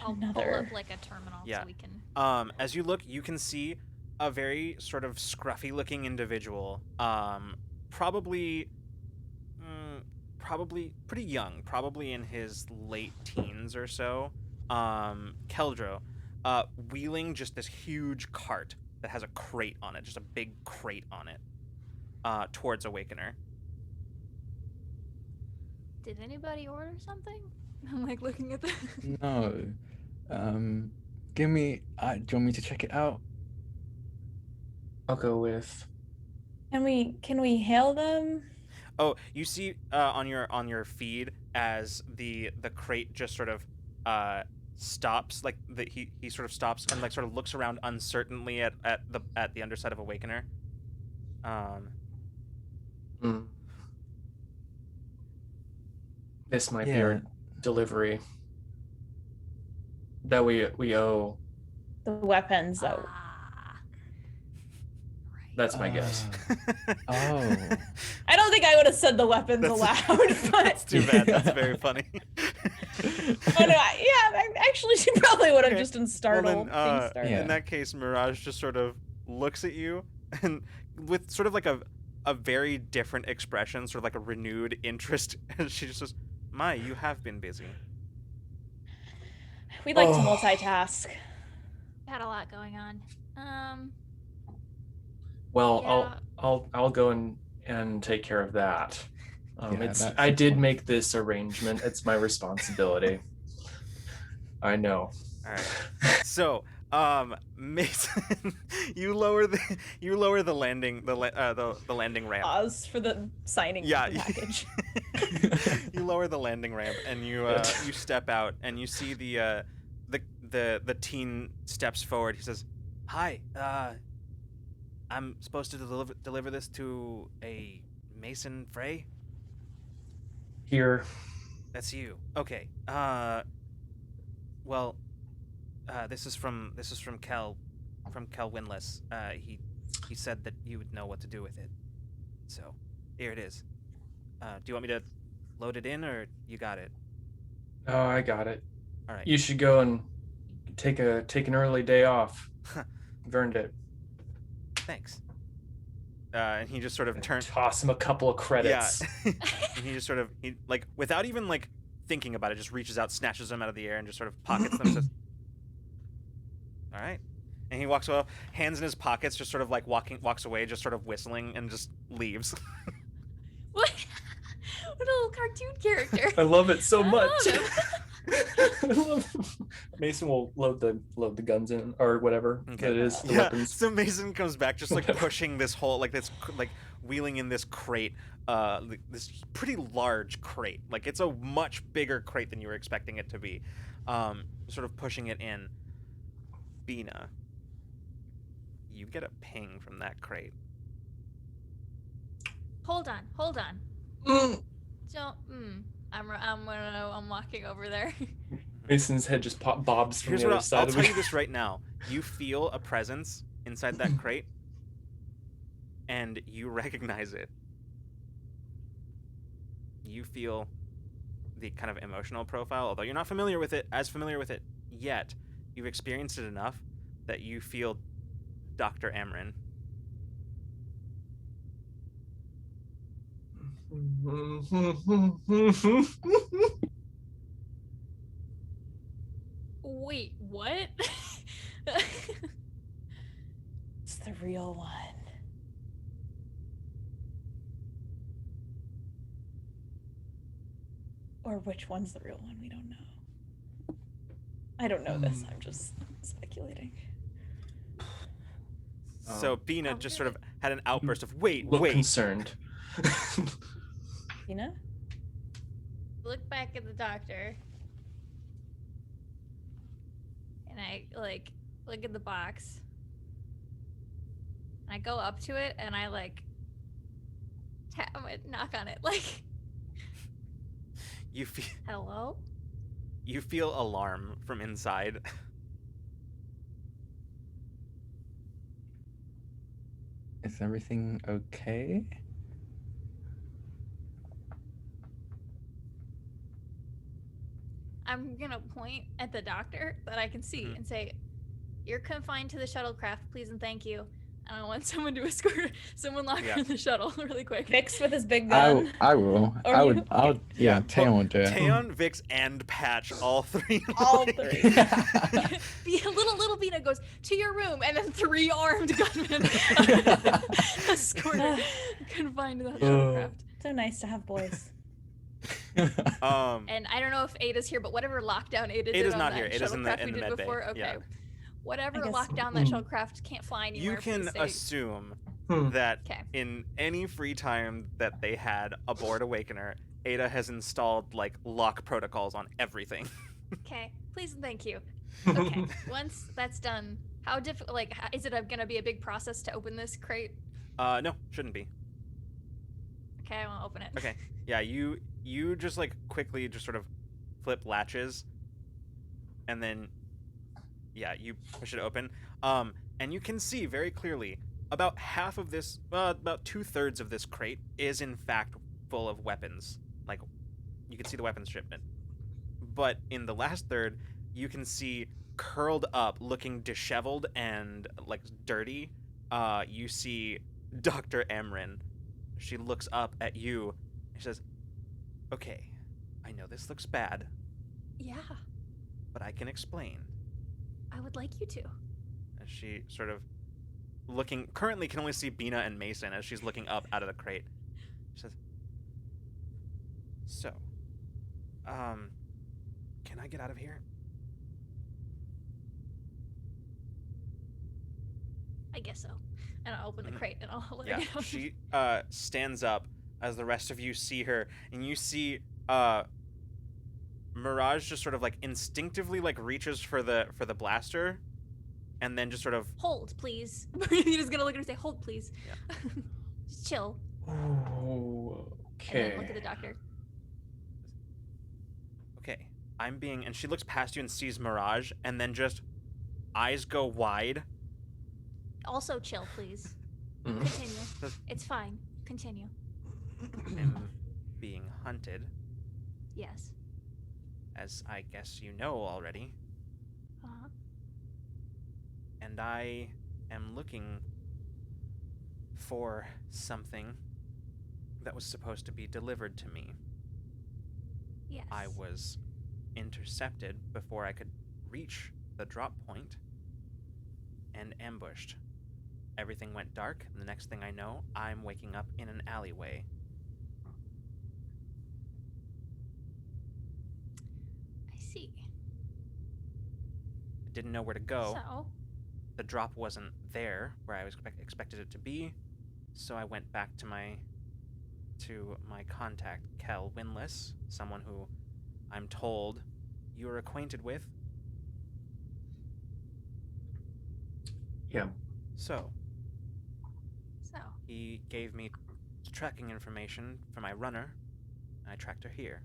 I'll pull up like a terminal so we can... As you look, you can see a very sort of scruffy-looking individual, probably pretty young, probably in his late teens or so, Keldro, wheeling just this huge cart that has a crate on it, just a big crate on it, towards Awakener. Did anybody order something? I'm like looking at the... No. Do you want me to check it out? I'll go with... Can we hail them? Oh, you see on your feed as the crate just sort of stops, like he sort of stops and like sort of looks around uncertainly at the underside of Awakener. This might be our delivery that we owe. The weapons, though. That's my guess. Oh. I don't think I would have said the weapons aloud, but... That's too bad. That's very funny. Oh, no, actually, she probably would have just been startled. Well, then, in that case, Mirage just sort of looks at you and with sort of like a very different expression, sort of like a renewed interest, and she just says, "Mai, you have been busy." We like to multitask. Had a lot going on. Well, yeah. I'll go and take care of that. I did make this arrangement. It's my responsibility. I know. All right. So, Mason, you lower the landing landing ramp. Pause for the signing of the package. You lower the landing ramp and you step out and you see the teen steps forward. He says, "Hi, I'm supposed to deliver this to a Mason Frey." Here. That's you. Okay. Well, this is from Kel Windless. He said that you would know what to do with it. So, here it is. Do you want me to load it in, or you got it? Oh, I got it. All right. You should go and take an early day off. You've earned it. Thanks. And he just sort of toss him a couple of credits. Yeah. And he just sort of without even thinking about it, just reaches out, snatches them out of the air, and just sort of pockets them. And says, "All right." And he walks away, hands in his pockets, just sort of walks away, just sort of whistling, and just leaves. What a little cartoon character. I love it so much. Mason will load the guns in or whatever Okay. it is, the Yeah. weapons. So Mason comes back, just like Whatever. pushing this whole, like wheeling in this crate, this pretty large crate. Like it's a much bigger crate than you were expecting it to be. Sort of pushing it in. Bina, you get a ping from that crate. Hold on. Mm. Don't. I'm walking over there. Mason's head just bobs from Here's the what other side I'll of tell me. you this right now. You feel a presence inside that crate, and you recognize it. You feel the kind of emotional profile, although you're not familiar with it yet. You've experienced it enough that you feel Dr. Amrin. Wait, what? It's the real one. Or which one's the real one? We don't know. I don't know this. I'm just speculating. So Bina I'm just really- sort of had an outburst of wait. Look concerned. Tina? Look back at the doctor. And I like look at the box. I go up to it and I like tap it, knock on it like You feel hello? alarm from inside. Is everything okay? I'm gonna point at the doctor that I can see Mhm. and say, "You're confined to the shuttlecraft, please and thank you." And I want someone to escort someone lock Yeah. her in the shuttle really quick. Vix with his big gun. I will. Or I you? would. I'll. Yeah, Taeyeon would do it. Taeyeon, Vix, and Patch, all three. All like- three. little Bina goes to your room, and then 3 armed gunmen escort her, confined to that shuttlecraft. So nice to have boys. Um, And I don't know if Ada's here, but whatever lockdown Ada did Ada's on not that here. Ada's in the- shuttlecraft in we the did med bay, before. Okay. yeah. Whatever I guess- locked down that shuttlecraft can't fly anywhere. you for can the sake. assume Hmm. that Okay. in any free time that they had aboard Awakener, Ada has installed like lock protocols on everything. Okay, please and thank you. Okay, once that's done, how difficult? Like, is it gonna be a big process to open this crate? No, shouldn't be. Okay, I want to open it. Okay. Yeah, you just like quickly just sort of flip latches, and then yeah, you push it open. And you can see very clearly about half of this, about 2/3 of this crate is in fact full of weapons. Like you can see the weapons shipment, but in the last third, you can see curled up, looking disheveled and like dirty. You see Dr. Amrin. She looks up at you and she says, "Okay, I know this looks bad, Yeah, but I can explain." I would like you to. As she sort of currently can only see Bina and Mason as she's looking up out of the crate. She says, "So, can I get out of here?" I guess so. And I'll open the Mhm. crate and I'll let Yeah, her go. she stands up as the rest of you see her, and you see Mirage just sort of like instinctively like reaches for the blaster, and then just sort of Hold, please. You're just gonna look at her and say, "Hold, please." Yeah. Just chill. Oh, And then look okay. at the doctor. "Okay, and she looks past you and sees Mirage, and then just eyes go wide. Also, chill, please. Mm. Continue. It's fine. Continue. I'm being hunted, Yes. as I guess you know already, Uh-huh. and I am looking for something that was supposed to be delivered to me. Yes. I was intercepted before I could reach the drop point and ambushed. Everything went dark, and the next thing I know, I'm waking up in an alleyway. I see. didn't know where to go. So, The drop wasn't there where I was expected it to be, so I went back to my contact, Kel Winless, someone who I'm told you're acquainted with. Yeah. So, so he gave me tracking information for my runner, and I tracked her here.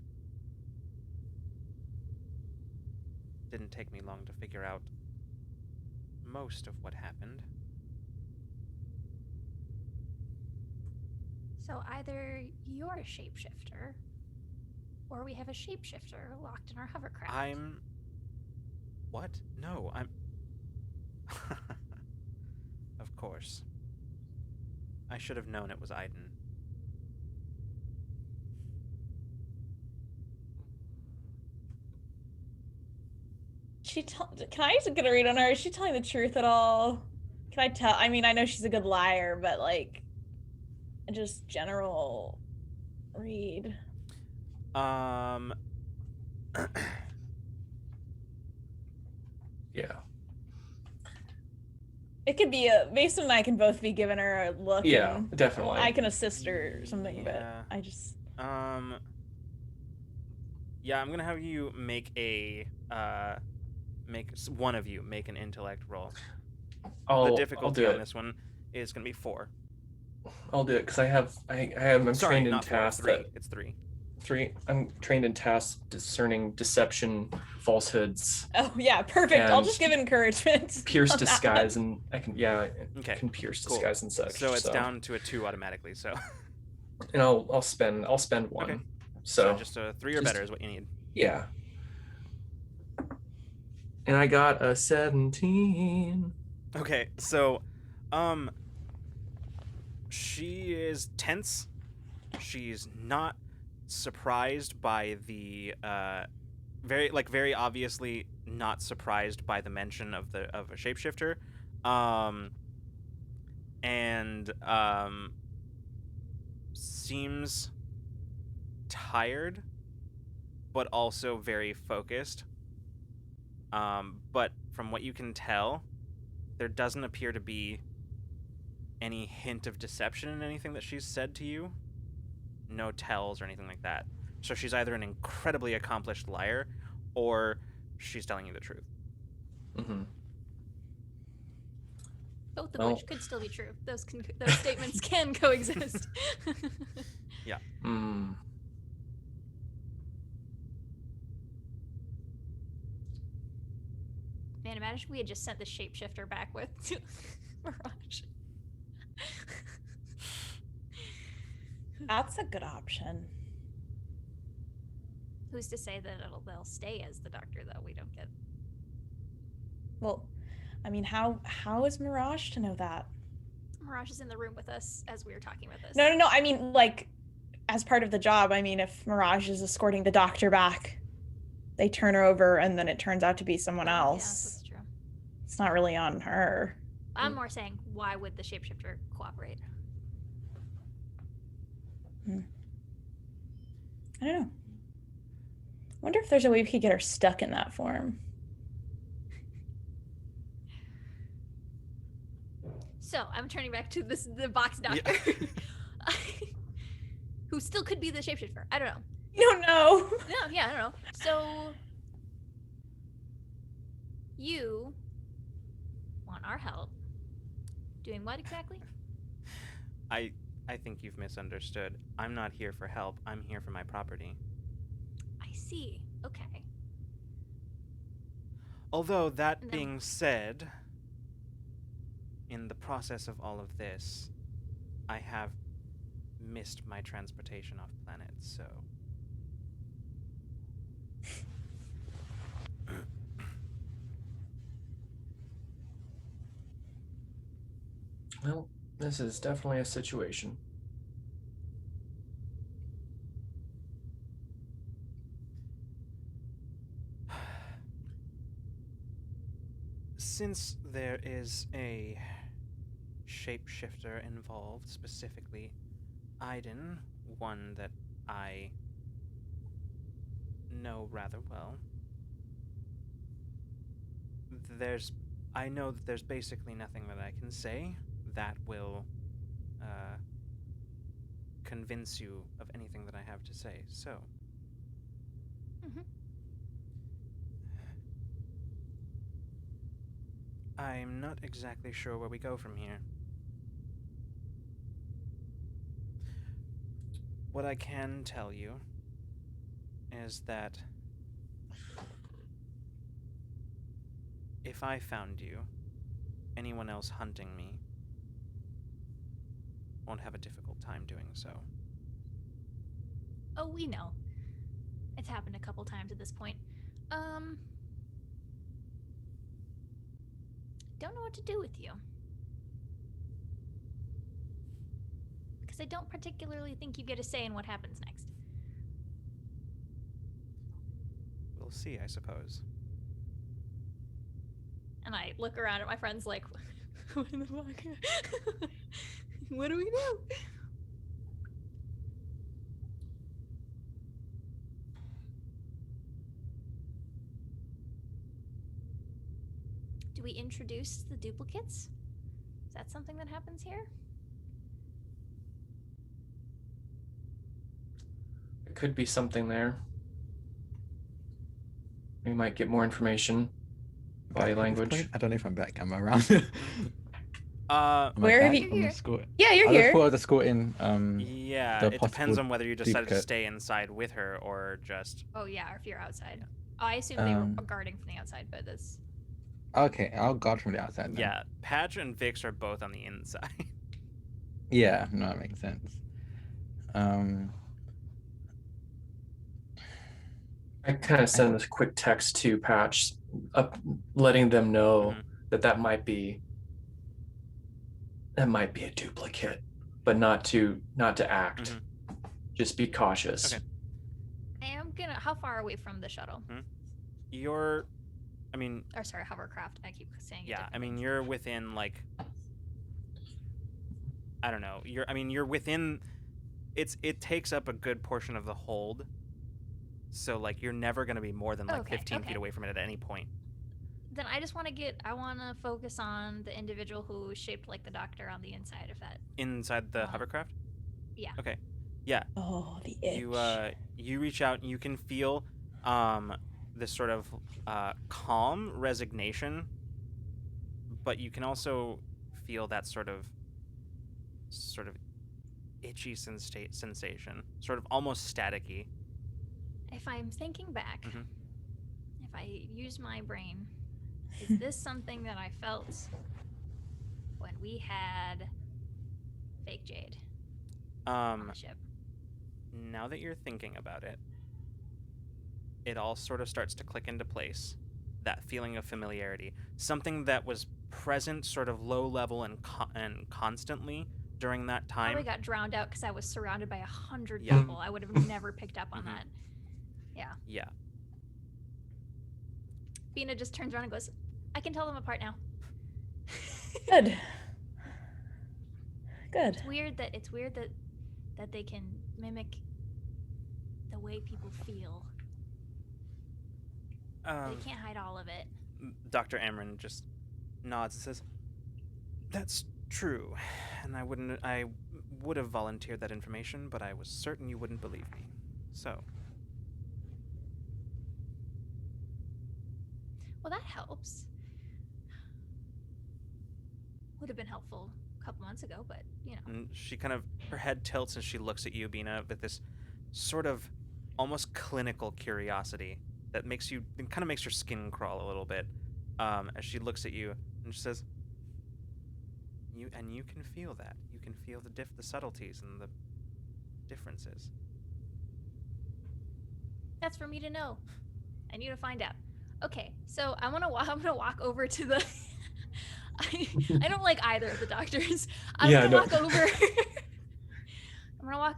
Didn't take me long to figure out most of what happened. So either you're a shapeshifter, or we have a shapeshifter locked in our hovercraft. What? No, I'm... Of course. I should have known it was Aiden. Can I get a read on her? Is she telling the truth at all? Can I tell? I mean, I know she's a good liar, but like, just general read. Yeah. It could be Mason and I can both be giving her a look. Yeah, and definitely. I can assist her or something, Yeah. but I just. Yeah, I'm gonna have you make one of you make an intellect roll. The difficulty on this one is gonna be 4. I'll do it because I'm Sorry, trained in not 4, tasks. 3. It's 3. 3. I'm trained in tasks discerning deception, falsehoods, Oh yeah, perfect. I'll And just give encouragement. pierce on that disguise, one. and I can Okay, can pierce cool. disguise and such. So it's down to a 2 automatically. So. And I'll spend 1. Okay. So just a 3 or better is what you need. yeah. And I got a 17. Okay, so, she is tense. She's not surprised by the, very obviously not surprised by the mention of a shapeshifter. Seems tired, but also very focused. But from what you can tell, there doesn't appear to be any hint of deception in anything that she's said to you. No tells or anything like that. So she's either an incredibly accomplished liar, or she's telling you the truth. Mm-hmm. Both of which could still be true. Those statements can coexist. Yeah. Mm. Man, imagine if we had just sent the shapeshifter back with Mirage. That's a good option. Who's to say that they'll stay as the doctor, though? We don't get. Well, I mean, how is Mirage to know that? Mirage is in the room with us as we were talking about this. No. I mean, like, as part of the job. I mean, if Mirage is escorting the doctor back, they turn her over, and then it turns out to be someone else. Yeah, that's true. It's not really on her. I'm more saying, why would the shapeshifter cooperate? I don't know. I wonder if there's a way we could get her stuck in that form. So I'm turning back to the box doctor, who still could be the shapeshifter. I don't know. You don't know. No, yeah, I don't know. So you want our help doing what exactly? I think you've misunderstood. I'm not here for help. I'm here for my property. I see. Okay. Although, that No. being said, in the process of all of this, I have missed my transportation off planet, so... Well, this is definitely a situation. Since there is a shapeshifter involved, specifically Aiden, one that I know rather well, I know that there's basically nothing that I can say that will convince you of anything that I have to say. So, I'm not exactly sure where we go from here. What I can tell you is that if I found you, anyone else hunting me won't have a difficult time doing so. Oh, we know. It's happened a couple times at this point. Don't know what to do with you. Because I don't particularly think you get a say in what happens next. We'll see, I suppose. And I look around at my friends like, what the fuck? What do we do? Do we introduce the duplicates? Is that something that happens here? There could be something there. We might get more information. Body language. I don't know if I'm back. Am I around? Where have you? Yeah, you're here. I was escorting. Yeah, it depends on whether you decided to stay inside with her or just. Oh yeah, or if you're outside. Oh, I assume they were guarding from the outside, but that's. Okay, I'll guard from the outside then. Yeah, Patch and Vix are both on the inside. Yeah, no, that makes sense. I kind of send a quick text to Patch, letting them know that might be a duplicate, but not to act. Just be cautious. Okay. I am gonna. How far away from the shuttle? Or sorry, hovercraft. I keep saying. Yeah, you're within like. I don't know. You're within. It takes up a good portion of the hold. So like you're never gonna be more than like 15 feet away from it at any point. Then I just want to focus on the individual who is shaped like the doctor on the inside of that. Inside the hovercraft? Yeah. Okay. Yeah. Oh, the itch. You reach out and you can feel this sort of calm resignation, but you can also feel that sort of itchy sensation, sort of almost staticky. If I'm thinking back, if I use my brain, is this something that I felt when we had fake Jade on the ship? Now that you're thinking about it, it all sort of starts to click into place. That feeling of familiarity, something that was present, sort of low level and constantly during that time. Probably got drowned out because I was surrounded by 100 people. I would have never picked up on that. Yeah. Yeah. Bina just turns around and goes, I can tell them apart now. Good. Good. It's weird that they can mimic the way people feel. They can't hide all of it. Dr. Amron just nods and says, "That's true, and I would have volunteered that information, but I was certain you wouldn't believe me. So." Well, that helps. Would have been helpful a couple months ago, but you know. And she her head tilts and she looks at you, Bina, with this sort of almost clinical curiosity that makes your skin crawl a little bit as she looks at you and she says, you can feel that. You can feel the subtleties and the differences. That's for me to know and you to find out. Okay, so I'm gonna walk over to the. I don't like either of the doctors. I'm gonna walk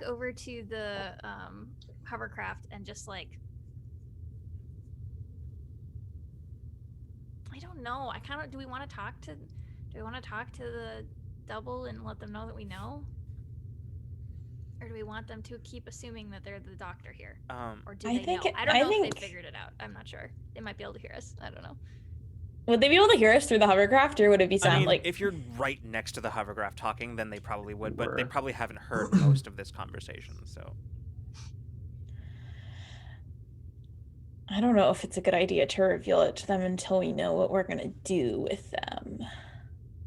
over to the hovercraft and just like. I don't know. Do we want to talk to the double and let them know that we know? Or do we want them to keep assuming that they're the doctor here? Or do they know? I don't know if they figured it out. I'm not sure. They might be able to hear us. I don't know. Would they be able to hear us through the hovercraft, or would it be I sound mean, like? if you're right next to the hovercraft talking, then they probably would, but they Were. probably haven't heard most of this conversation. So I don't know if it's a good idea to reveal it to them until we know what we're gonna do with them.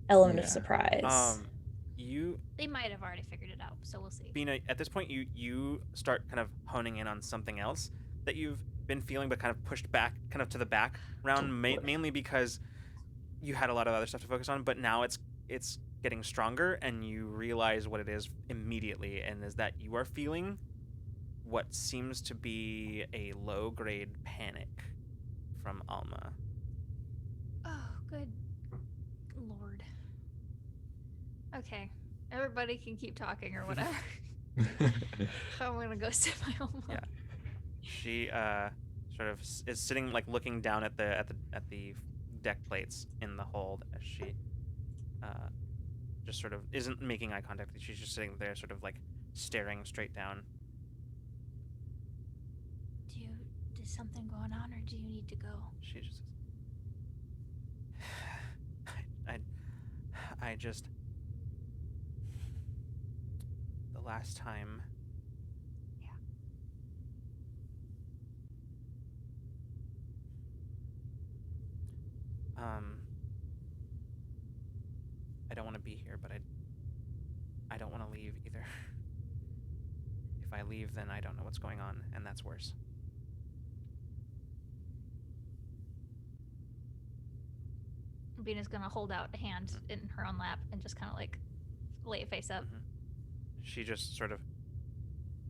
Element of Yeah. surprise. You, They might have already figured it out, so we'll see. Bina, at this point, you start kind of honing in on something else that you've been feeling, but kind of pushed back, kind of to the background, mainly because you had a lot of other stuff to focus on. But now it's getting stronger, and you realize what it is immediately, and is that you are feeling what seems to be a low-grade panic from Alma. Oh, good lord. Okay, everybody can keep talking or whatever. I'm gonna go sit my own. Yeah. She sort of is sitting, like, looking down at the deck plates in the hold as she just sort of isn't making eye contact. She's just sitting there, sort of like staring straight down. Is something going on, or do you need to go? She just I just, the last time. Yeah. I don't want to be here, but I don't want to leave either. If I leave, then I don't know what's going on, and that's worse. Bina's gonna hold out a hand in her own lap and just kind of like lay it face up. Mm-hmm. She just sort of,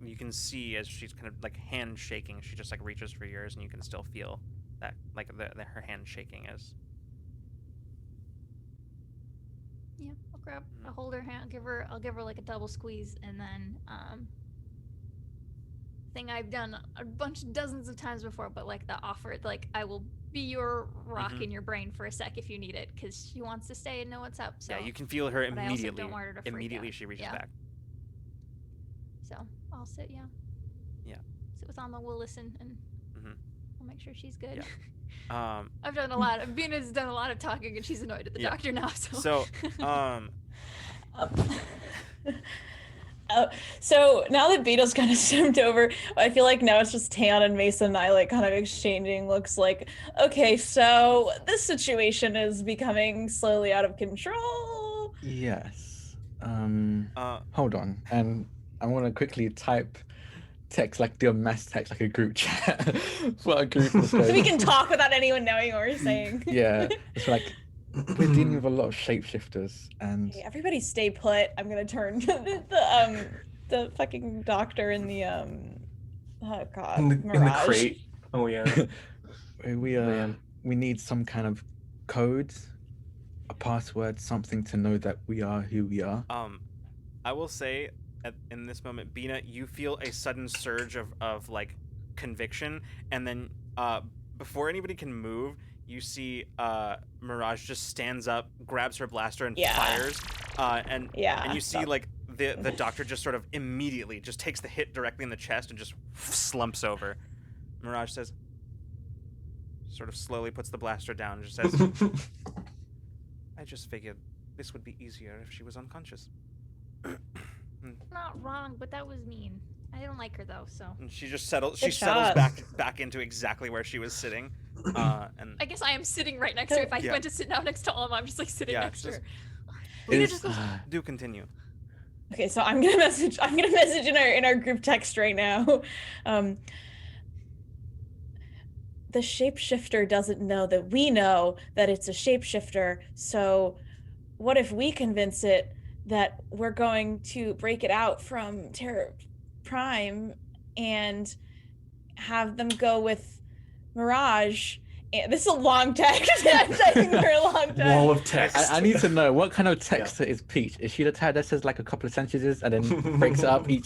you can see as she's kind of like hand shaking, she just like reaches for yours, and you can still feel that, like her hand shaking as. Yeah, I'll hold her hand, I'll give her like a double squeeze, and then thing I've done a dozens of times before, but like the offer, like I will be your rock in your brain for a sec if you need it, because she wants to stay and know what's up. So Yeah, you can feel her but I also immediately. don't want her to freak Immediately out. she reaches Yeah. back. So I'll sit, Yeah. sit with Alma. We'll listen, and Mhm. I'll make sure she's good. Yeah. I've done a lot. Bina's done a lot of talking, and she's annoyed at the Yeah. doctor now. So now that Beetle's kind of stepped over, I feel like now it's just Tan and Mason and I like kind of exchanging looks like, okay, so this situation is becoming slowly out of control. Yes. Hold on, and I want to quickly type text, like do a mass text, like a group chat for a group. So we can talk without anyone knowing what we're saying. Yeah, it's like we're dealing with a lot of shapeshifters, and Okay, everybody stay put. I'm gonna turn to the fucking doctor in the oh god, in the Mirage. crate. Oh yeah. we need some kind of code, a password, something to know that we are who we are. I will say, in this moment, Bina, you feel a sudden surge of like conviction, and then before anybody can move, you see Mirage just stands up, grabs her blaster, and fires. And you see like the doctor just sort of immediately just takes the hit directly in the chest and just slumps over. Mirage says, sort of slowly puts the blaster down and just says, I just figured this would be easier if she was unconscious. Not wrong, but that was mean. I don't like her though, so. And she just settles Good settles job. back into exactly where she was sitting. And I guess I am sitting right next to her. If I Yeah. went to sit down next to Alma, I'm just like sitting Yeah, next to just- her. Bina Is- just goes, do continue. okay, so I'm gonna message in our group text right now. The shapeshifter doesn't know that we know that it's a shapeshifter, so what if we convince it that we're going to break it out from Terra Prime and have them go with Mirage? And this is a long text. I'm typing for a long text. Wall of text. I need to know what kind of text is Peach. Is she the type that says like a couple of sentences and then breaks it up? Each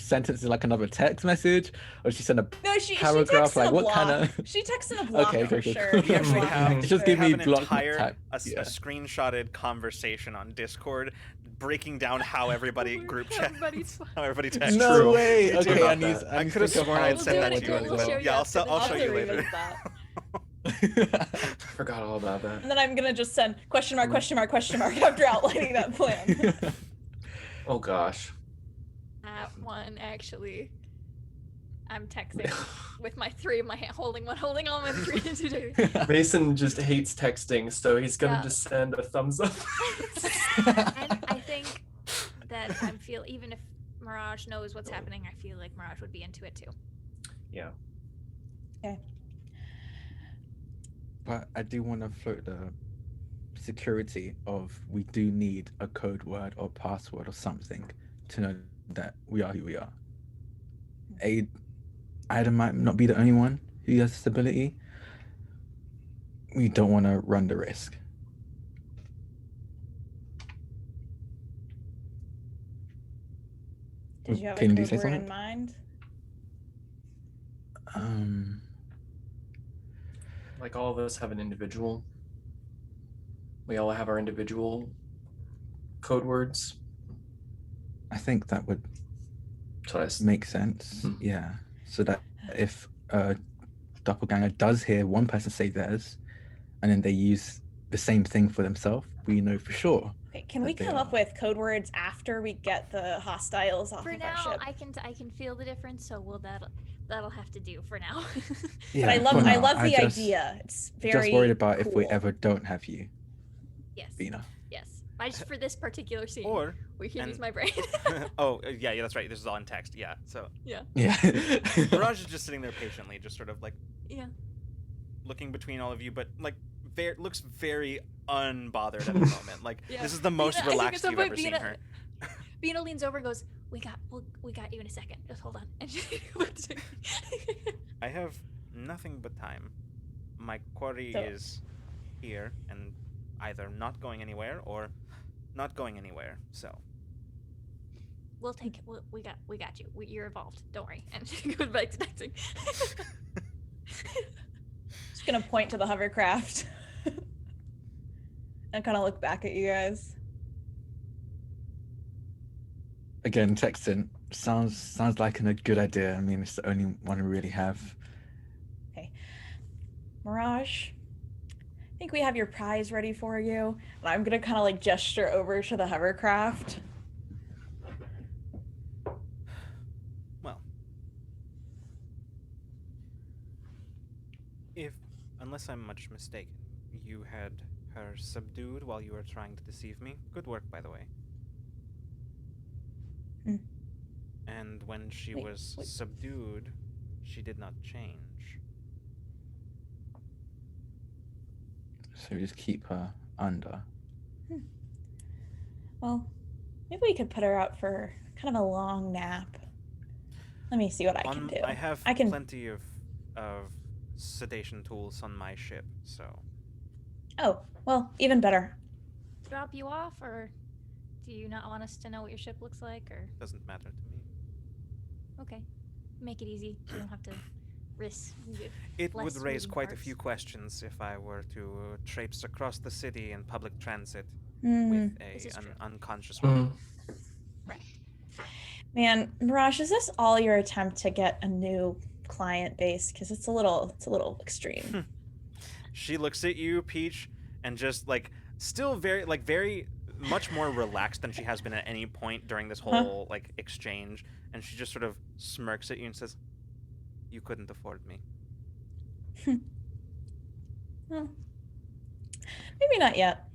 sentence is like another text message, or she send a No, she paragraph? texts in Like a what block. kind of? She texts in a block Okay, for okay, sure. cool. We actually Block have, for Just sure. give me an block entire type. a screenshotted conversation on Discord breaking down how everybody group chat, Everybody's fine. how everybody texts. No True. way. Me too Okay, about I need. that. I could have sworn I had We'll sent do that it to you again. as We'll well. show you Yeah, after I'll the show you I'll later. revisit that. Forgot all about that. And then I'm gonna just send question mark after outlining that plan. Oh gosh. That one, actually. I'm texting with my three in my hand, holding all my three today. Mason just hates texting, so he's gonna Yeah. just send a thumbs up. And I think that even if Mirage knows what's happening, I feel like Mirage would be into it too. Yeah. Okay. But I do want to float the security of we do need a code word or password or something to know that we are who we are. Adam might not be the only one who has this ability. We don't want to run the risk. Did you have Can a you code say word something? in mind? Like all of us have an individual. We all have our individual code words. I think that would So I s- make sense. Mhm. Yeah. So that if a doppelganger does hear one person say theirs, and then they use the same thing for themselves, we know for sure. Okay, can we that they come up are. with code words after we get the hostiles off For of our now, ship? I can feel the difference, so that'll have to do for now. Yeah, But I for love now. the just, idea. It's very just worried about if we cool. ever don't have you, Yes. Vina. Yes. I just for this particular scene, Or we can use and- my brain. yeah, that's right. This is all in text. Yeah. So Yeah. Mirage is just sitting there patiently, just sort of like Yeah. looking between all of you, but like looks very unbothered at the moment. Like Yeah. this is the most Bina- I think relaxed at some you've point ever seen Bina- her. Bina leans over and goes, we got you in a second. Just hold on. And she looks at me. I have nothing but time. My quarry So- is here and either not going anywhere or not going anywhere. So We'll take it. We got you. You're involved. Don't worry. And she goes back to texting. Just gonna point to the hovercraft and kind of look back at you guys. Again, texting sounds like a good idea. I mean, it's the only one we really have. Mirage, I think we have your prize ready for you. And I'm gonna kind of like gesture over to the hovercraft. well, unless I'm much mistaken, you had her subdued while you were trying to deceive me. Good work, by the way. Hmm. And when she Wait, was wait. subdued, she did not change. So we just keep her under. Well, maybe we could put her out for kind of a long nap. Let me see what I can do. I have I can- plenty of sedation tools on my ship, so Oh, well, even better. Drop you off, or do you not want us to know what your ship looks like? Or it doesn't matter to me. okay, make it easy. You don't have to risk. It would less raise moving quite a parts. few questions if I were to traipse across the city in public transit Hmm. with This is an true. unconscious woman. Right. Man, Mirage, is this all your attempt to get a new client base? Because it's a little extreme. She looks at you, Peach, and just still very much more relaxed than she has been at any point during this whole exchange, and she just sort of smirks at you and says, "You couldn't afford me." Well, maybe not yet.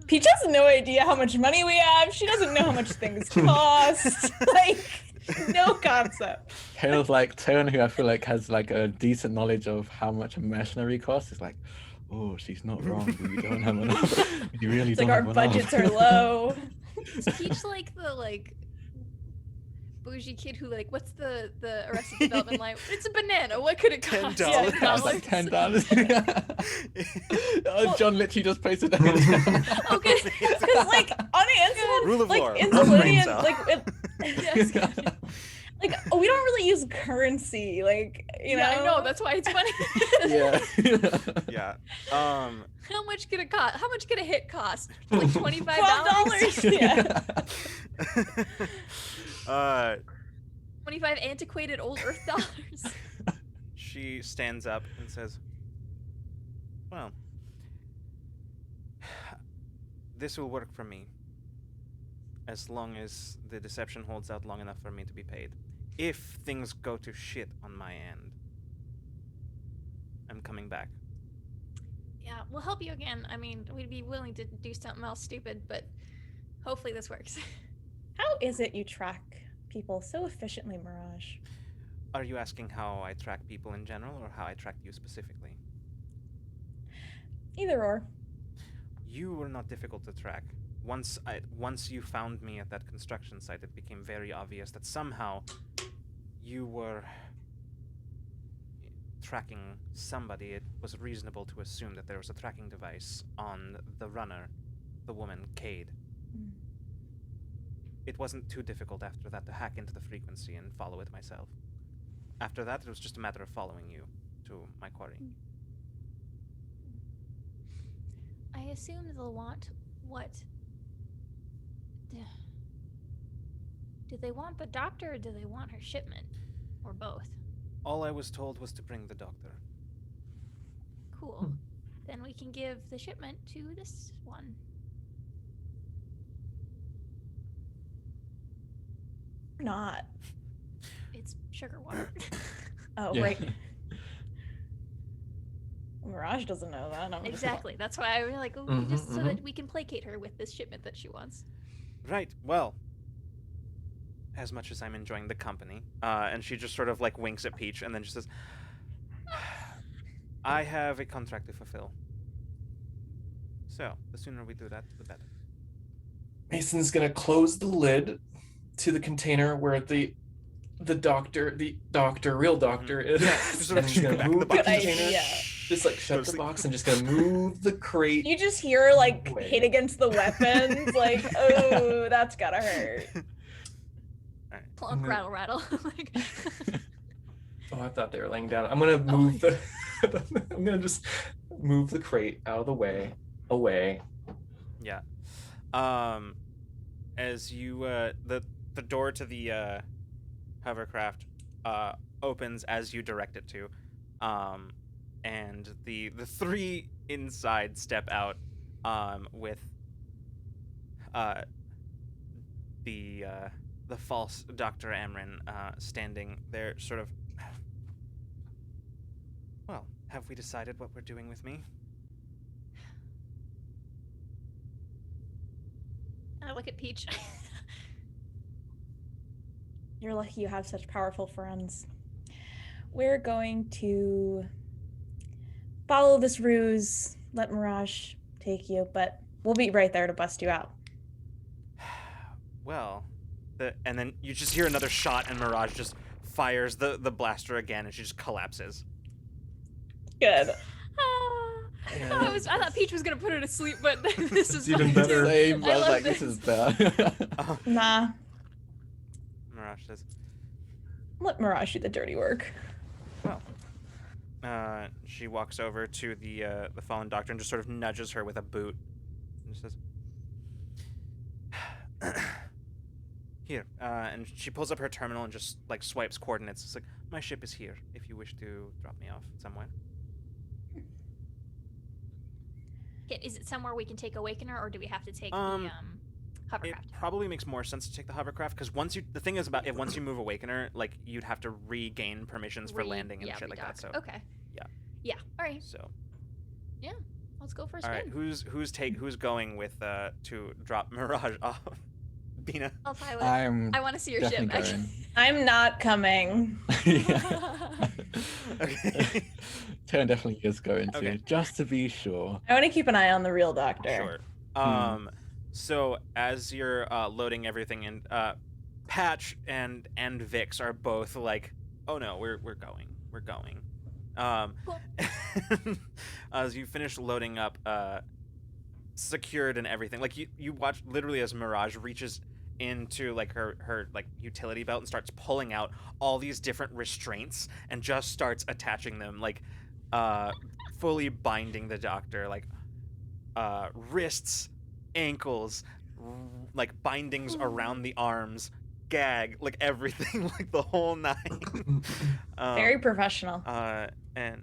Peach has no idea how much money we have. She doesn't know how much things cost. No concept. Hale's like Tone, who I feel like has like a decent knowledge of how much a mercenary costs. Is like, oh, she's not wrong. We don't have enough. We really It's don't like our have budgets enough. are low. Is Peach like the bougie kid who what's the Arrested Development line? It's a banana. What could it cost? $10. Yeah, it's like $10. John literally just posted that. Okay. Because unanswered, Rule of law. Includian, Yes. we don't really use currency, you know. Yeah, I know. That's why it's funny. Yeah. Yeah. How much could it cost? How much could a hit cost? Like $25. $12. Yeah. 25 antiquated old Earth dollars. she stands up and says, well, this will work for me. As long as the deception holds out long enough for me to be paid. If things go to shit on my end, I'm coming back. Yeah, we'll help you again. I mean, we'd be willing to do something else stupid, but hopefully this works. How is it you track people so efficiently, Mirage? Are you asking how I track people in general, or how I track you specifically? Either or. You were not difficult to track. Once you found me at that construction site, it became very obvious that somehow you were tracking somebody. It was reasonable to assume that there was a tracking device on the runner, the woman, Cade. Mm. It wasn't too difficult after that to hack into the frequency and follow it myself. After that, it was just a matter of following you to my quarry. I assume they'll want what? Do they want the doctor or do they want her shipment? Or both? All I was told was to bring the doctor. Cool. Then we can give the shipment to this one. Not. It's sugar water. Oh, Yeah. right. Mirage doesn't know that. I'm Exactly. That's why I was like, oh, just so that we can placate her with this shipment that she wants. Right, well, as much as I'm enjoying the company, and she just sort of like winks at Peach and then just says, I have a contract to fulfill. So, the sooner we do that, the better. Mason's gonna close the lid to the container where the real doctor is. Yeah, just And he's gonna back move the the box. Good container, idea. just like shut the box and just gonna move the crate. You just hear like Wait. hit against the weapons, like, oh, that's gotta hurt. Plunk, No. rattle, rattle. Like, Oh, I thought they were laying down. I'm gonna move the. I'm gonna just move the crate out of the way, away. Yeah. As you, the door to the, hovercraft, opens as you direct it to, and the three inside step out, with, the false Dr. Amrin, standing there sort of, well, have we decided what we're doing with me? I look at Peach. You're lucky you have such powerful friends. We're going to follow this ruse, let Mirage take you, but we'll be right there to bust you out. Well, and then you just hear another shot, and Mirage just fires the blaster again, and she just collapses. Good. I thought Peach was gonna put her to sleep, but this is even fun, better. too. Same, I I was love like, this is better. Nah, Mirage says, let Mirage do the dirty work. well, she walks over to the fallen doctor and just sort of nudges her with a boot, and just says, here, and she pulls up her terminal and just like swipes coordinates. It's like, my ship is here if you wish to drop me off somewhere. Is it somewhere we can take Awakener, or do we have to take the It hovercraft? probably makes more sense to take the hovercraft, because the thing is about it, once you move Awakener, like, you'd have to regain permissions for landing and shit like that, so. Okay. Yeah. Yeah. All right. So. Let's go for a All spin. right, who's going with to drop Mirage off? Bina. I'll pilot. I'm I want to see your definitely ship. Actually. going. I'm not coming. Yeah. Okay. Turn definitely is going to, Okay. just to be sure. I want to keep an eye on the real doctor. Sure. So as you're loading everything in, Patch and Vix are both like, oh no, we're going. Cool. As you finish loading up, secured and everything, like you watch literally as Mirage reaches into like her like utility belt and starts pulling out all these different restraints and just starts attaching them, like fully binding the doctor, like wrists, ankles, like bindings around the arms, gag, like everything, like the whole nine. Very professional. And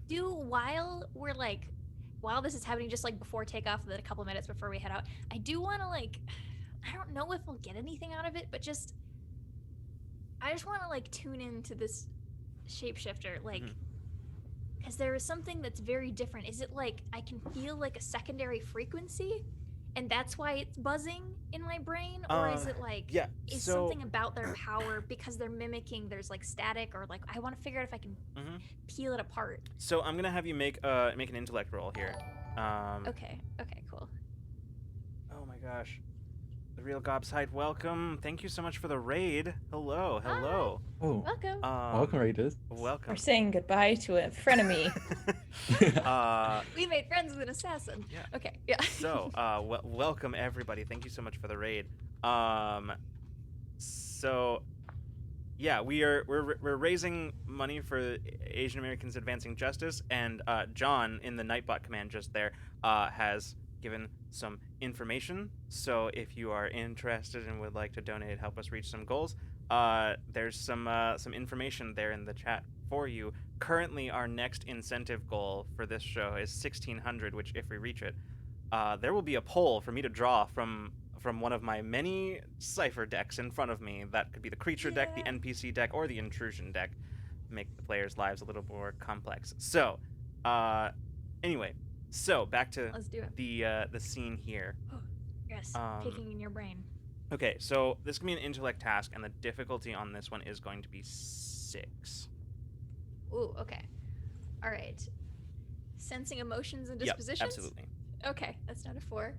while this is happening, just like before takeoff, a couple minutes before we head out, I do want to I don't know if we'll get anything out of it, but I just want to tune into this shapeshifter, because there is something that's very different. Is it I can feel a secondary frequency, and that's why it's buzzing in my brain, or is it yeah, is so- something about their power because they're mimicking? There's static, or I want to figure out if I can peel it apart. So I'm gonna have you make an intellect roll here. Okay, cool. Oh my gosh. The real Gobsite, welcome. Thank you so much for the raid. Hello. Oh, Welcome. welcome, Raiders. Welcome. We're saying goodbye to a frenemy. We made friends with an assassin. Yeah. Okay, yeah. So, welcome everybody. Thank you so much for the raid. So, yeah, we're raising money for Asian Americans Advancing Justice, and John in the Nightbot command just there has given some information. So if you are interested and would like to donate, help us reach some goals, there's some information there in the chat for you. Currently, our next incentive goal for this show is 1,600, which if we reach it, there will be a poll for me to draw from one of my many Cypher decks in front of me. That could be the creature deck, the NPC deck, or the intrusion deck. Make the players' lives a little more complex. So, anyway, so back to Let's do it. the scene here. Yes, picking in your brain. Okay, so this can be an intellect task, and the difficulty on this one is going to be 6. Ooh, okay. All right. Sensing emotions and Yep, dispositions? absolutely. Okay, that's not a 4.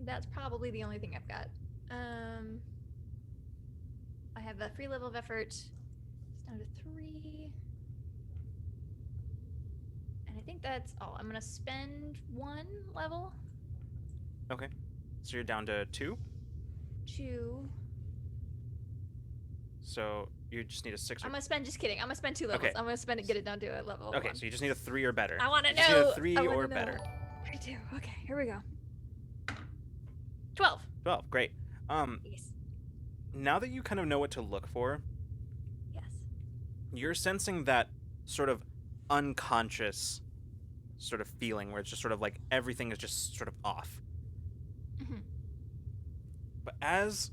That's probably the only thing I've got. I have a free level of effort. It's down to 3. And I think that's all. I'm gonna spend 1 level. Okay, so you're down to 2. 2. So you just need a 6. I'm gonna spend. Just kidding. I'm gonna spend 2 levels. Okay. I'm gonna spend it. Get it down to a level. Okay, 1. so you just need a 3 or better. I want to You just need know. a 3 I wanna or know. better. I do. Okay, here we go. 12. 12, great. Yes. Now that you kind of know what to look for, Yes. you're sensing that sort of unconscious sort of feeling where it's just sort of everything is just sort of off. Mhm. But as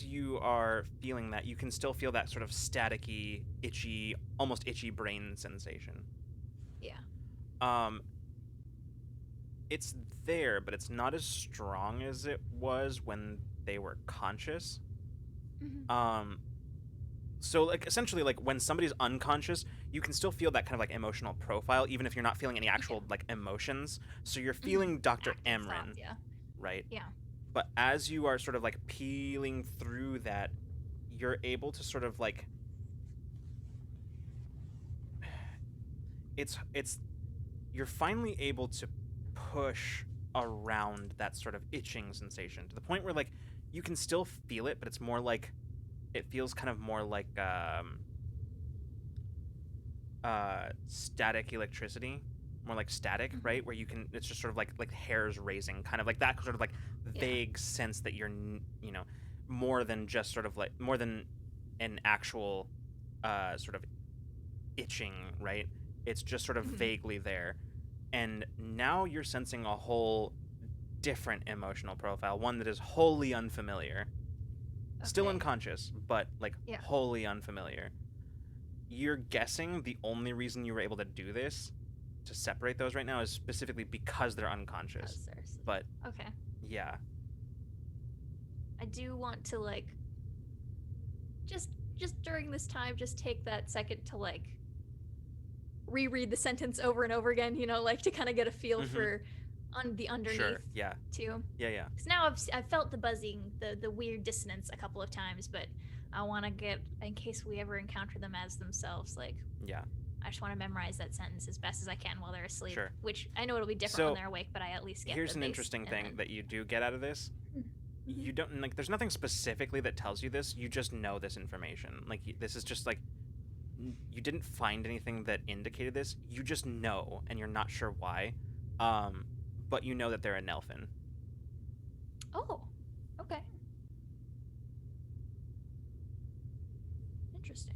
you are feeling that, you can still feel that sort of staticky, itchy, almost itchy brain sensation. Yeah. It's there, but it's not as strong as it was when they were conscious. Mhm. So essentially when somebody's unconscious, you can still feel that kind of emotional profile, even if you're not feeling any actual emotions. So you're feeling Dr. Active Emran, thoughts, yeah. right? Yeah. But as you are sort of peeling through that, you're able to sort of you're finally able to push around that sort of itching sensation to the point where you can still feel it, but it's more it feels kind of more like static electricity, more like static, right? Where you can, it's just sort of like hairs raising, kind of like that sort of vague sense that you're, more than just sort of more than an actual sort of itching, right? It's just sort of vaguely there. And now you're sensing a whole different emotional profile, one that is wholly unfamiliar. Still Okay. unconscious, but wholly unfamiliar. You're guessing the only reason you were able to do this, to separate those right now, is specifically because they're unconscious. But Okay. yeah. I do want to just during this time, just take that second to reread the sentence over and over again, to kind of get a feel for the underneath. Sure. Yeah. Too. Yeah. Because now I've felt the buzzing, the weird dissonance a couple of times, but I want to get, in case we ever encounter them as themselves, Yeah. I just want to memorize that sentence as best as I can while they're asleep. Sure. Which I know it'll be different So, when they're awake, but I at least get. Here's the an base, interesting and thing then- that you do get out of this. You don't there's nothing specifically that tells you this. You just know this information. This is just you didn't find anything that indicated this. You just know, and you're not sure why. But you know that they're a Nelfin. Oh, okay. Interesting.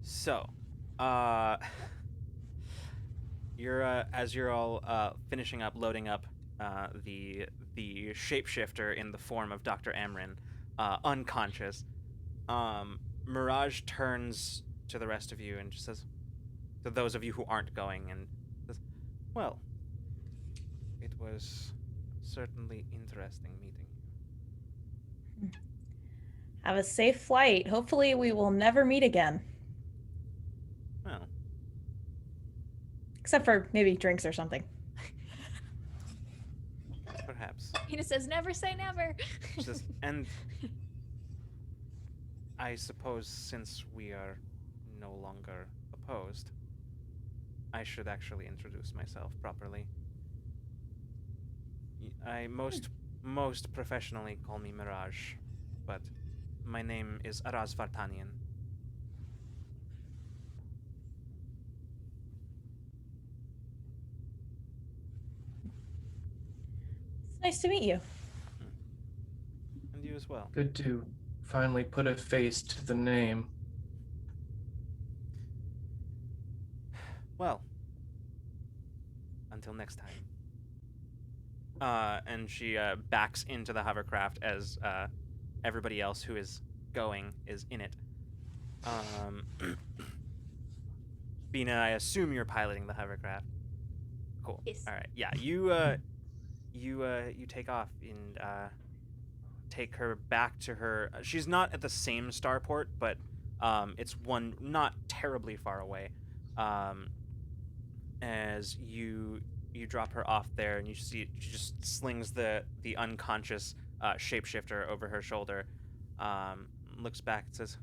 So, you're as you're all finishing up loading up the shapeshifter in the form of Dr. Amrin, unconscious. Mirage turns to the rest of you and just says, to those of you who aren't going, and says, "Well, it was certainly interesting meeting you." Have a safe flight. Hopefully we will never meet again. Well, Except for maybe drinks or something. perhaps. Ina says, never say never. She says, and I suppose since we are no longer opposed, I should actually introduce myself properly. I most professionally call me Mirage, but my name is Araz Vartanian. It's nice to meet you. And you as well. Good to finally put a face to the name. Well, until next time. And she backs into the hovercraft as everybody else who is going is in it. Bina, I assume you're piloting the hovercraft. Cool. Yes. All right. Yeah, you take off and take her back to her. She's not at the same starport, but it's one not terribly far away. As you drop her off there, and you see she just slings the unconscious shapeshifter over her shoulder. Looks back and says,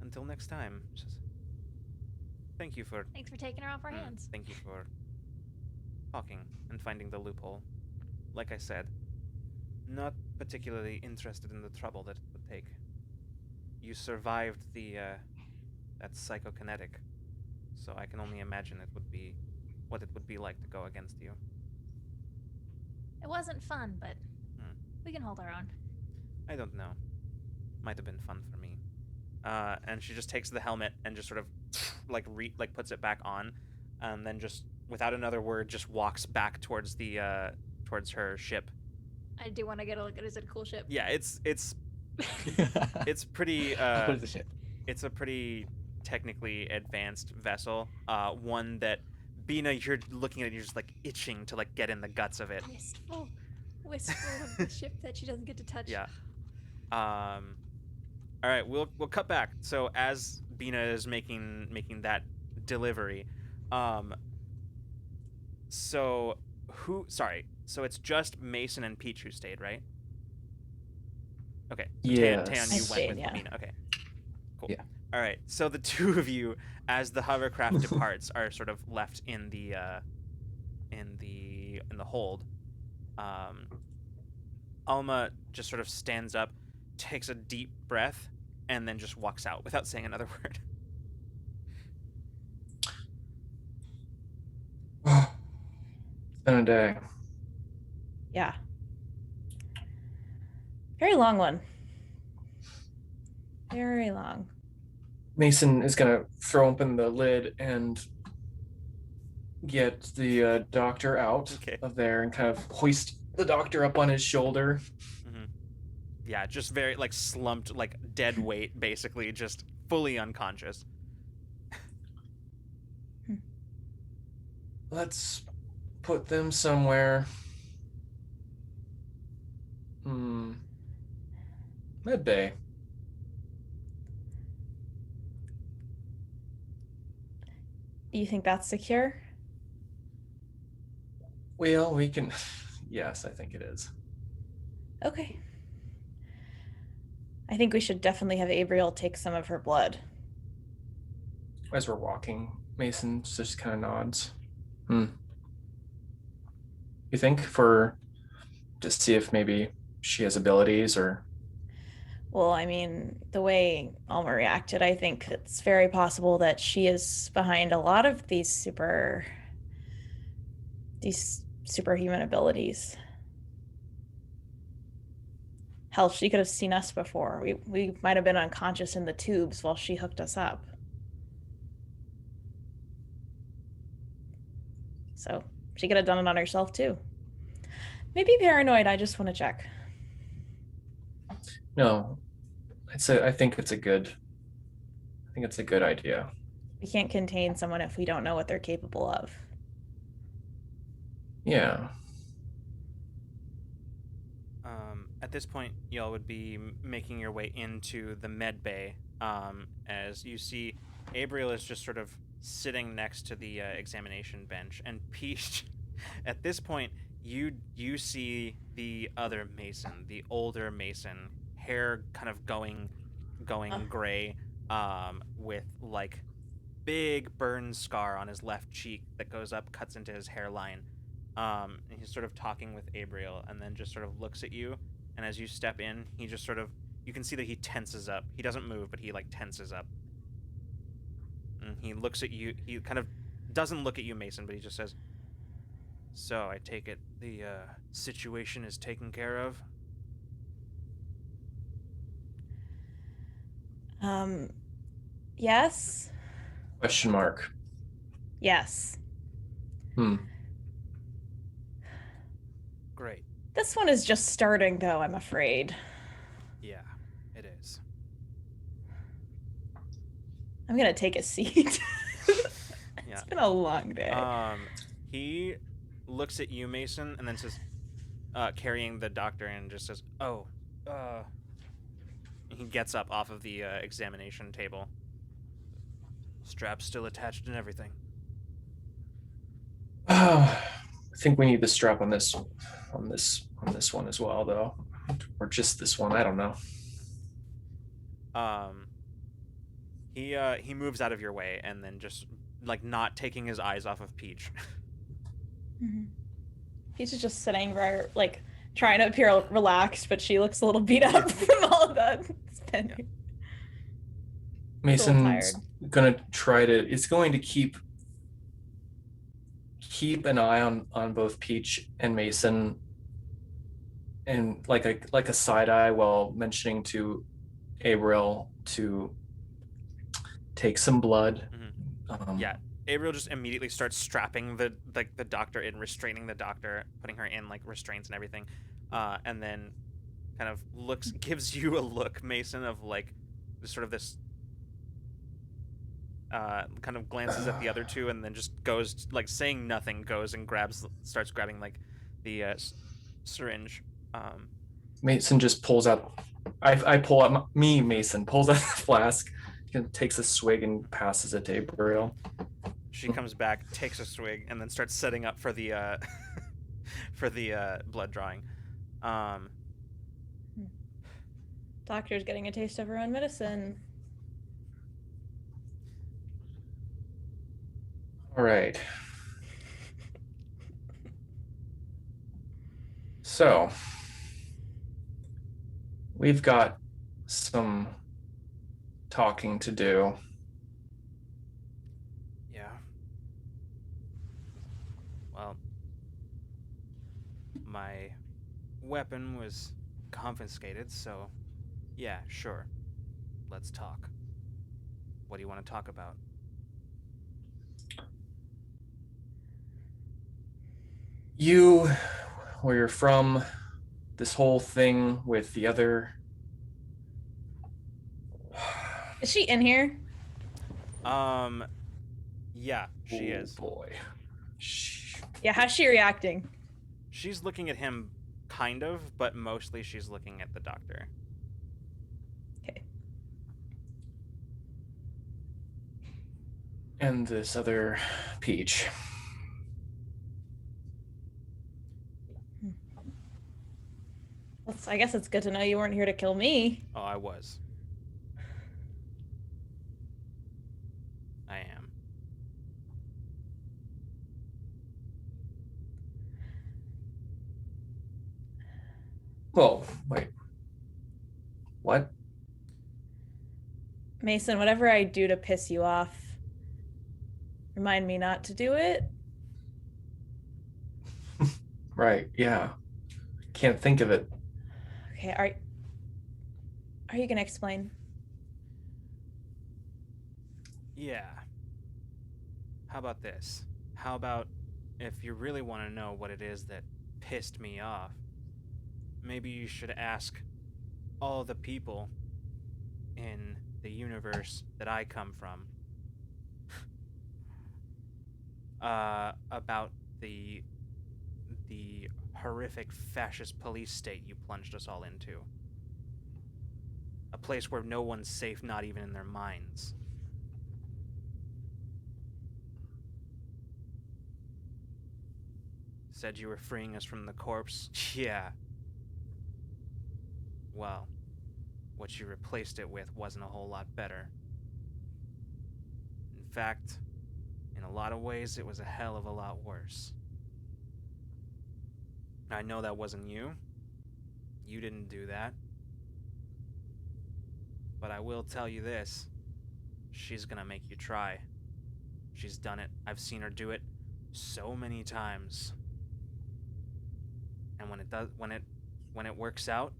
"Until next time." She says, "Thank you for Thanks for taking her off our hands. Thank you for talking and finding the loophole. Like I said, not particularly interested in the trouble that it would take. You survived that psychokinetic, so I can only imagine it would be what it would be like to go against you." It wasn't fun, but we can hold our own. I don't know. Might have been fun for me. And she just takes the helmet and just sort of like puts it back on, and then just without another word just walks back towards the towards her ship. I do want to get a look at it. Is it a cool ship? Yeah, it's pretty What is the ship? it's a pretty technically advanced vessel. One that Bina, you're looking at it, you're just like itching to like get in the guts of it. Wistful of the ship that she doesn't get to touch. Yeah. All right, we'll cut back. So as Bina is making that delivery, so it's just Mason and Peach who stayed, right? Okay. So Yes. Taeyeon, I you stayed, went with yeah. Bina. Okay. Cool. Yeah. All right. So the two of you, as the hovercraft departs, are sort of left in the hold. Alma just sort of stands up, takes a deep breath, and then just walks out without saying another word. It's been a day. Yeah. Very long one. Very long. Mason is gonna throw open the lid and get the doctor out of there and kind of hoist the doctor up on his shoulder. Mm-hmm. Yeah, just very like slumped, like dead weight, basically, just fully unconscious. Let's put them somewhere. Med bay. Do you think that's secure? Well, we can. Yes, I think it is. Okay. I think we should definitely have Abriel take some of her blood. As we're walking, Mason just kind of nods. You think to see if maybe she has abilities or? Well, I mean, the way Alma reacted, I think it's very possible that she is behind a lot of these super these superhuman abilities. Hell, she could have seen us before. We might have been unconscious in the tubes while she hooked us up. So she could have done it on herself too. Maybe paranoid. I just want to check. No, I think it's a good idea. We can't contain someone if we don't know what they're capable of. Yeah. At this point, y'all would be making your way into the med bay, as you see Abriel is just sort of sitting next to the examination bench, and Peach, at this point, you see the other Mason, the older Mason, hair kind of going gray, with like big burn scar on his left cheek that goes up, cuts into his hairline. And he's sort of talking with Abriel, and then just sort of looks at you. And as you step in, he just sort of, you can see that he tenses up. He doesn't move, but he like tenses up. And he looks at you. He kind of doesn't look at you, Mason, but he just says, "So I take it the situation is taken care of?" Yes. Question mark. Yes. Great. This one is just starting, though, I'm afraid. Yeah, it is. I'm gonna take a seat. It's Yeah. been a long day. He looks at you, Mason, and then says, carrying the doctor, and just says, "Oh, He gets up off of the examination table. Strap's still attached and everything. I think we need the strap on this one as well, though, or just this one. I don't know. He moves out of your way, and then just like not taking his eyes off of Peach. Mm-hmm. Peach is just sitting there, like trying to appear relaxed, but she looks a little beat up from all of that spending. Yeah. Mason's gonna try to. It's going to keep an eye on both Peach and Mason, and like a side eye while mentioning to Abriel to take some blood. Mm-hmm. Yeah, Abriel just immediately starts strapping the doctor in, restraining the doctor, putting her in like restraints and everything, and then kind of gives you a look, Mason, of like sort of this. Kind of glances at the other two, and then just goes, like saying nothing, goes and starts grabbing like the syringe. Mason just pulls out. I pull out Mason pulls out the flask, takes a swig and passes it to Abriel. She comes back, takes a swig, and then starts setting up for the for the blood drawing. Doctor's getting a taste of her own medicine. All right. So, we've got some talking to do. Yeah. Well, my weapon was confiscated, so yeah, sure. Let's talk. What do you want to talk about? Where you're from, this whole thing with the other. Is she in here? Yeah, she is. Boy. Yeah, how's she reacting? She's looking at him, kind of, but mostly she's looking at the doctor. Okay. And this other Peach. Well, I guess it's good to know you weren't here to kill me. Oh, I was. I am. Well, wait. What? Mason, whatever I do to piss you off, remind me not to do it. Right, yeah. Can't think of it. Okay, are you gonna explain? Yeah. How about this? How about if you really want to know what it is that pissed me off, maybe you should ask all the people in the universe that I come from about the horrific fascist police state you plunged us all into. A place where no one's safe, not even in their minds. Said you were freeing us from the corpse? Yeah. Well, what you replaced it with wasn't a whole lot better. In fact, in a lot of ways, it was a hell of a lot worse. I know that wasn't you. You didn't do that. But I will tell you this. She's gonna make you try. She's done it. I've seen her do it so many times. And when it works out,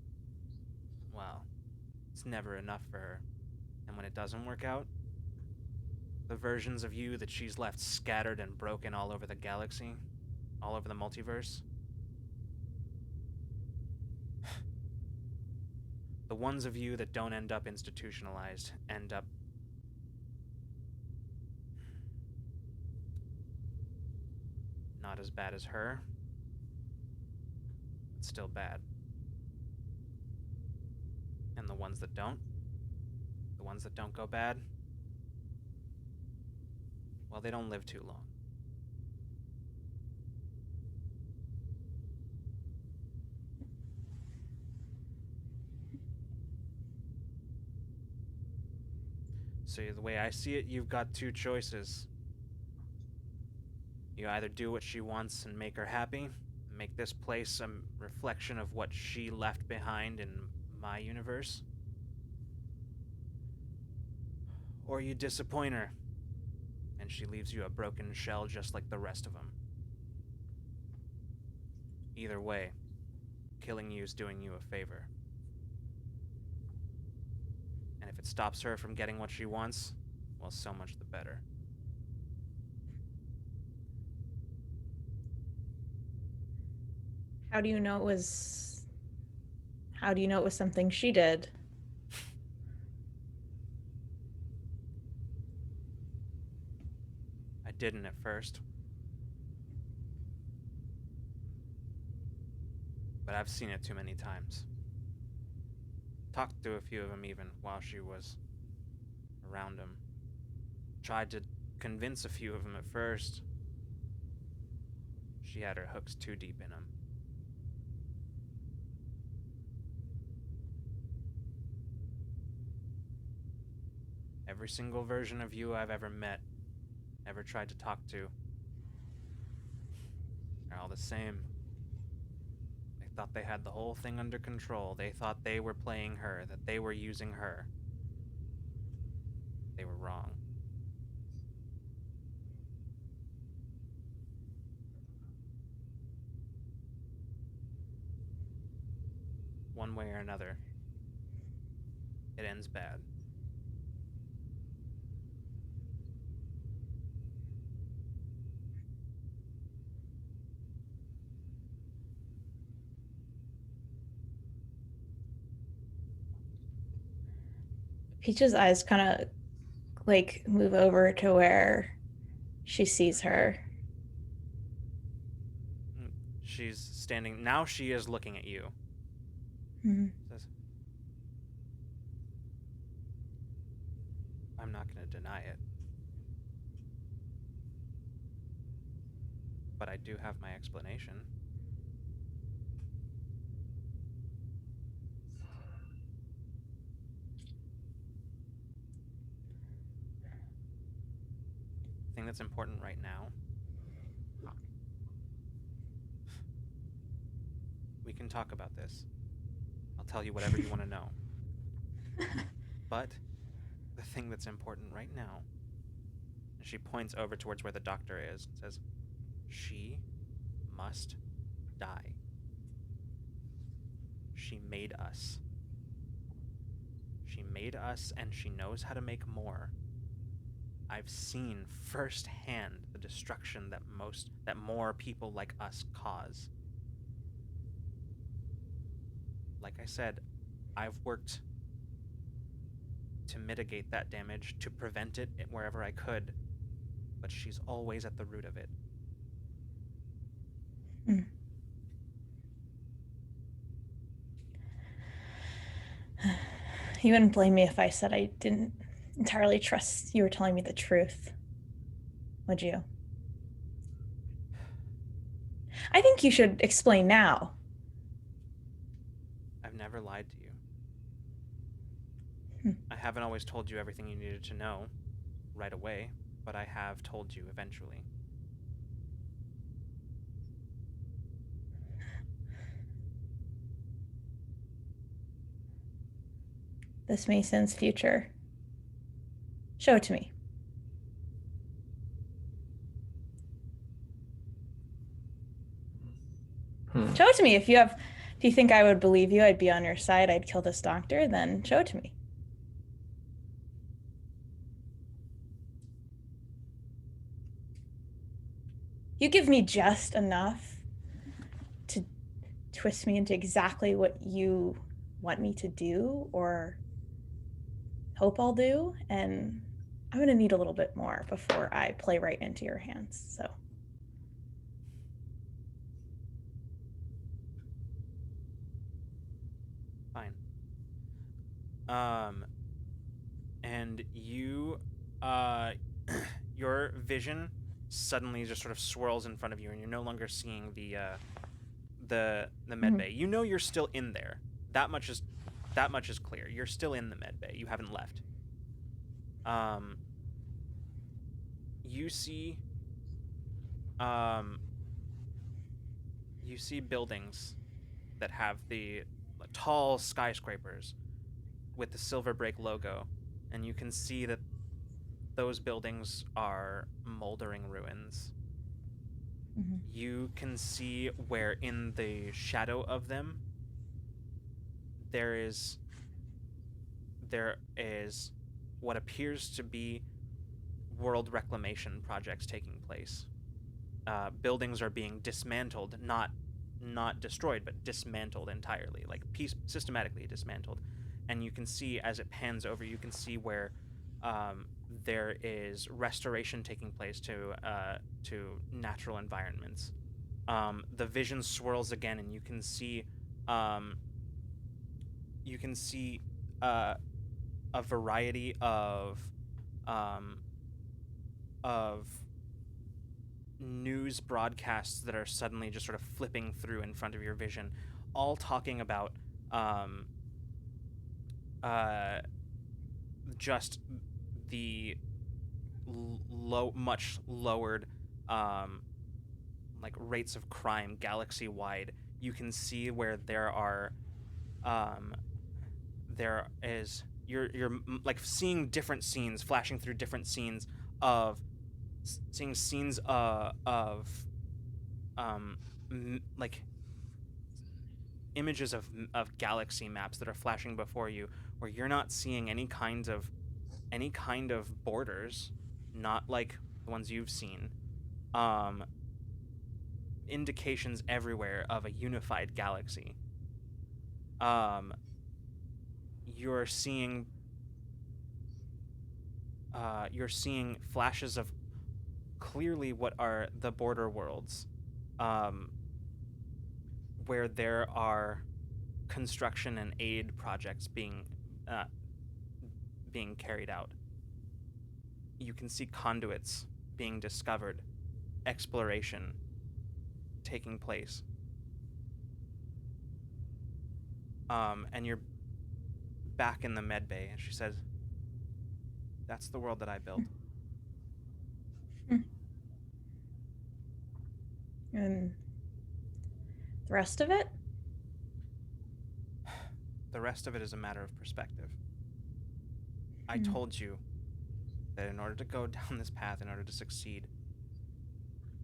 well, it's never enough for her. And when it doesn't work out, the versions of you that she's left scattered and broken all over the galaxy, all over the multiverse, the ones of you that don't end up institutionalized end up not as bad as her, but still bad. And the ones that don't go bad, well, they don't live too long. So the way I see it, you've got two choices. You either do what she wants and make her happy, make this place a reflection of what she left behind in my universe, or you disappoint her, and she leaves you a broken shell just like the rest of them. Either way, killing you is doing you a favor. And if it stops her from getting what she wants, well, so much the better. How do you know it was something she did? I didn't at first. But I've seen it too many times. Talked to a few of them even while she was around him. Tried to convince a few of them at first. She had her hooks too deep in him. Every single version of you I've ever met, ever tried to talk to, they're all the same. They thought they had the whole thing under control. They thought they were playing her, that they were using her. They were wrong. One way or another, it ends bad. Peach's eyes kind of like move over to where she sees her. She's standing. Now she is looking at you. Mm-hmm. Says, I'm not going to deny it. But I do have my explanation. The thing that's important right now, we can talk about this. I'll tell you whatever you want to know. But the thing that's important right now, she points over towards where the doctor is, says, she must die. She made us. She made us, and she knows how to make more. I've seen firsthand the destruction that more people like us cause. Like I said, I've worked to mitigate that damage, to prevent it wherever I could, but she's always at the root of it. Hmm. You wouldn't blame me if I said I didn't entirely trust you were telling me the truth, would you? I think you should explain now. I've never lied to you. Hmm. I haven't always told you everything you needed to know right away, but I have told you eventually. This Mason's future. Show it to me. Show it to me. If you think I would believe you, I'd be on your side, I'd kill this doctor, then show it to me. You give me just enough to twist me into exactly what you want me to do or hope I'll do, and I'm gonna need a little bit more before I play right into your hands, so. Fine. And you, your vision suddenly just sort of swirls in front of you, and you're no longer seeing the med bay. You know you're still in there. That much is clear. You're still in the med bay. You haven't left. You see, buildings that have the tall skyscrapers with the Silver Break logo, and you can see that those buildings are moldering ruins. You can see where in the shadow of them there is what appears to be world reclamation projects taking place. Buildings are being dismantled, not destroyed, but dismantled entirely, like systematically dismantled. And you can see, as it pans over, you can see where there is restoration taking place to natural environments. The vision swirls again, and you can see a variety of news broadcasts that are suddenly just sort of flipping through in front of your vision, all talking about just the much lowered like rates of crime galaxy wide. You can see where you're like seeing different scenes flashing through different scenes of seeing scenes of like images of galaxy maps that are flashing before you, where you're not seeing any kind of borders, not like the ones you've seen. Indications everywhere of a unified galaxy. You're seeing flashes of clearly what are the border worlds, where there are construction and aid projects being carried out. You can see conduits being discovered, exploration taking place. And you're back in the med bay, and she says, "That's the world that I built." And the rest of it? The rest of it is a matter of perspective. I told you that in order to go down this path, in order to succeed,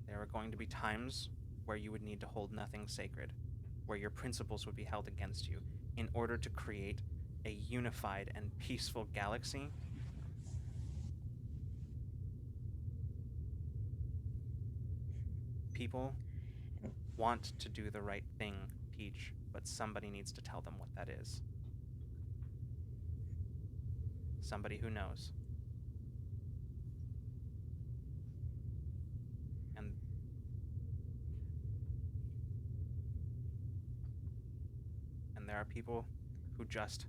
there are going to be times where you would need to hold nothing sacred, where your principles would be held against you, in order to create a unified and peaceful galaxy. People want to do the right thing, Peach, but somebody needs to tell them what that is. Somebody who knows. And there are people who just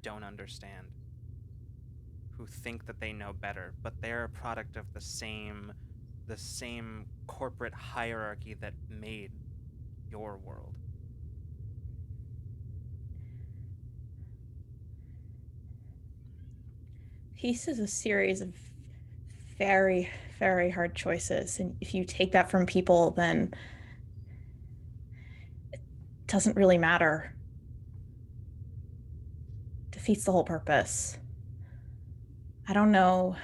don't understand, who think that they know better, but they're a product of the same corporate hierarchy that made your world. Peace is a series of very, very hard choices. And if you take that from people, then it doesn't really matter. It defeats the whole purpose. I don't know.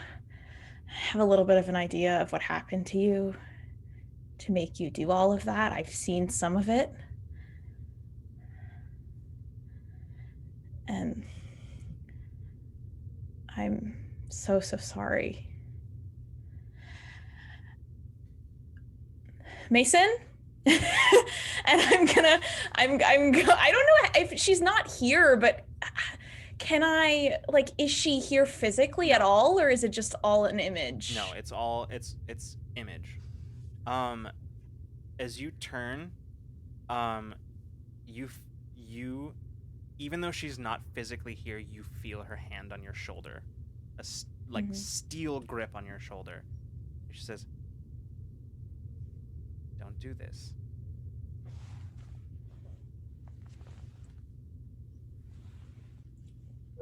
I have a little bit of an idea of what happened to you to make you do all of that. I've seen some of it. And I'm so, so sorry. Mason? And I don't know if she's not here, but can I, like, is she here physically at all, or is it just all an image? No, it's image. As you turn, you even though she's not physically here, you feel her hand on your shoulder, steel grip on your shoulder. She says, "Don't do this."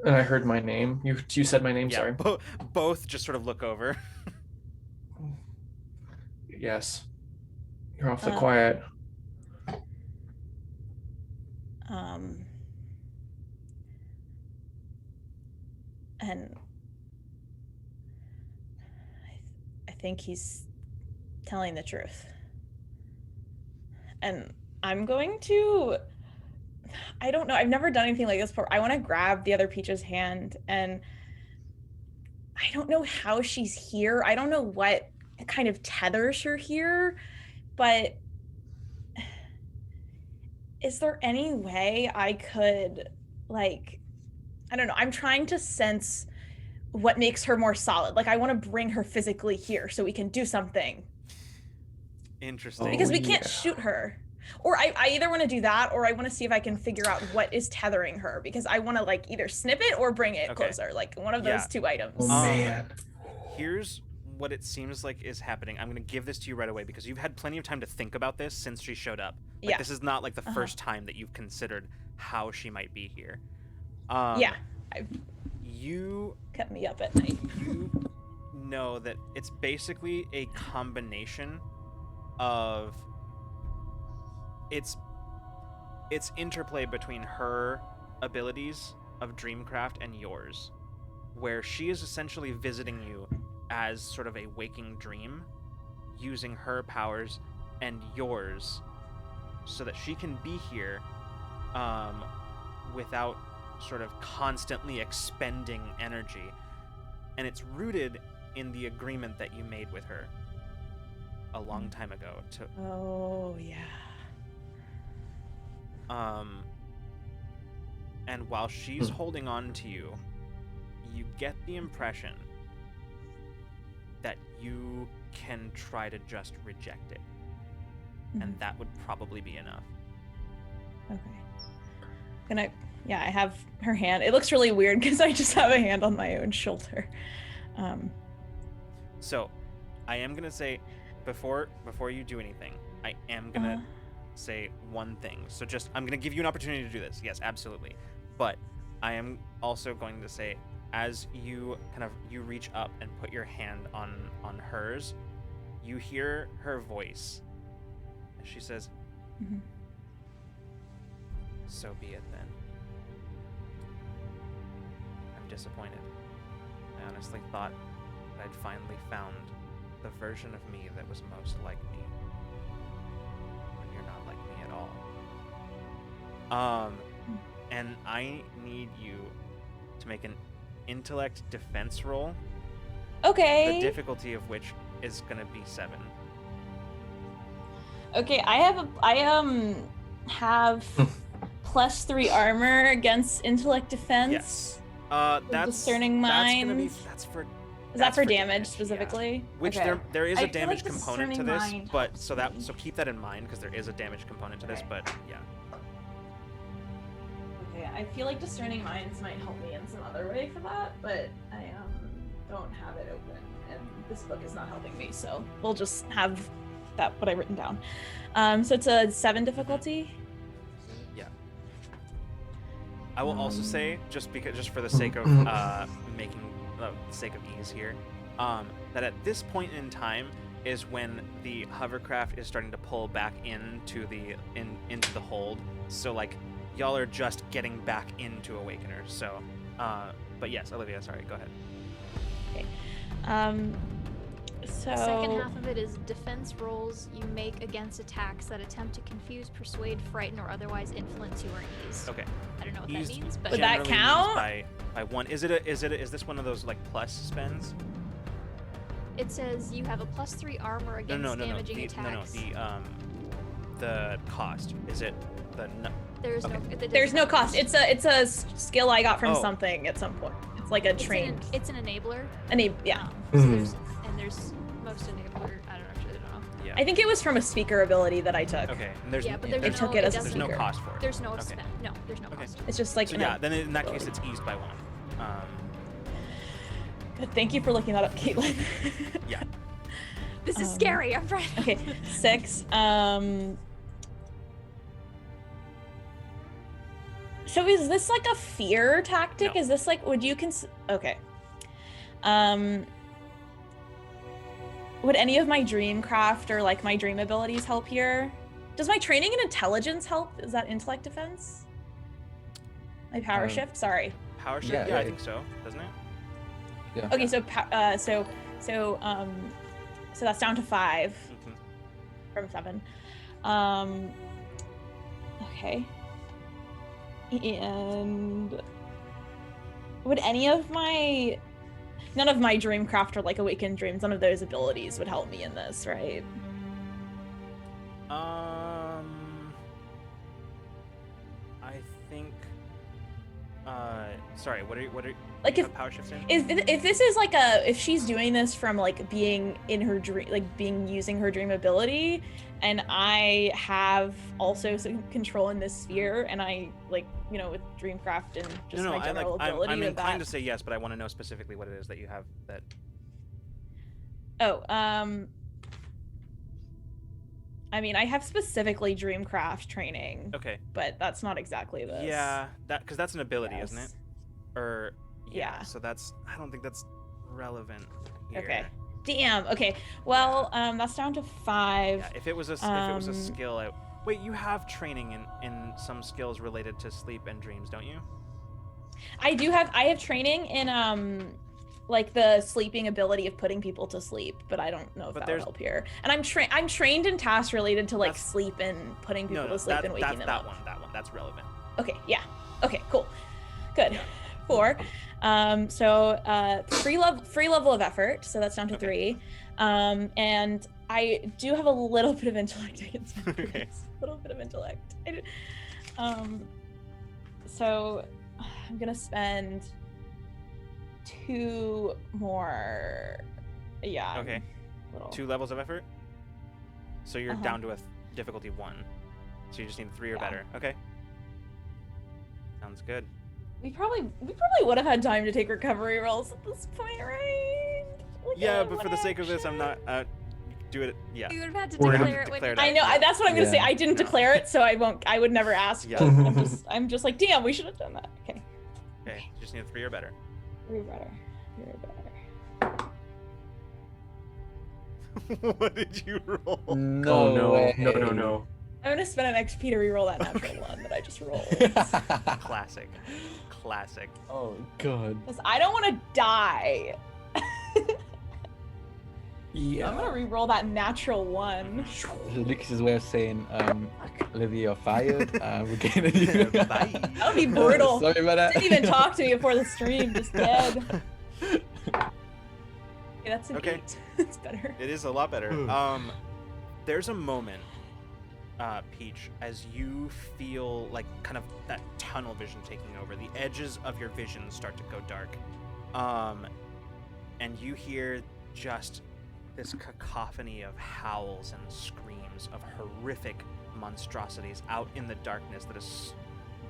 And I heard my name. You said my name. Yeah, Sorry. Both just sort of look over. Yes. You're awfully quiet. And I think he's telling the truth. And I'm going to, I don't know, I've never done anything like this before. I want to grab the other Peach's hand, and I don't know how she's here. I don't know what kind of tethers her here, but is there any way I could, like, I don't know, I'm trying to sense what makes her more solid. Like, I want to bring her physically here so we can do something. Interesting. Because we can't shoot her. Or I either want to do that, or I want to see if I can figure out what is tethering her, because I want to, like, either snip it or bring it closer, like one of those two items. Oh, man. Here's what it seems like is happening. I'm going to give this to you right away because you've had plenty of time to think about this since she showed up. Like, this is not like the first time that you've considered how she might be here. You kept me up at night. You know that it's basically a combination of it's interplay between her abilities of Dreamcraft and yours, where she is essentially visiting you as sort of a waking dream, using her powers and yours so that she can be here without sort of constantly expending energy. And it's rooted in the agreement that you made with her a long time ago to and while she's holding on to you, you get the impression that you can try to just reject it. And that would probably be enough. Okay. I have her hand. It looks really weird because I just have a hand on my own shoulder. So, I am gonna say, before you do anything, I am gonna say one thing. So I'm gonna give you an opportunity to do this. Yes, absolutely. But I am also going to say, as you reach up and put your hand on hers, you hear her voice. She says, "So be it then. I'm disappointed. I honestly thought that I'd finally found the version of me that was most like me. And I need you to make an intellect defense roll. Okay. The difficulty of which is gonna be 7. Okay, I have +3 armor against intellect defense. Yes. With That's discerning mind. That's for. Is that that's for for damage damage, yeah. specifically? Which Okay. there is I a feel damage like component to discerning this, mind but helps so me. keep that in mind because there is a damage component to this, Okay. but yeah. Okay, I feel like discerning minds might help me in some other way for that, but I don't have it open, and this book is not helping me, so we'll just have that what I've written down. So it's a 7 difficulty. Yeah. I will also say, just for the sake of making the sake of ease here, that at this point in time is when the hovercraft is starting to pull back into the hold. So like y'all are just getting back into Awakener. So, but yes, Olivia, sorry, go ahead. Okay. So The second half of it is defense rolls you make against attacks that attempt to confuse, persuade, frighten, or otherwise influence you or ease. Okay. I don't know what Eased that means, but Would that generally count? means by 1. Is this one of those like plus spends? it says you have a +3 armor against damaging attacks. The cost. Is it the There's okay. there's no cost. It's a skill I got from Oh. something at some point. It's like a It's trained. It's an enabler. Yeah. So there's most enabler. I don't know. Yeah. I think it was from a speaker ability that I took. Okay. And there's Yeah, but I there's took no, it as a there's no speaker. cost for it. There's no Okay. spend. No, there's no Okay. cost. It's just like So an yeah, then in that case it's eased by 1. Good, thank you for looking that up, Caitlin. Yeah. This is scary. I'm trying. Okay, 6. So is this like a fear tactic? No. Is this like, would you okay. Would any of my dreamcraft or like my dream abilities help here? Does my training in intelligence help? Is that intellect defense? My power shift? Sorry. Power shift? Yeah, Yeah, I yeah. think so. Doesn't it? Yeah. Okay, so so that's down to 5 Mhm. from 7. Okay. And would none of my dreamcraft or like awakened dreams, none of those abilities would help me in this, right? I think. Sorry. What are Like you if have power shifts in? if this is like if she's doing this from like being in her dream, like using her dream ability, and I have also some control in this sphere, and I like with dreamcraft and just my general ability. I'm with inclined that. to say yes, but I want to know specifically what it is that you have that. Oh, I mean, I have specifically dreamcraft training, Okay. but that's not exactly this. Yeah, because that's an ability, isn't it? Yes. Or Yeah. So I don't think that's relevant here. Okay. Damn. Okay. Well, that's down to 5. Yeah, if it was a skill, wait, you have training in some skills related to sleep and dreams, don't you? I have training in like the sleeping ability of putting people to sleep, but I don't know if that would help here. And I'm trained in tasks related to like sleep and putting people to sleep and waking them up. That one, that's relevant. Okay, yeah. Okay, cool. Good. Yeah. 4. So free level of effort, so that's down to 3. And I do have a little bit of intellect against my Okay. friends. A little bit of intellect. So I'm gonna spend 2 more. Yeah. Okay. Little. 2 levels of effort. So you're Uh-huh. down to a difficulty 1. So you just need 3 or Yeah. better. Okay. Sounds good. We probably would have had time to take recovery rolls at this point, right? Look Yeah, at but what for the sake of this, I'm action. not. Do it. Yeah. You would have had to We're gonna declare it when declare you that. I know. Yeah. That's what I'm gonna say. Yeah. I didn't No. declare it, so I won't. I would never ask. Yeah. But I'm just like, damn, we should have done that. Okay. Okay. You just need a 3 or better. You're better. What did you roll? No Oh no, way. no. I'm gonna spend an XP to reroll that natural 1 that I just rolled. Classic. Classic. Oh god. Because I don't want to die. Yeah. I'm gonna re-roll that natural one. Lucas's way of saying, Olivia, you're fired. We're getting you. Bye. That would be brutal. Sorry about that. Didn't even talk to me before the stream, just dead. Okay, that's an Okay. 8. It's better. It is a lot better. There's a moment, Peach, as you feel like kind of that tunnel vision taking over. The edges of your vision start to go dark. And you hear just this cacophony of howls and screams of horrific monstrosities out in the darkness that is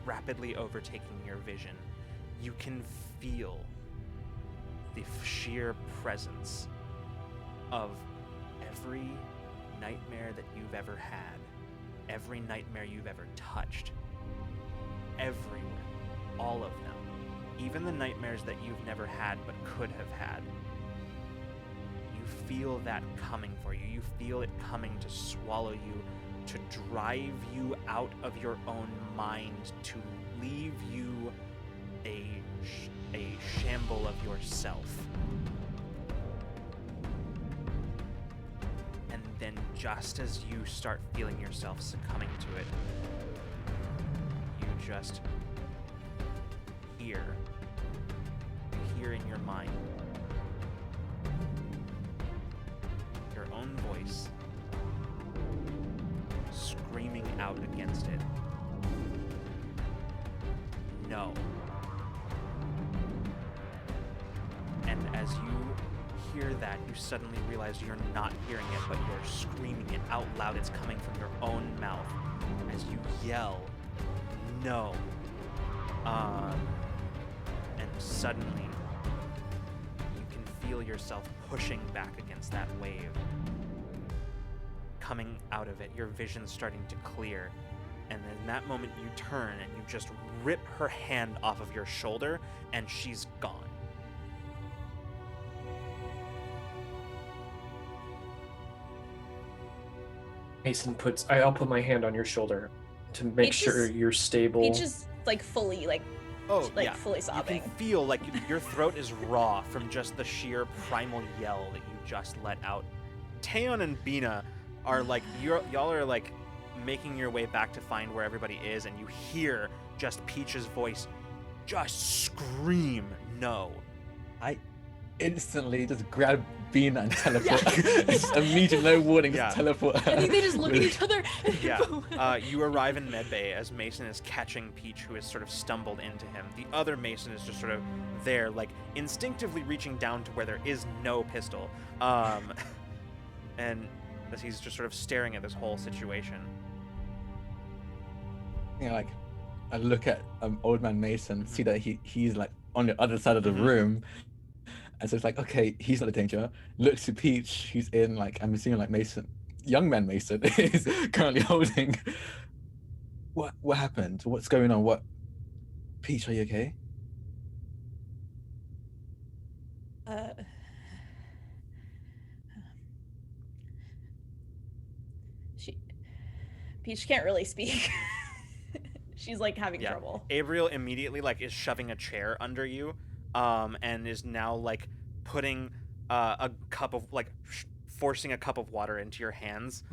rapidly overtaking your vision. You can feel the sheer presence of every nightmare that you've ever had, every nightmare you've ever touched, everywhere, all of them, even the nightmares that you've never had but could have had. You feel that coming for you. You feel it coming to swallow you, to drive you out of your own mind, to leave you a shamble of yourself. And then just as you start feeling yourself succumbing to it, you just hear in your mind your own voice screaming out against it. No. And as you hear that, you suddenly realize you're not hearing it, but you're screaming it out loud. It's coming from your own mouth as you yell, no. And suddenly, you can feel yourself pushing back against that wave. Coming out of it, your vision's starting to clear. And in that moment, you turn and you just rip her hand off of your shoulder, and she's gone. Mason I'll put my hand on your shoulder to make Peach sure is- you're stable. Peach is fully fully sobbing. You can feel like your throat is raw from just the sheer primal yell that you just let out. Taeyeon and Bina are like, y'all are like making your way back to find where everybody is, and you hear just Peach's voice just scream no. I instantly just grab Bean and teleport. Just immediately, no warning, just teleport. I think they just look at each other. Yeah. You arrive in medbay as Mason is catching Peach, who has sort of stumbled into him. The other Mason is just sort of there, like instinctively reaching down to where there is no pistol. And as he's just sort of staring at this whole situation. You know, like I look at old man Mason, see that he's like on the other side of the room. And so it's like, okay, he's not a danger. Looks to Peach, who's in like, I'm assuming like Mason, young man Mason is currently holding. What happened? What's going on? Peach, are you okay? Peach can't really speak. She's like having trouble. Abriel immediately like is shoving a chair under you, and is now like putting a cup of like forcing a cup of water into your hands,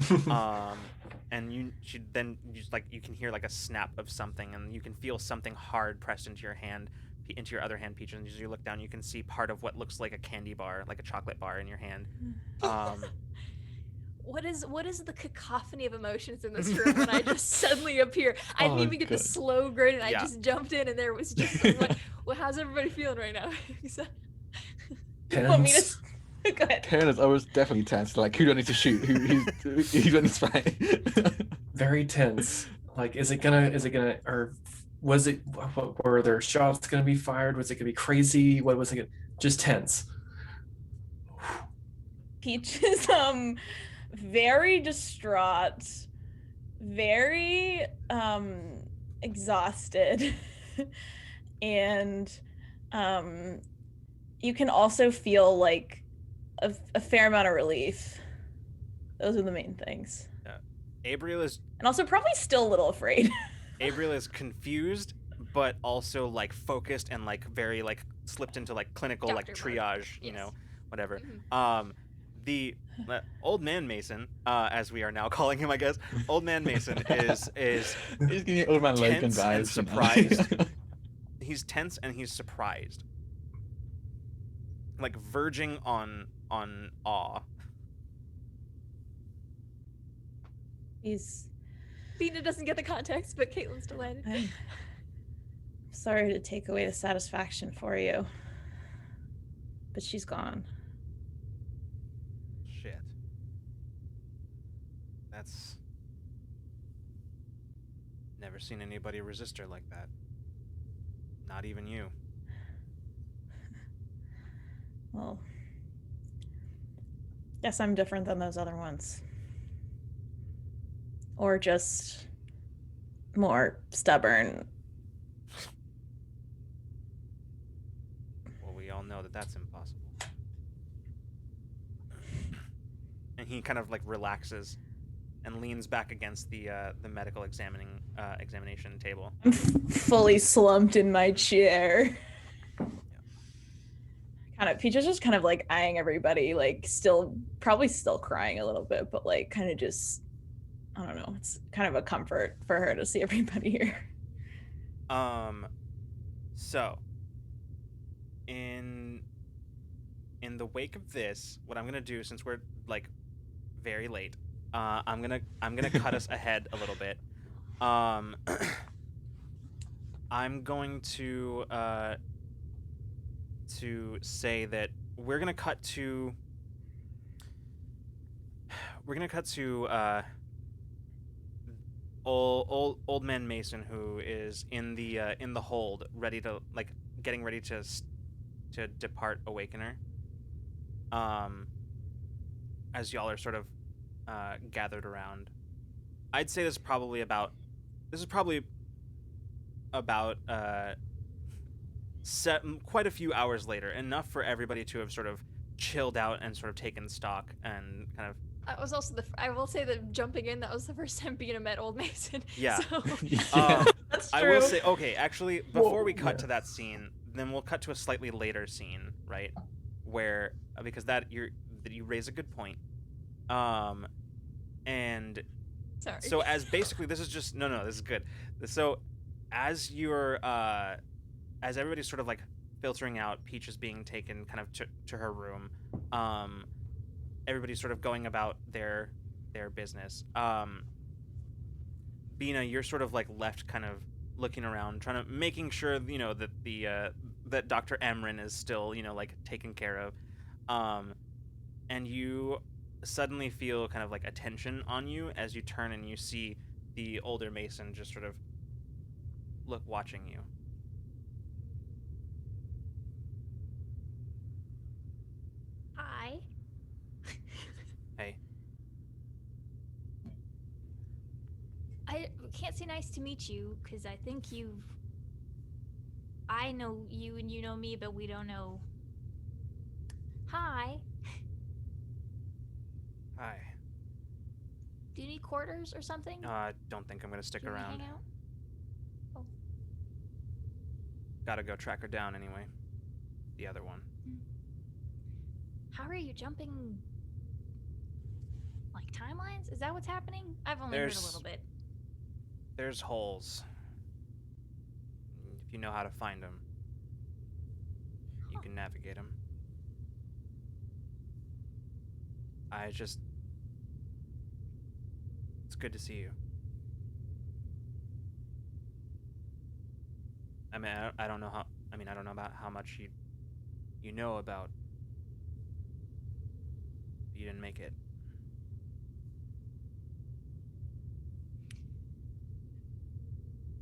and you can hear like a snap of something, and you can feel something hard pressed into your hand, into your other hand, Peach. And as you look down, you can see part of what looks like a candy bar, like a chocolate bar, in your hand. What is the cacophony of emotions in this room when I just suddenly appear? I didn't even get the slow grin, and I just jumped in, and there was just like, well, how's everybody feeling right now? Want me to go ahead. Parents, I was definitely tense. Like, who do I need to shoot? Who's on this fight? Very tense. Like, is it gonna, or was it? Were there shots gonna be fired? Was it gonna be crazy? What was it? Just tense. Peach is very distraught, very exhausted, and you can also feel like a fair amount of relief. Those are the main things. Abriel is, and also probably still a little afraid. Abriel is confused, but also like focused and like very like slipped into like clinical like triage, you know, whatever. the old man Mason, as we are now calling him, I guess, old man Mason is He's giving me old man Logan tense and vibes. you know? surprised. He's tense and he's surprised, like verging on awe. He's. Bina doesn't get the context, but Caitlin's delighted. I'm sorry to take away the satisfaction for you, but she's gone. Shit. That's never seen anybody resist her like that. Not even you. Well, guess I'm different than those other ones. Or just more stubborn. Well, we all know that that's impossible. And he kind of like relaxes and leans back against the medical examination table. I'm fully slumped in my chair. Peaches just kind of like eyeing everybody, like probably still crying a little bit, but like kind of just, I don't know. It's kind of a comfort for her to see everybody here. So in the wake of this, what I'm gonna do, since we're like very late, I'm gonna cut us ahead a little bit. I'm going to say that we're gonna cut to old man Mason, who is in the hold, ready to like getting ready to depart Awakener. As y'all are sort of gathered around, I'd say this is probably about quite a few hours later, enough for everybody to have sort of chilled out and sort of taken stock and kind of. That was also I will say that jumping in, that was the first time Bina met Old Mason. Yeah. So. That's true. I will say, okay, actually, before we cut to that scene, then we'll cut to a slightly later scene, right? Where, because you raise a good point. And Sorry. so as basically, this is just, no, this is good. So as you're, as everybody's sort of like filtering out, Peach is being taken kind of to her room. Everybody's sort of going about their business. Bina, you're sort of like left kind of looking around, making sure, that that Dr. Emrin is still, like taken care of. And you suddenly feel kind of like attention on you as you turn and you see the older Mason just sort of watching you. Hi. Hey. I can't say nice to meet you, because I think I know you and you know me, but we don't know. Hi. Hi. Do you need quarters or something? I don't think I'm gonna stick Do you wanna around. hang out? Oh. Gotta go track her down anyway. The other one. How are you jumping? Like timelines? Is that what's happening? I've only heard a little bit. There's holes. If you know how to find them, you can navigate them. It's good to see you. I mean, I don't know about how much you know about. You didn't make it.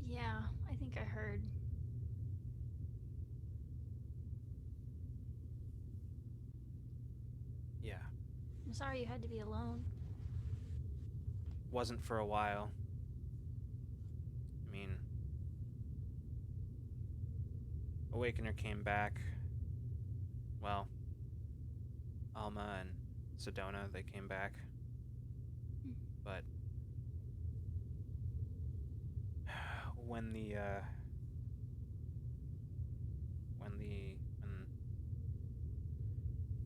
Yeah, I think I heard. Yeah. I'm sorry you had to be alone. Wasn't for a while. I mean, Awakener came back. Well, Alma and Sedona, they came back. But when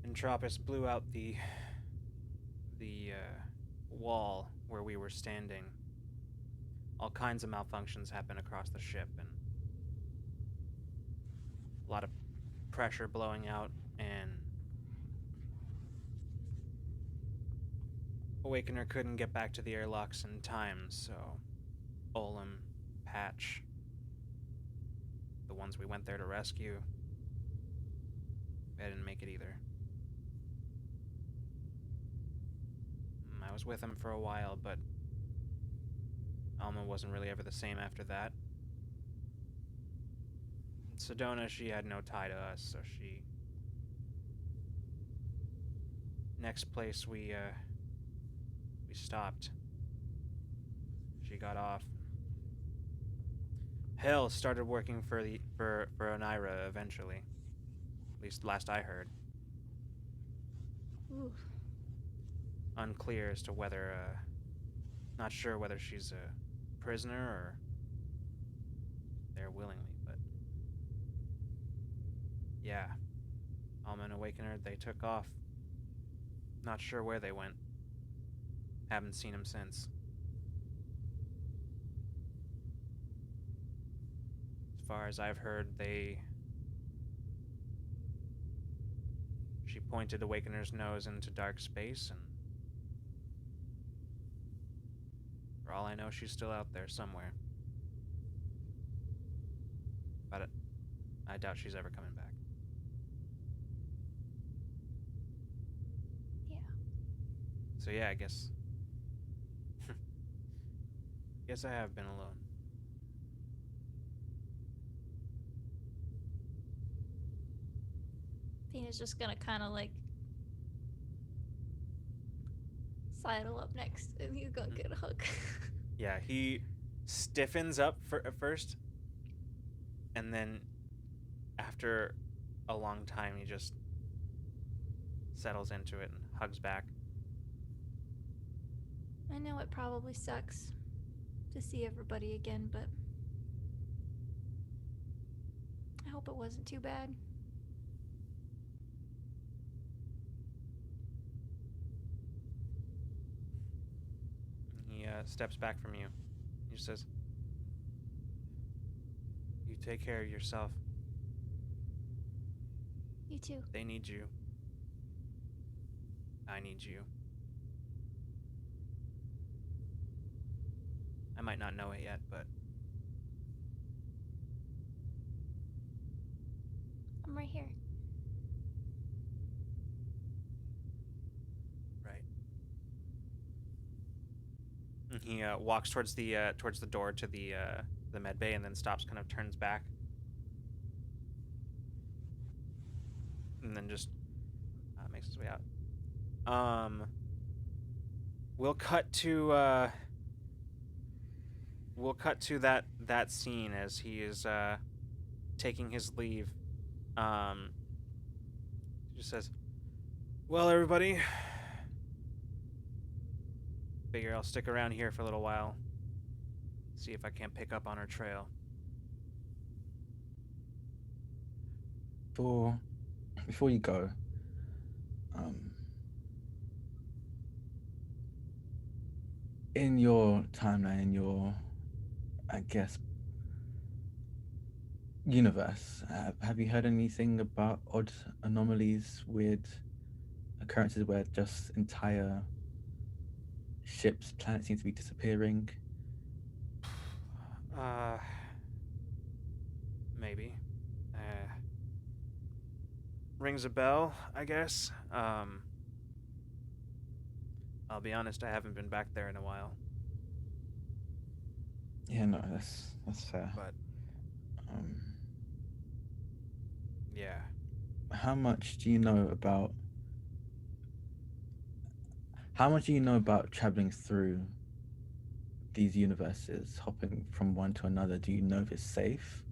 Entropis blew out the wall where we were standing, all kinds of malfunctions happen across the ship, and a lot of pressure blowing out, and Awakener couldn't get back to the airlocks in time, so Olim, Patch, the ones we went there to rescue, they didn't make it either. I was with him for a while, but Alma wasn't really ever the same after that. Sedona, she had no tie to us, so she... Next place we stopped, she got off. Hell started working for Oneira eventually. At least last I heard. Ooh. Unclear as to whether, not sure whether she's a prisoner or there willingly, but yeah. Alma and Awakener, they took off. Not sure where they went. Haven't seen him since. As far as I've heard, she pointed Awakener's nose into dark space, and for all I know, she's still out there somewhere. But I doubt she's ever coming back. Yeah. So yeah, I guess I have been alone. Tina's just gonna kind of like sidle up next, and he's gonna get a hug. Yeah, he stiffens up at first, and then after a long time, he just settles into it and hugs back. I know it probably sucks to see everybody again, but I hope it wasn't too bad. He steps back from you. He says, "You take care of yourself. You too. They need you. I need you. I might not know it yet, but I'm right here. right." And he walks towards the door to the med bay, and then stops, kind of turns back, and then just makes his way out. We'll cut to that scene as he is taking his leave. He just says, "Well, everybody, figure I'll stick around here for a little while, see if I can't pick up on her trail." Before you go, in your timeline, in your, I guess, universe, have you heard anything about odd anomalies, weird occurrences where just entire ships, planets seem to be disappearing? Maybe. Rings a bell, I guess. I'll be honest, I haven't been back there in a while. Yeah, no, that's fair. But yeah. How much do you know about traveling through these universes, hopping from one to another? Do you know if it's safe?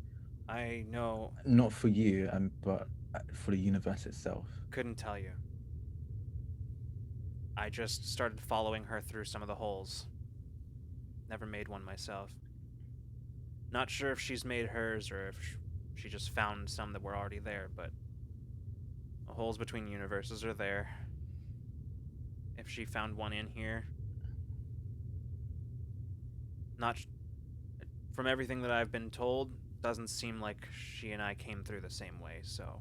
I know. Not for you, but for the universe itself. Couldn't tell you. I just started following her through some of the holes. Never made one myself. Not sure if she's made hers or if she just found some that were already there, but the holes between universes are there. If she found one in here, not from everything that I've been told, doesn't seem like she and I came through the same way, so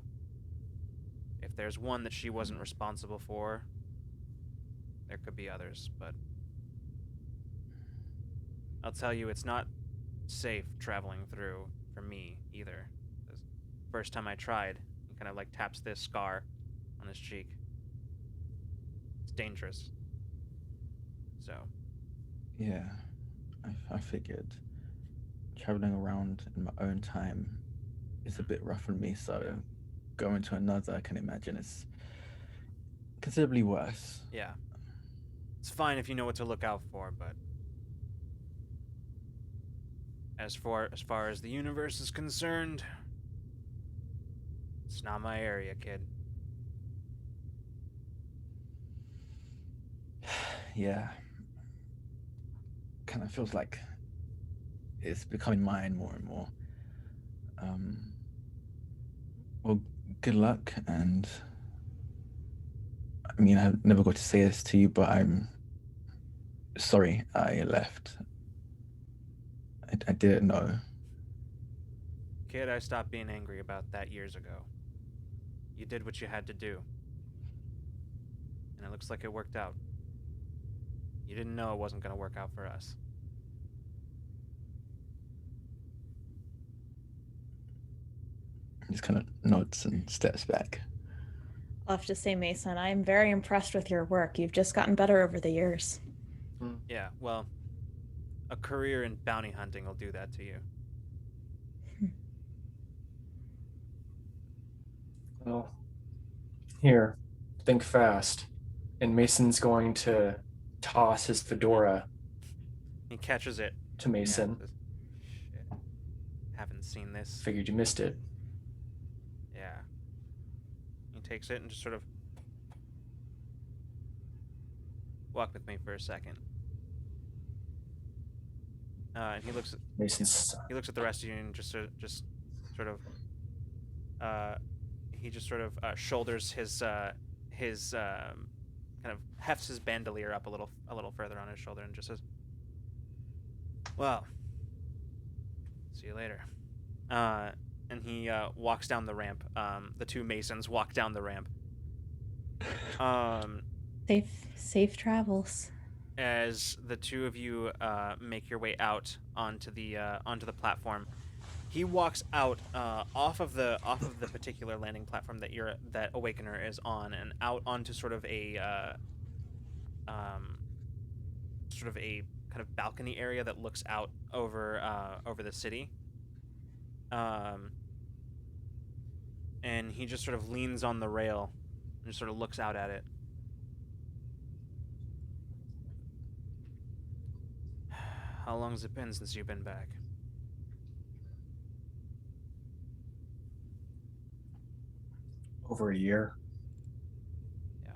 if there's one that she wasn't responsible for, there could be others, but I'll tell you, it's not safe traveling through for me either. The first time I tried, he kind of like taps this scar on his cheek. It's dangerous. So, Yeah, I figured traveling around in my own time is a bit rough on me, so going to another, I can imagine it's considerably worse. yeah. It's fine if you know what to look out for, but as far as the universe is concerned, it's not my area, kid. Yeah. Kind of feels like it's becoming mine more and more. Well, good luck, and I mean, I never got to say this to you, but I'm sorry I left. I didn't know. Kid, I stopped being angry about that years ago. You did what you had to do. And it looks like it worked out. You didn't know it wasn't going to work out for us. Just kind of nods and steps back. I'll have to say, Mason, I am very impressed with your work. You've just gotten better over the years. Yeah, well, a career in bounty hunting will do that to you. Well, here, think fast. And Mason's going to toss his fedora He catches it. to Mason. Yeah, shit. Haven't seen this. Figured you missed it. Yeah. He takes it and just sort of walk with me for a second. And he looks at the rest of you and just sort of shoulders his kind of hefts his bandolier up a little further on his shoulder and just says, "Well, see you later." And he walks down the ramp. The two Masons walk down the ramp. Safe travels. As the two of you make your way out onto the platform, he walks out off of the particular landing platform that Awakener is on, and out onto sort of a kind of balcony area that looks out over the city. And he just sort of leans on the rail and just sort of looks out at it. How long has it been since you've been back? Over a year. Yeah.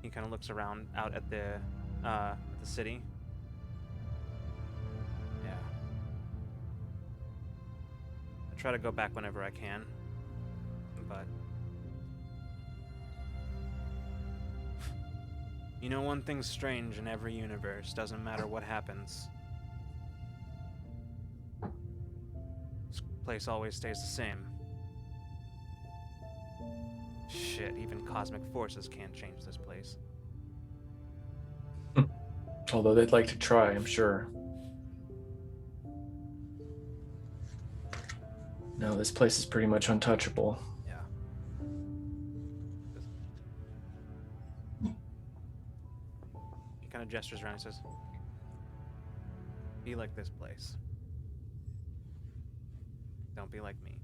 He kind of looks around out at the city. Yeah. I try to go back whenever I can, but you know, one thing's strange in every universe. Doesn't matter what happens. This place always stays the same. Shit, even cosmic forces can't change this place. Although they'd like to try, I'm sure. No, this place is pretty much untouchable. Yeah. He kind of gestures around and says, "Be like this place. Don't be like me.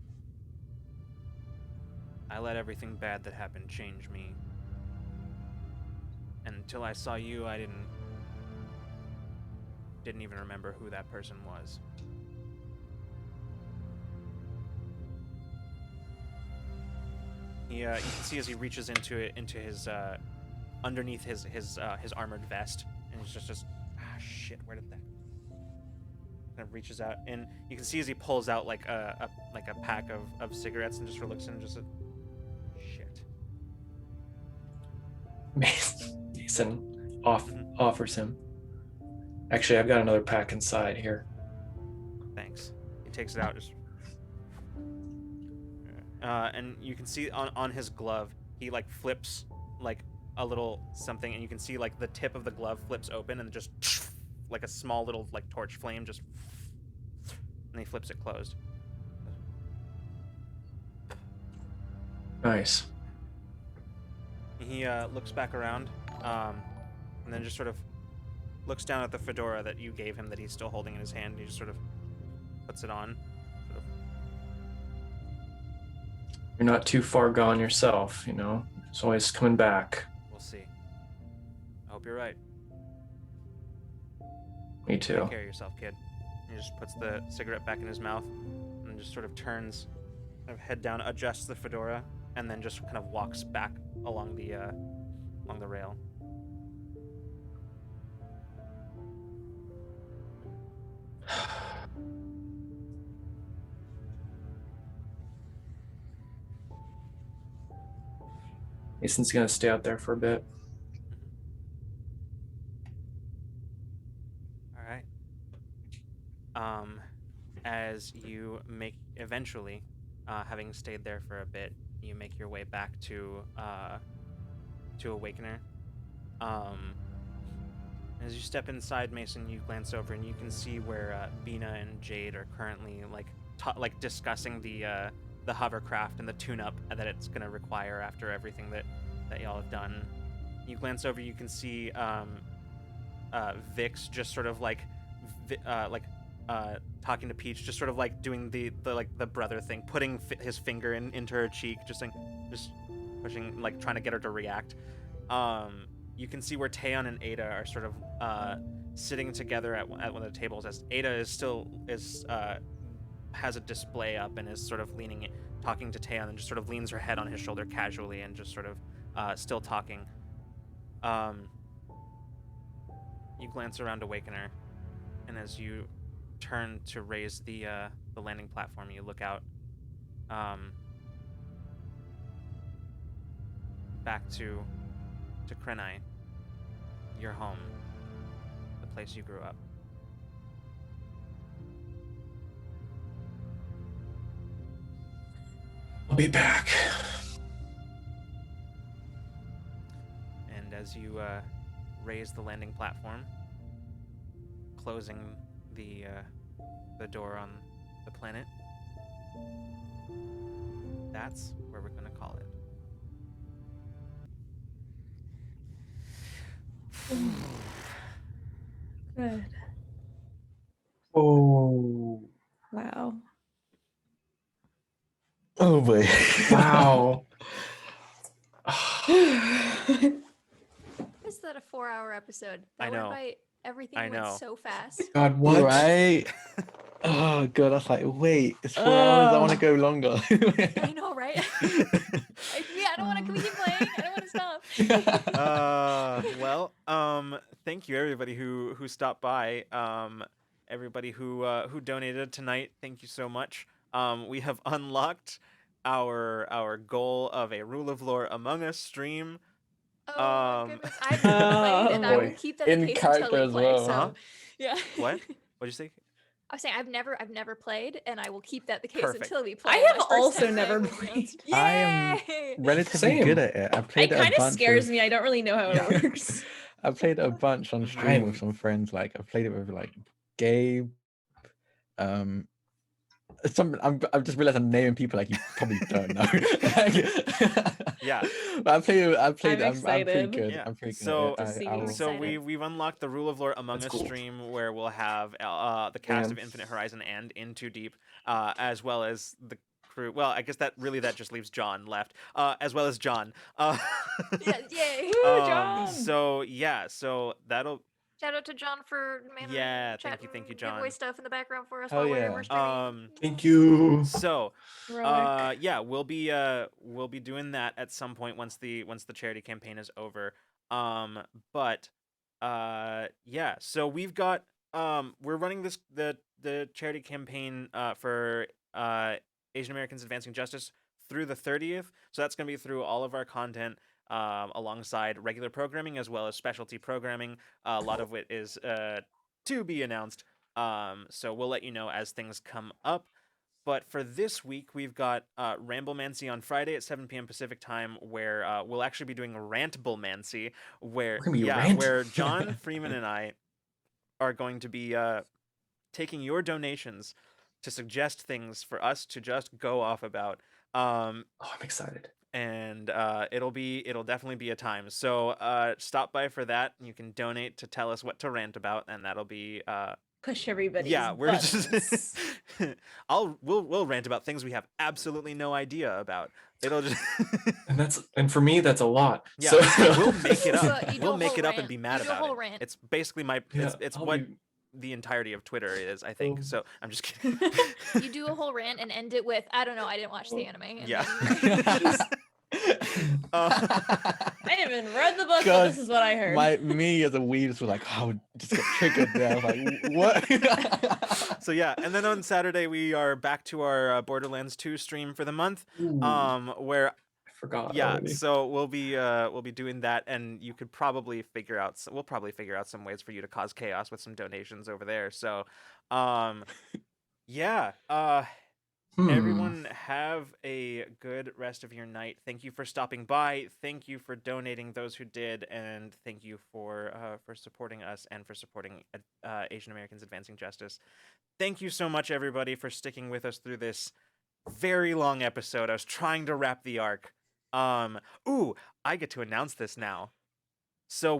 I let everything bad that happened change me. And until I saw you, I didn't even remember who that person was." You can see as he reaches into his underneath his armored vest, and he's just shit. Where did that? Kind of reaches out, and you can see as he pulls out like a pack of cigarettes, and just sort of looks in and just shit. Mason offers him. Actually, I've got another pack inside here. Thanks. He takes it out. Just... and you can see on his glove, he like flips like a little something, and you can see like the tip of the glove flips open, and just like a small little like torch flame just, and he flips it closed. Nice. He looks back around, and then just sort of looks down at the fedora that you gave him that he's still holding in his hand. And he just sort of puts it on. Sort of. You're not too far gone yourself, you know. It's always coming back. We'll see. I hope you're right. Me too. Take care of yourself, kid. And he just puts the cigarette back in his mouth and just sort of turns, kind of head down, adjusts the fedora, and then just kind of walks back along the rail. Mason's gonna stay out there for a bit. All right. As you make eventually, having stayed there for a bit, you make your way back to Awakener. As you step inside, Mason, you glance over and you can see where Bina and Jade are currently like discussing the hovercraft and the tune-up that it's gonna require after everything that y'all have done. You glance over, you can see Vix just sort of talking to Peach, just sort of like doing the brother thing, putting his finger into her cheek, just pushing, like trying to get her to react. You can see where Taeyeon and Ada are sort of sitting together at one of the tables, as Ada has a display up and is sort of talking to Taeyeon, and just sort of leans her head on his shoulder casually and just sort of still talking. You glance around Awakener, and as you turn to raise the landing platform, you look out back to Krenai, your home, the place you grew up. I'll be back. And as you raise the landing platform, closing the door on the planet, that's where we're gonna call it. Good. Oh. Wow. Oh boy. Wow. Is that a 4-hour episode? I That know. went by, everything I went know. so fast. God, what? Right? Oh god, that's like, wait, it's 4 hours. I want to go longer. I know, right? I don't want to keep playing. I don't want to stop. Well, thank you everybody who stopped by. Everybody who donated tonight, thank you so much. We have unlocked our goal of a Rule of Lore Among Us stream. Oh my goodness. I've never played, and I will boy. keep that In the case until character we as play. well. So, Huh? yeah. What? What'd you say? I was saying I've never played, and I will keep that the case Perfect. until we play. I My have first also time never playing was played. announced. I am Yay! relatively Same. good at it. I It played kind a of bunch scares with, me. I don't really know how it works. I played a bunch on stream I'm- with some friends. Like I played it with like Gabe. I've just realized I'm naming people like you probably don't know. Yeah. But I played. I'm pretty excited. good. Yeah. I'm pretty good. So- at it. To see I you will- So excited. we've unlocked the Rule of Lore Among That's Us cool. stream, where we'll have the cast Damn. of Infinite Horizon and In Too Deep, as well as the crew. Well, I guess that just leaves John left, as well as John. Yeah, yay! Woo, John! So yeah, so that'll Shout out to John for managing Yeah, thank you, chatting John. giveaway stuff in the background for us Oh, while yeah. we're streaming. Thank you. so Heroic. yeah, we'll be doing that at some point once the charity campaign is over. But yeah, so we've got we're running the charity campaign for Asian Americans Advancing Justice through the 30th. So that's going to be through all of our content, alongside regular programming as well as specialty programming. A lot of it is to be announced. So we'll let you know as things come up. But for this week, we've got Ramblemancy on Friday at 7 p.m. Pacific time, where we'll actually be doing Rantblemancy, where We're gonna be where John Freeman and I are going to be taking your donations to suggest things for us to just go off about. I'm excited. And it'll definitely be a time. So stop by for that. You can donate to tell us what to rant about, and that'll be Push everybody's we're buttons. just we'll rant about things we have absolutely no idea about. It'll just and for me that's a lot. Yeah, So we'll make it up. You do We'll a make whole it up rant. and be mad You do a about whole it. rant. It's basically my it's I'll what be- the entirety of Twitter is, I think. Oh. So I'm just kidding. You do a whole rant and end it with, I don't know, I didn't watch the anime. And Yeah. then- I didn't even read the book, but God, this is what I heard. Me as a weeb just was like, oh, just got triggered there. I was like, what? So yeah, and then on Saturday we are back to our Borderlands 2 stream for the month, where I forgot. yeah, already. so we'll be doing that, and you could probably figure out we'll probably figure out some ways for you to cause chaos with some donations over there. So, yeah, everyone have a good rest of your night. Thank you for stopping by. Thank you for donating, those who did, and thank you for supporting us and for supporting Asian Americans Advancing Justice. Thank you so much, everybody, for sticking with us through this very long episode. I was trying to wrap the arc. I get to announce this now. So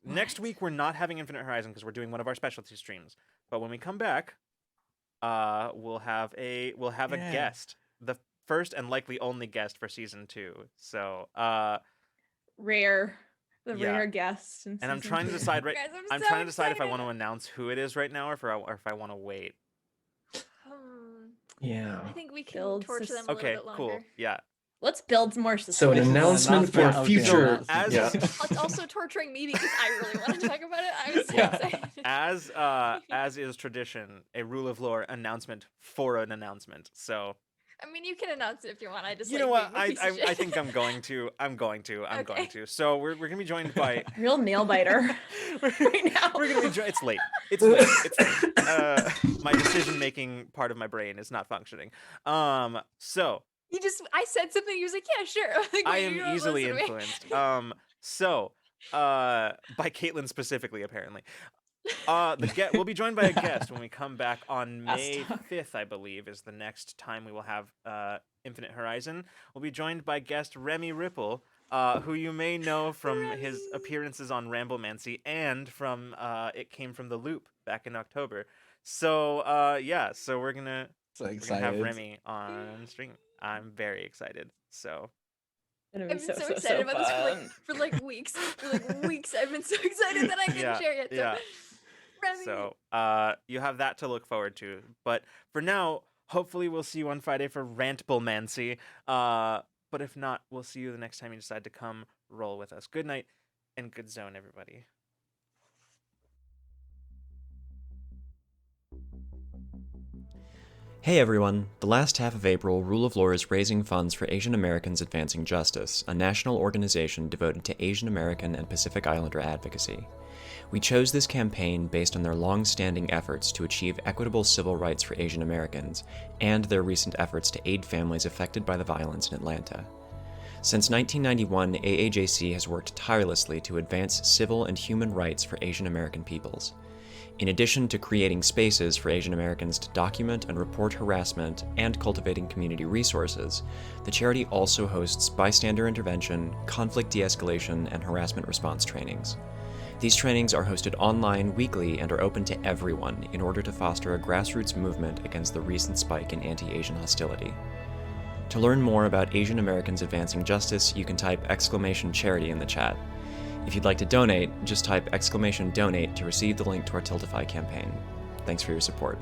next week we're not having Infinite Horizon because we're doing one of our specialty streams. But when we come back, we'll have a guest, the first and likely only guest for season 2. So Rare Yeah. rare guest. and I'm trying to decide right. Guys, I'm so trying to decide if I excited. want to announce who it is right now or if I want to wait. Yeah. I think we can Build torture them a Okay, little bit longer. cool. Yeah. Let's build more suspense. So an announcement for announcement, okay. future. As- Yeah. It's also torturing me because I really want to talk about it. I'm so Yeah. excited. As is tradition, a rule of lore announcement for an announcement. So I mean, you can announce it if you want. I just you like know what? being a piece of I shit. think I'm going to. I'm going to. Okay. So we're gonna be joined by. Real nail biter right now. We're gonna be. It's late. It's late. It's my decision making part of my brain is not functioning. So I said something. He was like, "Yeah, sure." Like, I wait, am you don't easily listen to me. influenced. By Caitlin specifically, apparently. We'll be joined by a guest when we come back on May 5th, I believe, is the next time we will have Infinite Horizon. We'll be joined by guest Remy Ripple, who you may know from his appearances on Ramblemancy and from It Came From the Loop back in October. So so we're gonna So have excited. Remy on stream. I'm very excited. So Gonna be I've been so so excited about fun. this for like weeks. For like weeks, I've been so excited that I couldn't Yeah, share it. So, yeah. Remy. So you have that to look forward to. But for now, hopefully we'll see you on Friday for Rantblemancy. But if not, we'll see you the next time you decide to come roll with us. Good night and good zone, everybody. Hey everyone! The last half of April, Rule of Lore is raising funds for Asian Americans Advancing Justice, a national organization devoted to Asian American and Pacific Islander advocacy. We chose this campaign based on their long-standing efforts to achieve equitable civil rights for Asian Americans, and their recent efforts to aid families affected by the violence in Atlanta. Since 1991, AAJC has worked tirelessly to advance civil and human rights for Asian American peoples. In addition to creating spaces for Asian Americans to document and report harassment and cultivating community resources, the charity also hosts bystander intervention, conflict de-escalation, and harassment response trainings. These trainings are hosted online weekly and are open to everyone in order to foster a grassroots movement against the recent spike in anti-Asian hostility. To learn more about Asian Americans Advancing Justice, you can type !charity in the chat. If you'd like to donate, just type !donate to receive the link to our Tiltify campaign. Thanks for your support.